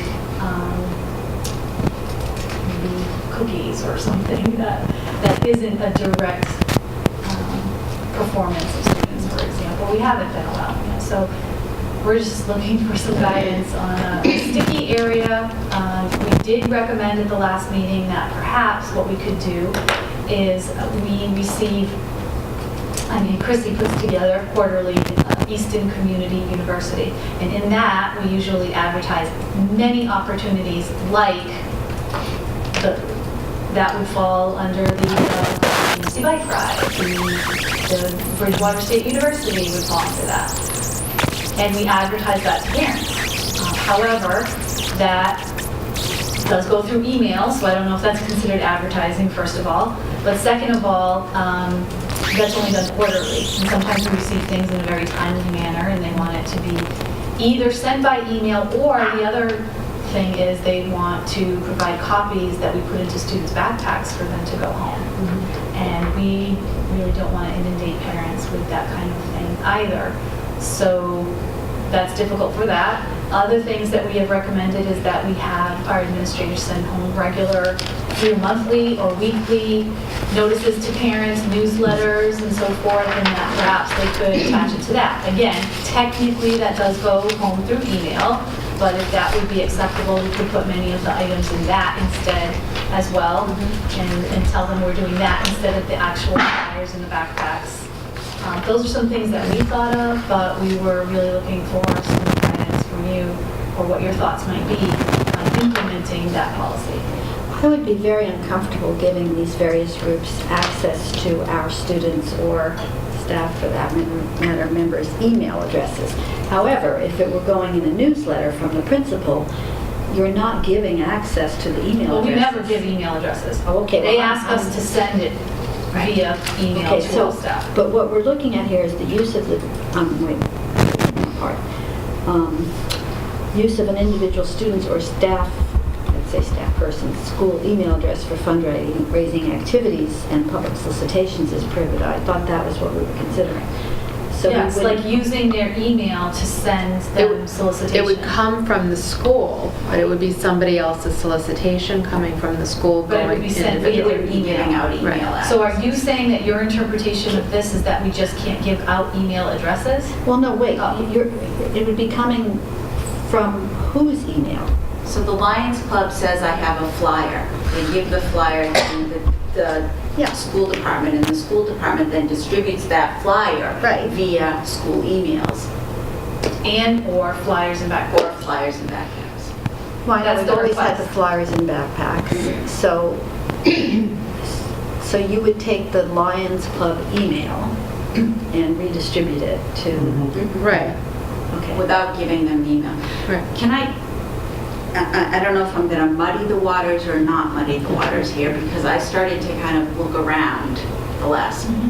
maybe cookies or something that isn't a direct performance of students, for example, we haven't been allowing it. So we're just looking for some guidance on a sticky area. We did recommend at the last meeting that perhaps what we could do is we receive, Chrissy puts together quarterly Easton Community University. And in that, we usually advertise many opportunities like that would fall under the PMC Bike Ride. The Bridgewater State University would fall under that. And we advertise that to parents. However, that does go through email, so I don't know if that's considered advertising, first of all. But second of all, that's only done quarterly. And sometimes we receive things in a very timely manner, and they want it to be either sent by email, or the other thing is they want to provide copies that we put into students' backpacks for them to go home. And we really don't want to inundate parents with that kind of thing either. So that's difficult for that. Other things that we have recommended is that we have our administrators send home regular, either monthly or weekly notices to parents, newsletters, and so forth, and that perhaps they could attach it to that. Again, technically that does go home through email, but if that would be acceptable, we could put many of the items in that instead as well, and tell them we're doing that instead of the actual flyers in the backpacks. Those are some things that we thought of, but we were really looking for some guidance from you, or what your thoughts might be on implementing that policy. I would be very uncomfortable giving these various groups access to our students or staff, for that matter, members' email addresses. However, if it were going in a newsletter from the principal, you're not giving access to the email addresses. Well, we never give email addresses. Oh, okay. They ask us to send it via email Okay, to all staff. but what we're looking at here is the use of the, use of an individual student's or staff, let's say staff person's, school email address for fundraising activities and public solicitations is prohibited. I thought that was what we were considering. So Yes, like using their email to send them solicitation. It would come from the school, but it would be somebody else's solicitation coming from the school But it would going be sent via individually. their email. Giving out email Right. addresses. So are you saying that your interpretation of this is that we just can't give out email addresses? Well, no, wait. Oh. It would be coming from whose email? So the Lions Club says I have a flyer. They give the flyer to the school department, and the school department then distributes that flyer Right. via school emails And or flyers and backpacks? or flyers and backpacks. Well, I know That's we've the always had request. the flyers in backpacks, so you would take the Lions Club email and redistribute it to, Right, okay. Without giving them email. right. Can I don't know if I'm going to muddy the waters or not muddy the waters here, because I started to kind of look around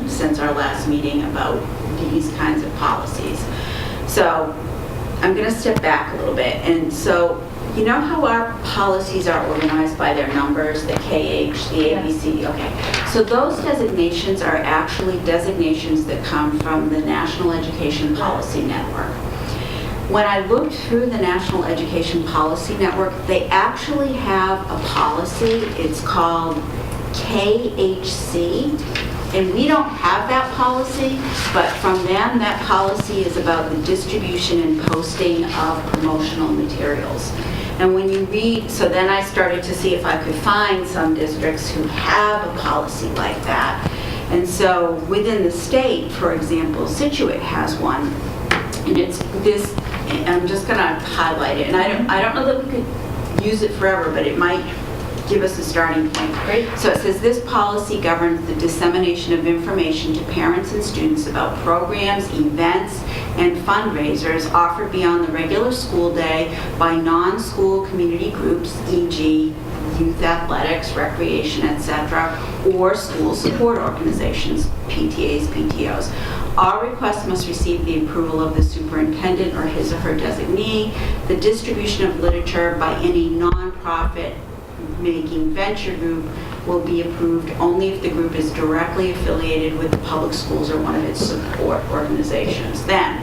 since our last meeting about these kinds of policies. So I'm going to step back a little bit. And so, you know how our policies are organized by their numbers, the KH, the ABC? Okay. So those designations are actually designations that come from the National Education Policy Network. When I looked through the National Education Policy Network, they actually have a policy. It's called KHC, and we don't have that policy, but from them, that policy is about the distribution and posting of promotional materials. And when you read, so then I started to see if I could find some districts who have a policy like that. And so within the state, for example, Scituate has one. And it's this, and I'm just going to highlight it, and I don't know that we could use it forever, but it might give us a starting point. Great. So it says, this policy governs the dissemination of information to parents and students about programs, events, and fundraisers offered beyond the regular school day by non-school community groups, e.g. youth athletics, recreation, etc., or school support organizations, PTAs, PTOs. All requests must receive the approval of the superintendent or his or her designee. The distribution of literature by any nonprofit making venture group will be approved only if the group is directly affiliated with the public schools or one of its support organizations. Then,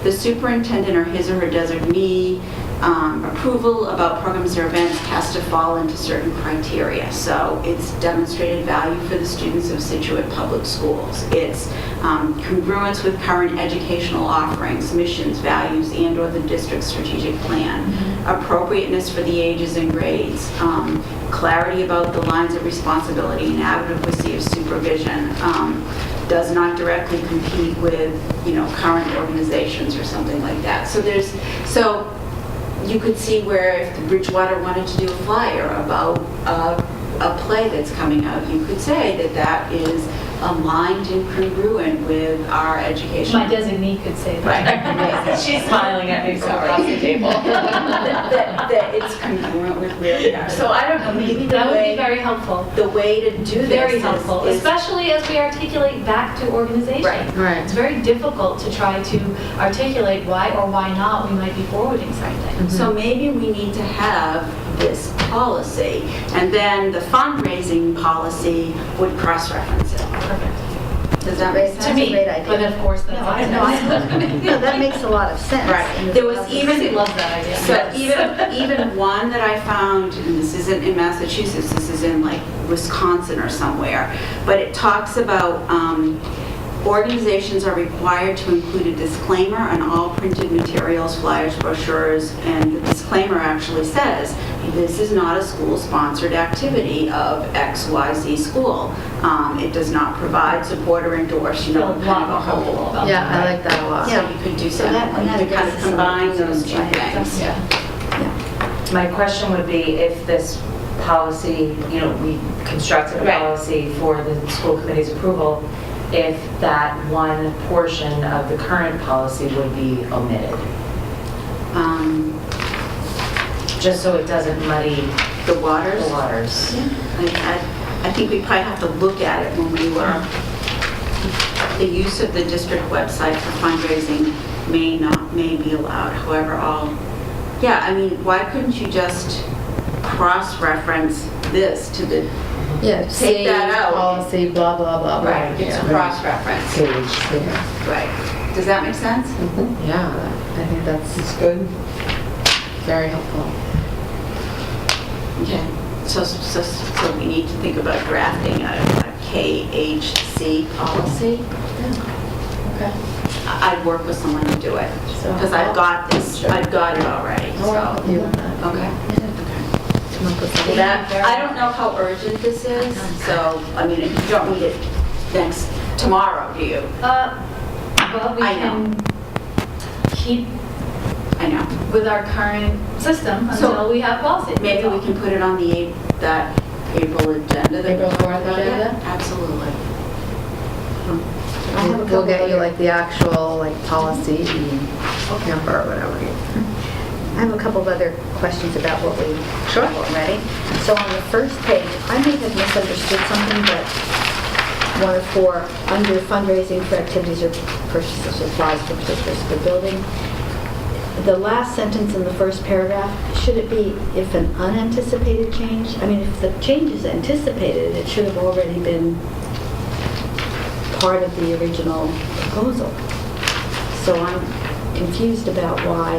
the superintendent or his or her designee approval about programs or events has to fall into certain criteria. So it's demonstrated value for the students of Situate Public Schools. It's congruence with current educational offerings, missions, values, and/or the district's strategic plan. Appropriateness for the ages and grades. Clarity about the lines of responsibility and adequacy of supervision. Does not directly compete with, current organizations or something like that. So you could see where if the Bridgewater wanted to do a flyer about a play that's coming out, you could say that that is aligned and congruent with our education. My designee could say that. Right. She's smiling at me across the table. that it's congruent with where we are. So I don't know, maybe That would be very helpful. the way to do this Very helpful, is especially as we articulate back to organizations. Right. It's very difficult to try to articulate why or why not we might be forwarding something. So maybe we need to have this policy, and then the fundraising policy would cross-reference it. Does that make sense? To me, great idea. but of course, that's No, that makes a lot of sense. Right. And There was it's even- Lucy loves that idea. So even one that I found, and this isn't in Massachusetts, this is in like Wisconsin or somewhere, but it talks about organizations are required to include a disclaimer on all printed materials, flyers, brochures, and the disclaimer actually says, this is not a school-sponsored activity of XYZ school. It does not provide, support, or endorse, Feel a lot kind more of a comfortable whole. about Yeah, I like that a lot. So you could do So that- something and to that kind of addresses some of the combine those two concerns, right. things. Yeah. My question would be if this policy, we constructed a Right. policy for the school committee's approval, if that one portion of the current policy would be omitted, just so it doesn't muddy The waters? the waters. I think we probably have to look at it when we were, the use of the district website for fundraising may be allowed, however, why couldn't you just cross-reference this to the, Yeah, Take that out. policy, blah, blah, blah, blah. right, it's a cross-reference. Right. Does that make sense? Yeah, I think that's Good. very helpful. Okay. So we need to think about drafting a KHC policy? Okay. I'd work with someone to do it, because I've got this, I've got it already, I'll work with so. you on that. Okay. Come up with something. I don't know how urgent this is, so, you don't need it tomorrow, do you? Well, we I know. can keep I know. with our current system So, until we have policy. Maybe we can put it on that April agenda. that we April talked 4th about. agenda? Yeah, absolutely. I have a We'll couple get you other- like the actual policy number or whatever. I have a couple of other questions about what we have already. So on the first page, I may have misunderstood something, but under fundraising for activities or purchase of supplies for the building, the last sentence in the first paragraph, should it be if an unanticipated change? If the change is anticipated, it should have already been part of the original proposal. So I'm confused about why,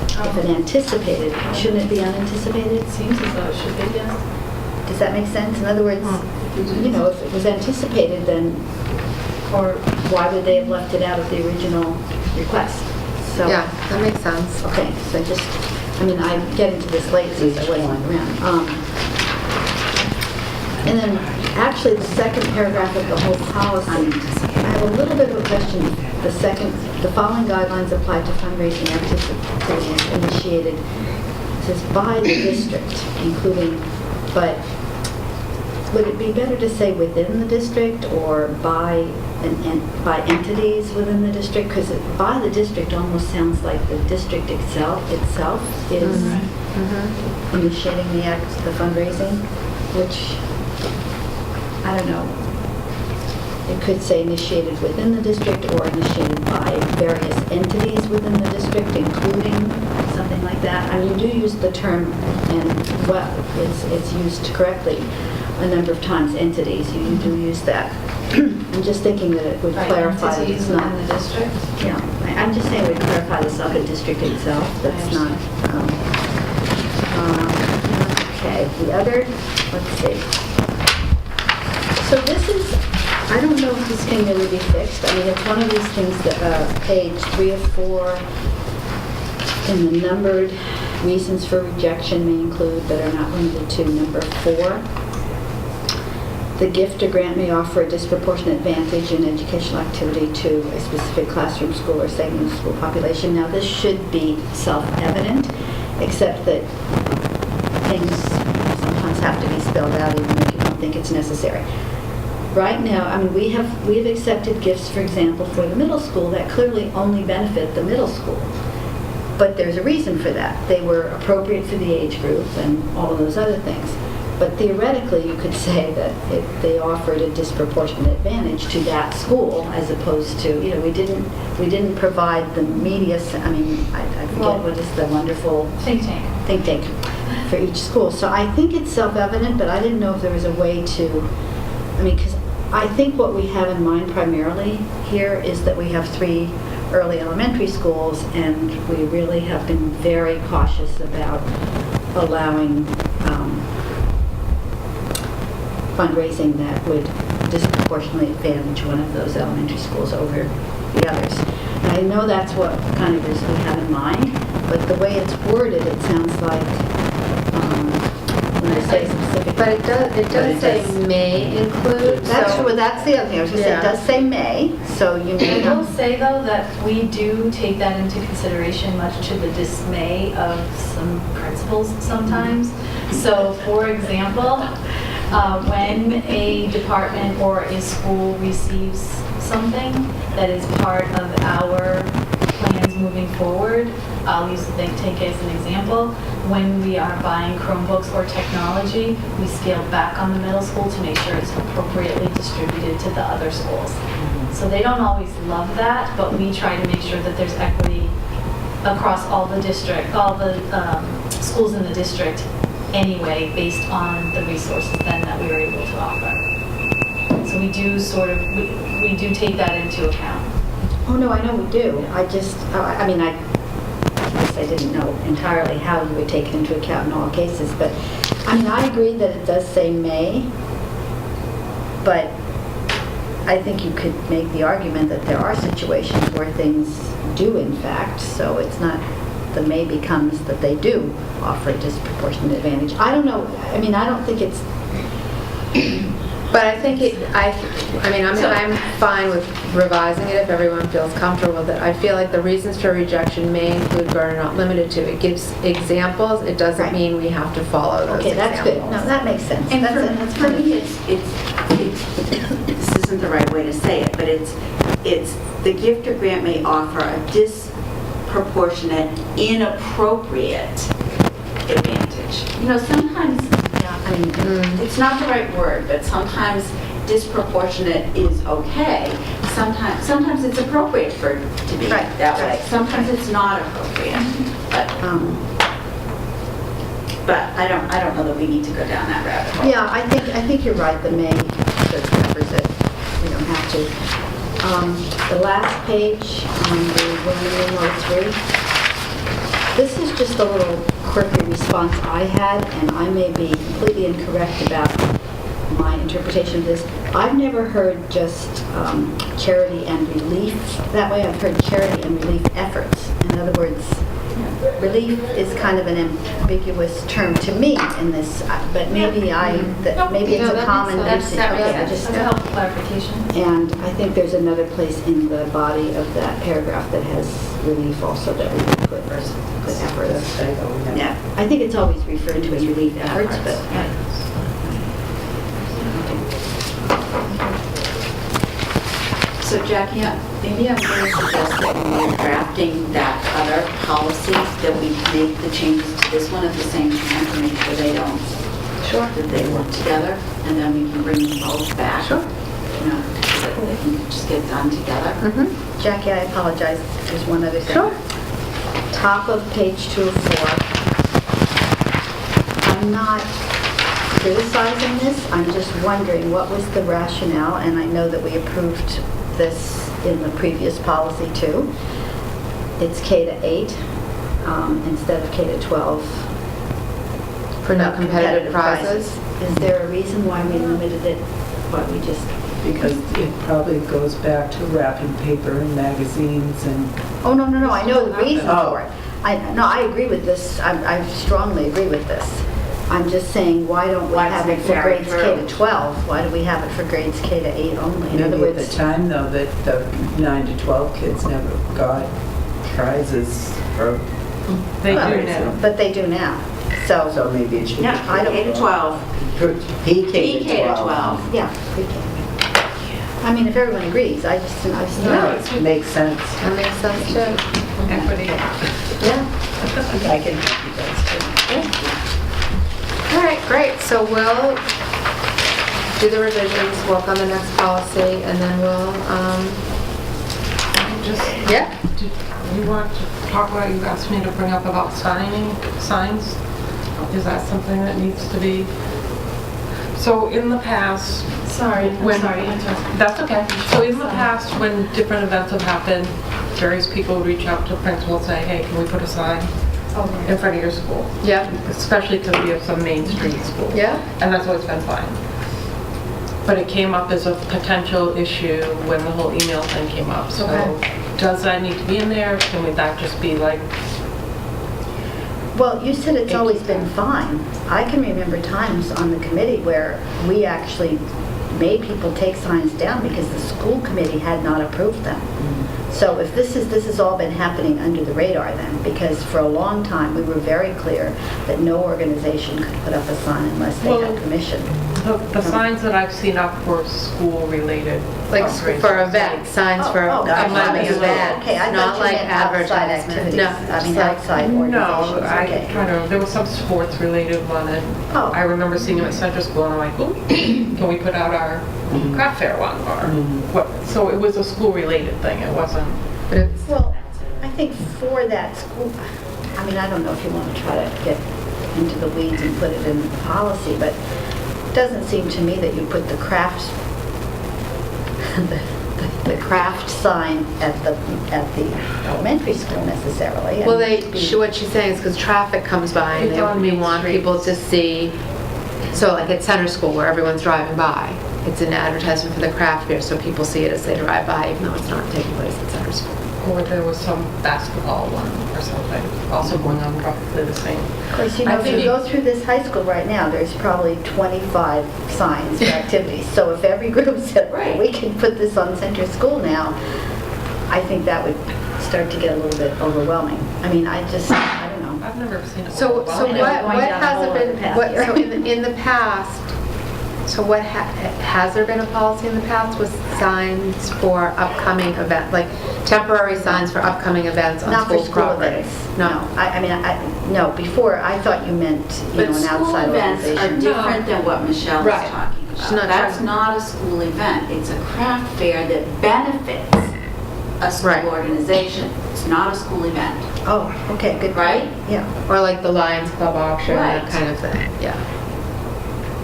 if an anticipated, shouldn't it be unanticipated? It seems as though it should be, yes. Does that make sense? In other words, if it was anticipated, then, or why would they have left it out of the original request? So, Yeah, that makes sense. okay, so I'm getting to this late since I wasn't around. And then actually, the second paragraph of the whole policy, I have a little bit of a question. The following guidelines apply to fundraising activities initiated, it says by the district, including, but would it be better to say within the district or by entities within the district? Because by the district almost sounds like the district itself is initiating the fundraising, which, I don't know. It could say initiated within the district or initiated by various entities within the district, including something like that. I mean, you do use the term, and well, it's used correctly a number of times, entities. You do use that. I'm just thinking that it would clarify that it's not in the district. Yeah, I'm just saying it would clarify the Suffolk district itself. That's not. Okay, the other. Let's see. So this is. I don't know if this can really be fixed. I mean, it's one of these things that page 3 of 4 in the numbered reasons for rejection may include, but are not limited to, number 4. The gift or grant may offer a disproportionate advantage in educational activity to a specific classroom, school, or segment of school population. Now, this should be self-evident, except that things sometimes have to be spelled out even if you don't think it's necessary. Right now, I mean, we've accepted gifts, for example, for the middle school that clearly only benefit the middle school. But there's a reason for that. They were appropriate for the age group and all of those other things. But theoretically, you could say that they offered a disproportionate advantage to that school, as opposed to, you know, we didn't provide the media. I mean, I forget what is the wonderful Think tank for each school. So I think it's self-evident, but I didn't know if there was a way to. I mean, because I think what we have in mind primarily here is that we have 3 early elementary schools, and we really have been very cautious about allowing fundraising that would disproportionately advantage one of those elementary schools over the others. And I know that's what kind of is we have in mind, but the way it's worded, it sounds like when I say specific. But it does say may include. That's true. That's the other thing. I was going to say, it does say may, so you may I will not. say, though, that we do take that into consideration, much to the dismay of some principals sometimes. So, for example, when a department or a school receives something that is part of our plans moving forward, I'll use the think tank as an example. When we are buying Chromebooks or technology, we scale back on the middle school to make sure it's appropriately distributed to the other schools. So they don't always love that, but we try to make sure that there's equity across all the schools in the district anyway, based on the resources then that we were able to offer. So we do we do take that into account. Oh, no, I know we do. I just, I mean, I guess I didn't know entirely how you would take it into account in all cases, but, I mean, I agree that it does say may, but I think you could make the argument that there are situations where things do, in fact, so it's not, the may becomes that they do offer a disproportionate advantage. I don't know, I mean, I don't think it's... But I think I'm fine with revising it if everyone feels comfortable with it. I feel like the reasons for rejection may include but are not limited to. It gives examples. It doesn't mean we have to follow those Okay, that's good. examples. No, that makes sense. And That's for me, it's this isn't the right way to say it, but it's the gift or grant may offer a disproportionate, inappropriate advantage. You know, sometimes, it's not the right word, but sometimes disproportionate is okay. Sometimes it's appropriate for it to be that way. Sometimes it's not appropriate. But I don't know that we need to go down that rabbit hole. Yeah, I think you're right. The may just covers it. We don't have to. The last page on the Roman numeral 3. This is just a little quirky response I had, and I may be completely incorrect about my interpretation of this. I've never heard just charity and relief that way. I've heard charity and relief efforts. In other words, relief is kind of an ambiguous term to me in this, but maybe maybe it's a common usage. Okay, I just, That's a helpful clarification. and I think there's another place in the body of that paragraph that has relief also that we can put efforts. Yeah, I think it's always referred to as relief efforts, but. So Jackie, maybe I'm going to suggest that when we're drafting that other policy, that we make the changes to this one at the same time to make sure they don't, that they work together, and then we can bring them both back. Sure. You know, so that they can just get done together. Jackie, I apologize, there's one other thing. Sure. Top of page 204. I'm not criticizing this, I'm just wondering what was the rationale, and I know that we approved this in the previous policy too. It's K to 8 instead of K to 12. For no competitive prizes. Is there a reason why we limited it, why we just... Because it probably goes back to wrapping paper and magazines and... Oh, no, I know the reason Oh. for it. I agree with this, I strongly agree with this. I'm just saying, why don't we Why have doesn't it it for carry grades K to through? 12? Why do we have it for grades K to 8 only? In other Maybe at the words, time, though, that the 9 to 12 kids never got prizes for... They well, do now. but they do now. So maybe it should be... I don't- K to 12. PK K to 12. Yeah, pre-K. I mean, if everyone agrees, I just No, it makes sense. That makes sense too. Equity. Yeah. I can help you guys too. All right, great. So we'll do the revisions, work on the next policy, and then we'll, Just, yeah. did you want to talk about, you asked me to bring up about signs? Is that something that needs to be? So in the past, Sorry, When- sorry, to interrupt. that's okay. So in the past, when different events have happened, various people would reach out to the principal and say, hey, can we put a sign in front of your school? Yeah. Especially because we have some Main Street schools. Yeah. And that's always been fine. But it came up as a potential issue when the whole email thing came up. So Okay. does that need to be in there? Can that just be like, Well, you said it's always been fine. I can remember times on the committee where we actually made people take signs down because the school committee had not approved them. So if this has all been happening under the radar then, because for a long time, we were very clear that no organization could put up a sign unless they had Well, permission. the signs that I've seen up were school-related. Like fundraisers. for events, signs for upcoming events, Okay, I thought not you like meant outside advertisement. activities. No, I mean, just like- outside No, organizations, I okay. try to, there was some sports-related one, and Oh. I remember seeing them at Central School, and I'm like, ooh, can we put out our craft fair one, or what? So it was a school-related thing, it wasn't, But it's, Well, I think for that school, I mean, I don't know if you want to try to get into the weeds and put it in the policy, but it doesn't seem to me that you put the craft, the craft sign at the elementary school necessarily. well, I mean, what she's saying is because traffic comes by and It's on we Main want Street. people to see, so like at Center School where everyone's driving by, it's an advertisement for the craft fair, so people see it as they drive by, even though it's not taking place at Center School. or there was some basketball one or something, also going on roughly the same. Of course, you I know, if think you it- go through this high school right now, there's probably 25 signs for activities. So if every group said, Right. we can put this on Center School now, I think that would start to get a little bit overwhelming. I mean, I don't know. I've never seen it. So Well, what going down a has whole it other been, path what, here. so in the past, so what, has there been a policy in the past with signs for upcoming event, like temporary signs for upcoming events on Not for school school property? events. No. No, before, I thought you meant, But an school outside events are organization. different than what Michelle is Right. talking She's about. not That's talking- not a school event. It's a craft fair that benefits a school Right. organization. It's not a school event, Oh, okay, good. right? Yeah. Or like the Lions Club auction, that Right. kind of thing, yeah.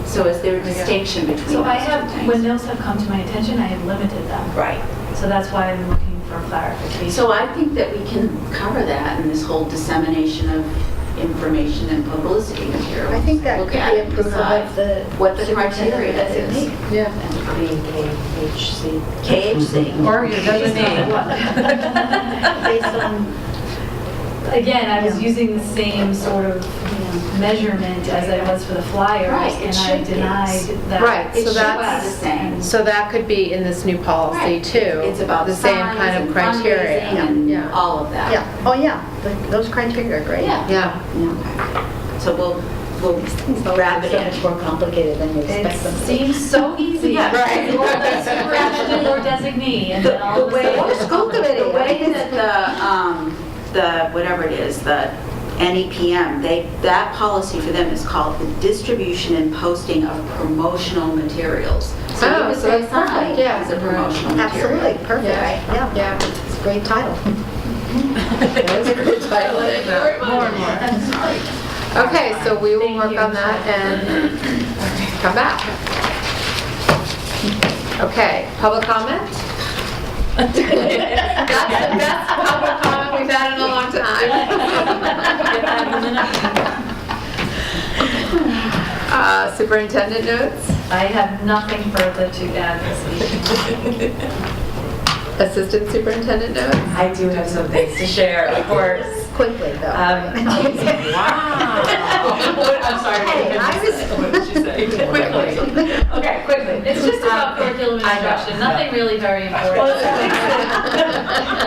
So is there a distinction between So I those two have, things? when those have come to my attention, I have limited them. Right. So that's why I'm looking for clarification. So I think that we can cover that in this whole dissemination of information and publicity material. I think that Look could at be it, approval decide of the what the superintendent criteria is. designate. Yeah. KHC. Or your designee. Based on, again, I was using the same sort of measurement as I was for the flyers, Right, it and I should be. denied that. Right, It so should be that's, the same. so that could be in this new policy Right. too. It's about the same signs kind of and criteria. fundraising and Yeah. all of that. Yeah, oh yeah, those criteria are great. Yeah. Yeah. Okay. So we'll wrap it So in. much more complicated than you It expect them to be. seems so easy. Yeah. Right. Superintendent or designee, and then all The of a way, sudden. school committee. the way that the whatever it is, the NEPM, that policy for them is called the distribution and posting of promotional materials. So Oh, you could so say that's sign perfect, yeah. as a promotional material. Absolutely, perfect. Yeah. Yeah, Yeah. it's a great title. That was a good title. More and more. Okay, so we will Thank work you. on that and come back. Okay, public comment? That's the best public comment we've had in a long time. Superintendent notes? I have nothing further to add this evening. Assistant superintendent notes? I do have some things to share, of course. Quickly, though. Wow. I'm sorry. Hey, What did she say? Quickly. Okay, quickly. It's just about curriculum I know. instruction, nothing really very important.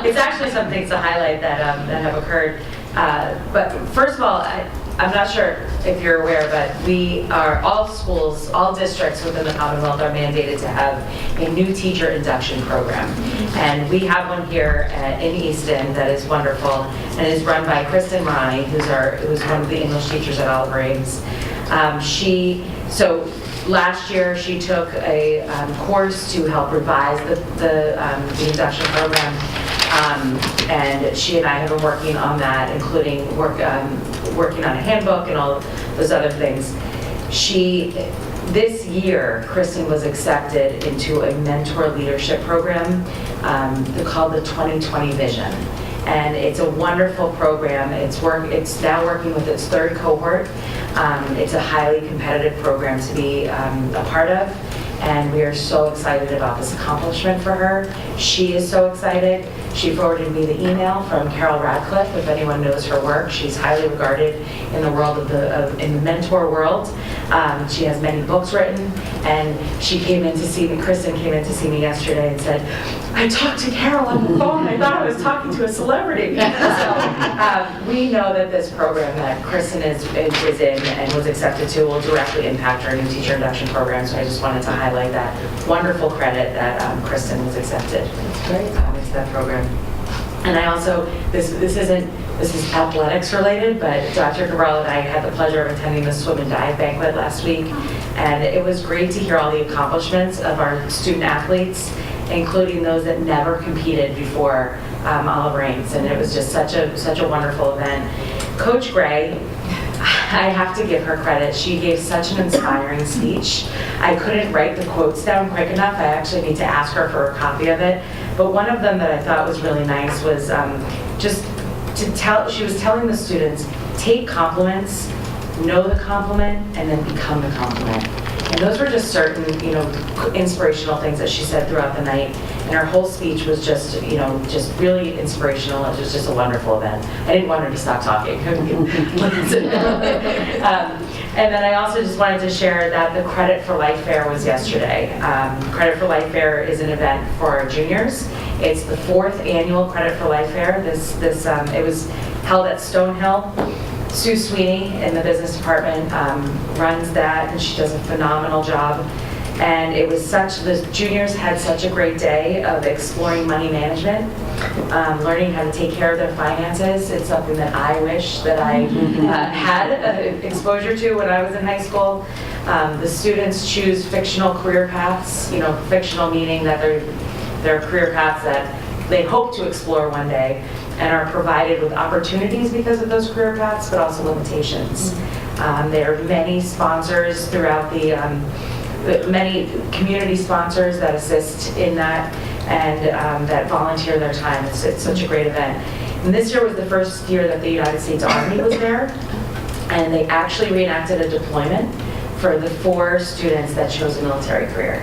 It's actually some things to highlight that have occurred. But first of all, I'm not sure if you're aware, but we are, all schools, all districts within the Commonwealth are mandated to have a new teacher induction program. And we have one here in Easton that is wonderful and is run by Kristen Ronnie, who's one of the English teachers at Oliver Ames. So last year she took a course to help revise the induction program. And she and I have been working on that, including working on a handbook and all those other things. This year, Kristen was accepted into a mentor leadership program called the 2020 Vision. And it's a wonderful program. It's now working with its third cohort. It's a highly competitive program to be a part of. And we are so excited about this accomplishment for her. She is so excited. She forwarded me the email from Carol Radcliffe, if anyone knows her work. She's highly regarded in the world in the mentor world. She has many books written, and she came in to see me, Kristen came in to see me yesterday and said, I talked to Carol on the phone, I thought I was talking to a celebrity. So we know that this program that Kristen is in and was accepted to will directly impact our new teacher induction program, so I just wanted to highlight that wonderful credit that Kristen was accepted into that program. And I also, this is athletics related, but Dr. Cabral and I had the pleasure of attending the swim and dive banquet last week, and it was great to hear all the accomplishments of our student athletes, including those that never competed before Oliver Ames, and it was just such a wonderful event. Coach Gray, I have to give her credit. She gave such an inspiring speech. I couldn't write the quotes down quick enough. I actually need to ask her for a copy of it. But one of them that I thought was really nice was she was telling the students, take compliments, know the compliment, and then become the compliment. And those were just certain, inspirational things that she said throughout the night. And her whole speech was just really inspirational. It was just a wonderful event. I didn't want her to stop talking. And then I also just wanted to share that the Credit for Life Fair was yesterday. Credit for Life Fair is an event for our juniors. It's the 4th annual Credit for Life Fair. It was held at Stonehill. Sue Sweeney in the business department runs that, and she does a phenomenal job. And it was the juniors had such a great day of exploring money management, learning how to take care of their finances. It's something that I wish that I had exposure to when I was in high school. The students choose fictional career paths, fictional meaning that they're career paths that they hope to explore one day, and are provided with opportunities because of those career paths, but also limitations. There are many sponsors throughout many community sponsors that assist in that and that volunteer their time. It's such a great event. And this year was the first year that the United States Army was there, and they actually reenacted a deployment for the 4 students that chose a military career.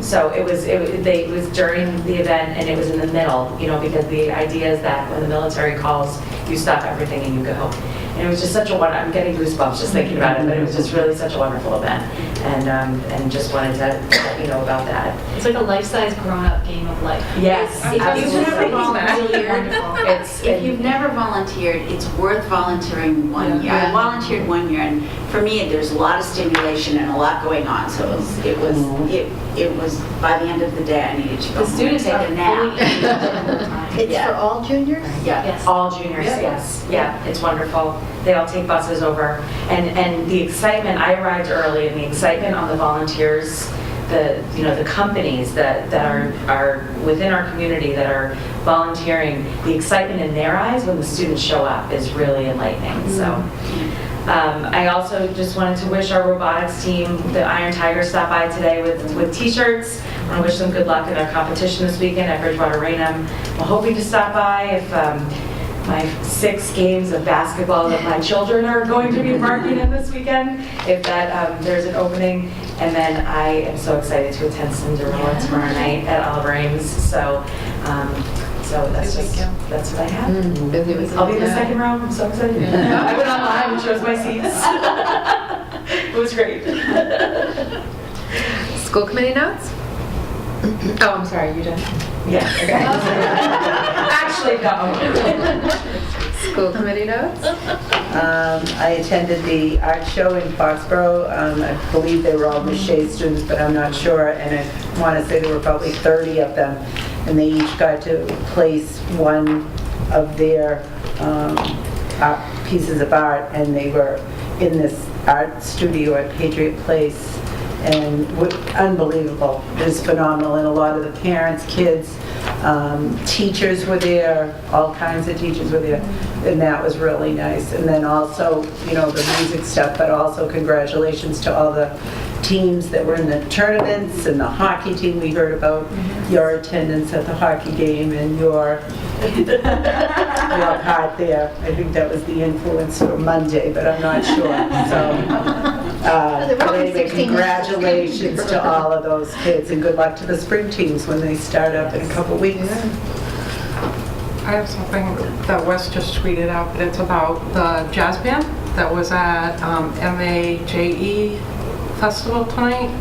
So it was during the event, and it was in the middle, because the idea is that when the military calls, you stop everything and you go. And it was just such a I'm getting goosebumps just thinking about it, but it was just really such a wonderful event. And just wanted to let you know about that. It's like a life-size grown-up game of life. Yes, If you've never volunteered, It's if you've never volunteered, it's worth volunteering one year. I volunteered 1 year, and for me, there's a lot of stimulation and a lot going on. So it was by the end of the day, I needed to go The home students and take are a nap. It's Yeah. for all juniors? Yeah. Yes. all juniors, Yeah. yes. Yeah, it's wonderful. They all take buses over. And the excitement, I arrived early, and the excitement on the volunteers, the companies that are within our community that are volunteering, the excitement in their eyes when the students show up is really enlightening. So. I also just wanted to wish our robotics team, the Iron Tiger, stopped by today with t-shirts. I want to wish them good luck in their competition this weekend at Bridgewater Raynham. I'm hoping to stop by if my 6 games of basketball that my children are going to be marking in this weekend, if there's an opening. And then I am so excited to attend Cinderella tomorrow night at Oliver Ames. So that's what I have. Busy with I'll be in the yeah. second row. I'm so excited. I went online and chose my seats. It was great. School committee notes? Oh, I'm sorry, you done? Yeah. Actually, no. School committee notes? I attended the art show in Foxborough. I believe they were all Miss Shea students, but I'm not sure. And I want to say there were probably 30 of them. And they each got to place one of their pieces of art. And they were in this art studio at Patriot Place. And unbelievable. It was phenomenal. And a lot of the parents, kids, teachers were there, all kinds of teachers were there, and that was really nice. And then also, the music stuff, but also congratulations to all the teams that were in the tournaments and the hockey team. We heard about your attendance at the hockey game and your part there. I think that was the influence for Monday, but I'm not sure. So, but anyway, congratulations to all of those kids, and good luck to the spring teams when they start up in a couple weeks. I have something that Wes just tweeted out, but it's about the jazz band that was at MAJE Festival tonight.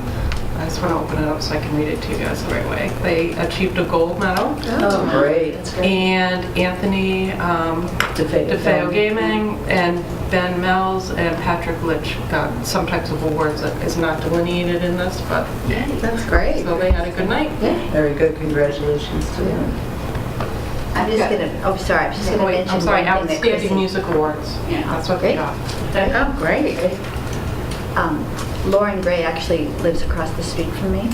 I just want to open it up so I can read it to you guys the right way. They achieved a gold medal. Oh, great. And Anthony DeFeo Gaming and Ben Mells and Patrick Litch got some types of awards that is not delineated in this, but That's great. so they had a good night. Very good. Congratulations to them. I'm just going to, I'm just going to Wait, mention I'm sorry, one thing that Outstanding Chrissy- Music Awards. Yeah. That's what they Great. got. Oh, great. Lauren Gray actually lives across the street from me,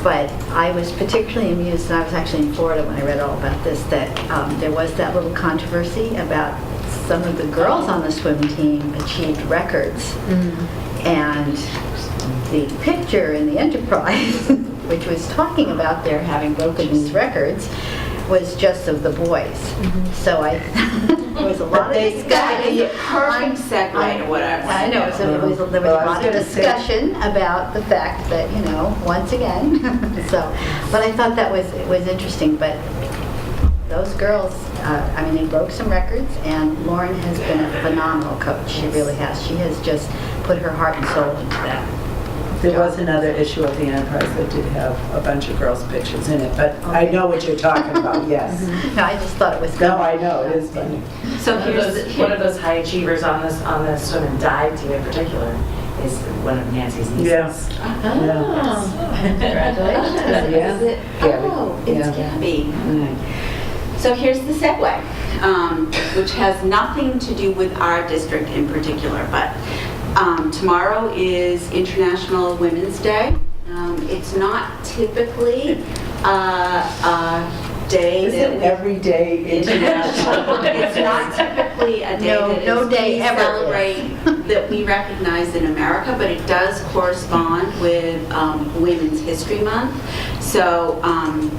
but I was particularly amused, and I was actually in Florida when I read all about this, that there was that little controversy about some of the girls on the swim team achieved records. And the picture in the Enterprise, which was talking about their having broken these records, was just of the boys. So there was a lot of discussion. Perfect segue to what I wanted. I know, so there was a lot of discussion about the fact that, once again, but I thought that was interesting. But those girls, they broke some records, and Lauren has been a phenomenal coach. She really has. She has just put her heart and soul into that. There was another issue of the Enterprise that did have a bunch of girls' pictures in it, but I know what you're talking about, yes. No, I just thought it was No, I know, it is funny. So One of those high achievers on the swim and dive team in particular is one of Nancy's nieces. Yes. Congratulations. Yeah. It's Gabby. So here's the segue, which has nothing to do with our district in particular, but tomorrow is International Women's Day. It's not typically a day that we... Every day international. It's not typically a day No day we ever. celebrate that we recognize in America, but it does correspond with Women's History Month. So the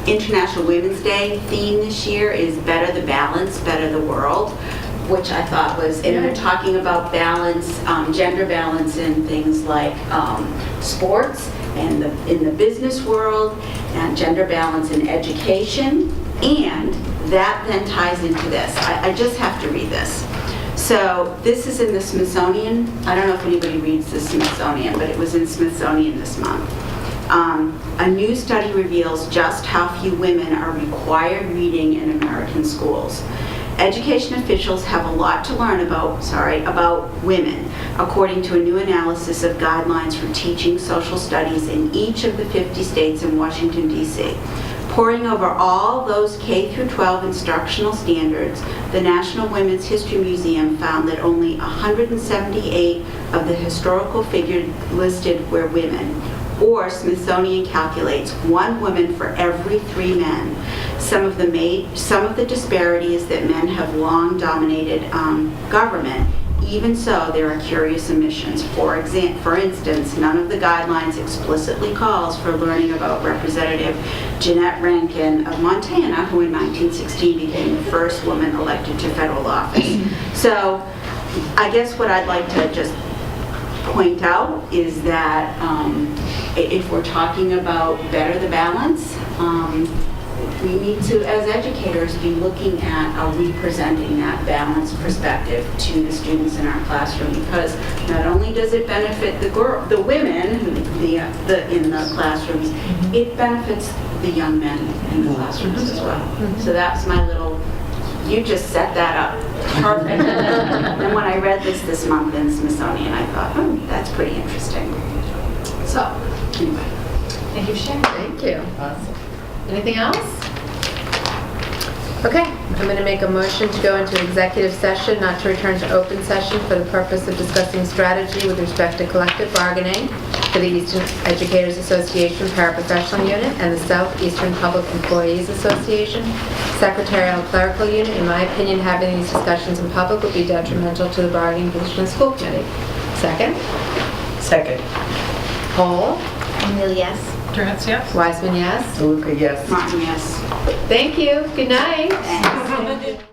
International Women's Day theme this year is Better the Balance, Better the World. which I thought was, and they're talking about balance, gender balance in things like sports and in the business world, and gender balance in education, and that then ties into this. I just have to read this. So this is in the Smithsonian. I don't know if anybody reads the Smithsonian, but it was in Smithsonian this month. A new study reveals just how few women are required reading in American schools. Education officials have a lot to learn about women, according to a new analysis of guidelines for teaching social studies in each of the 50 states in Washington, D.C. Poring over all those K through 12 instructional standards, the National Women's History Museum found that only 178 of the historical figures listed were women, or Smithsonian calculates 1 woman for every 3 men. Some of the disparity is that men have long dominated government. Even so, there are curious omissions. For instance, none of the guidelines explicitly calls for learning about Representative Jeanette Rankin of Montana, who in 1916 became the first woman elected to federal office. So I guess what I'd like to just point out is that if we're talking about better the balance, we need to, as educators, be looking at are we presenting that balanced perspective to the students in our classroom, because not only does it benefit the women in the classrooms, it benefits the young men in the classrooms as well. So that's my little, you just set that up perfect. And when I read this month in Smithsonian, I thought, oh, that's pretty interesting. So, anyway. Thank you for sharing. Thank you. Anything else? Okay, I'm going to make a motion to go into executive session, not to return to open session for the purpose of discussing strategy with respect to collective bargaining for the Easton Educators Association Paraprofessional Unit and the Southeastern Public Employees Association Secretarial and Clerical Unit. In my opinion, having these discussions in public would be detrimental to the bargaining position of the school committee. Second? Second. Poll? Emil, yes. Durance, yes? Wiseman, yes. DeLuca, yes. Martin, yes. Thank you. Good night. Thanks.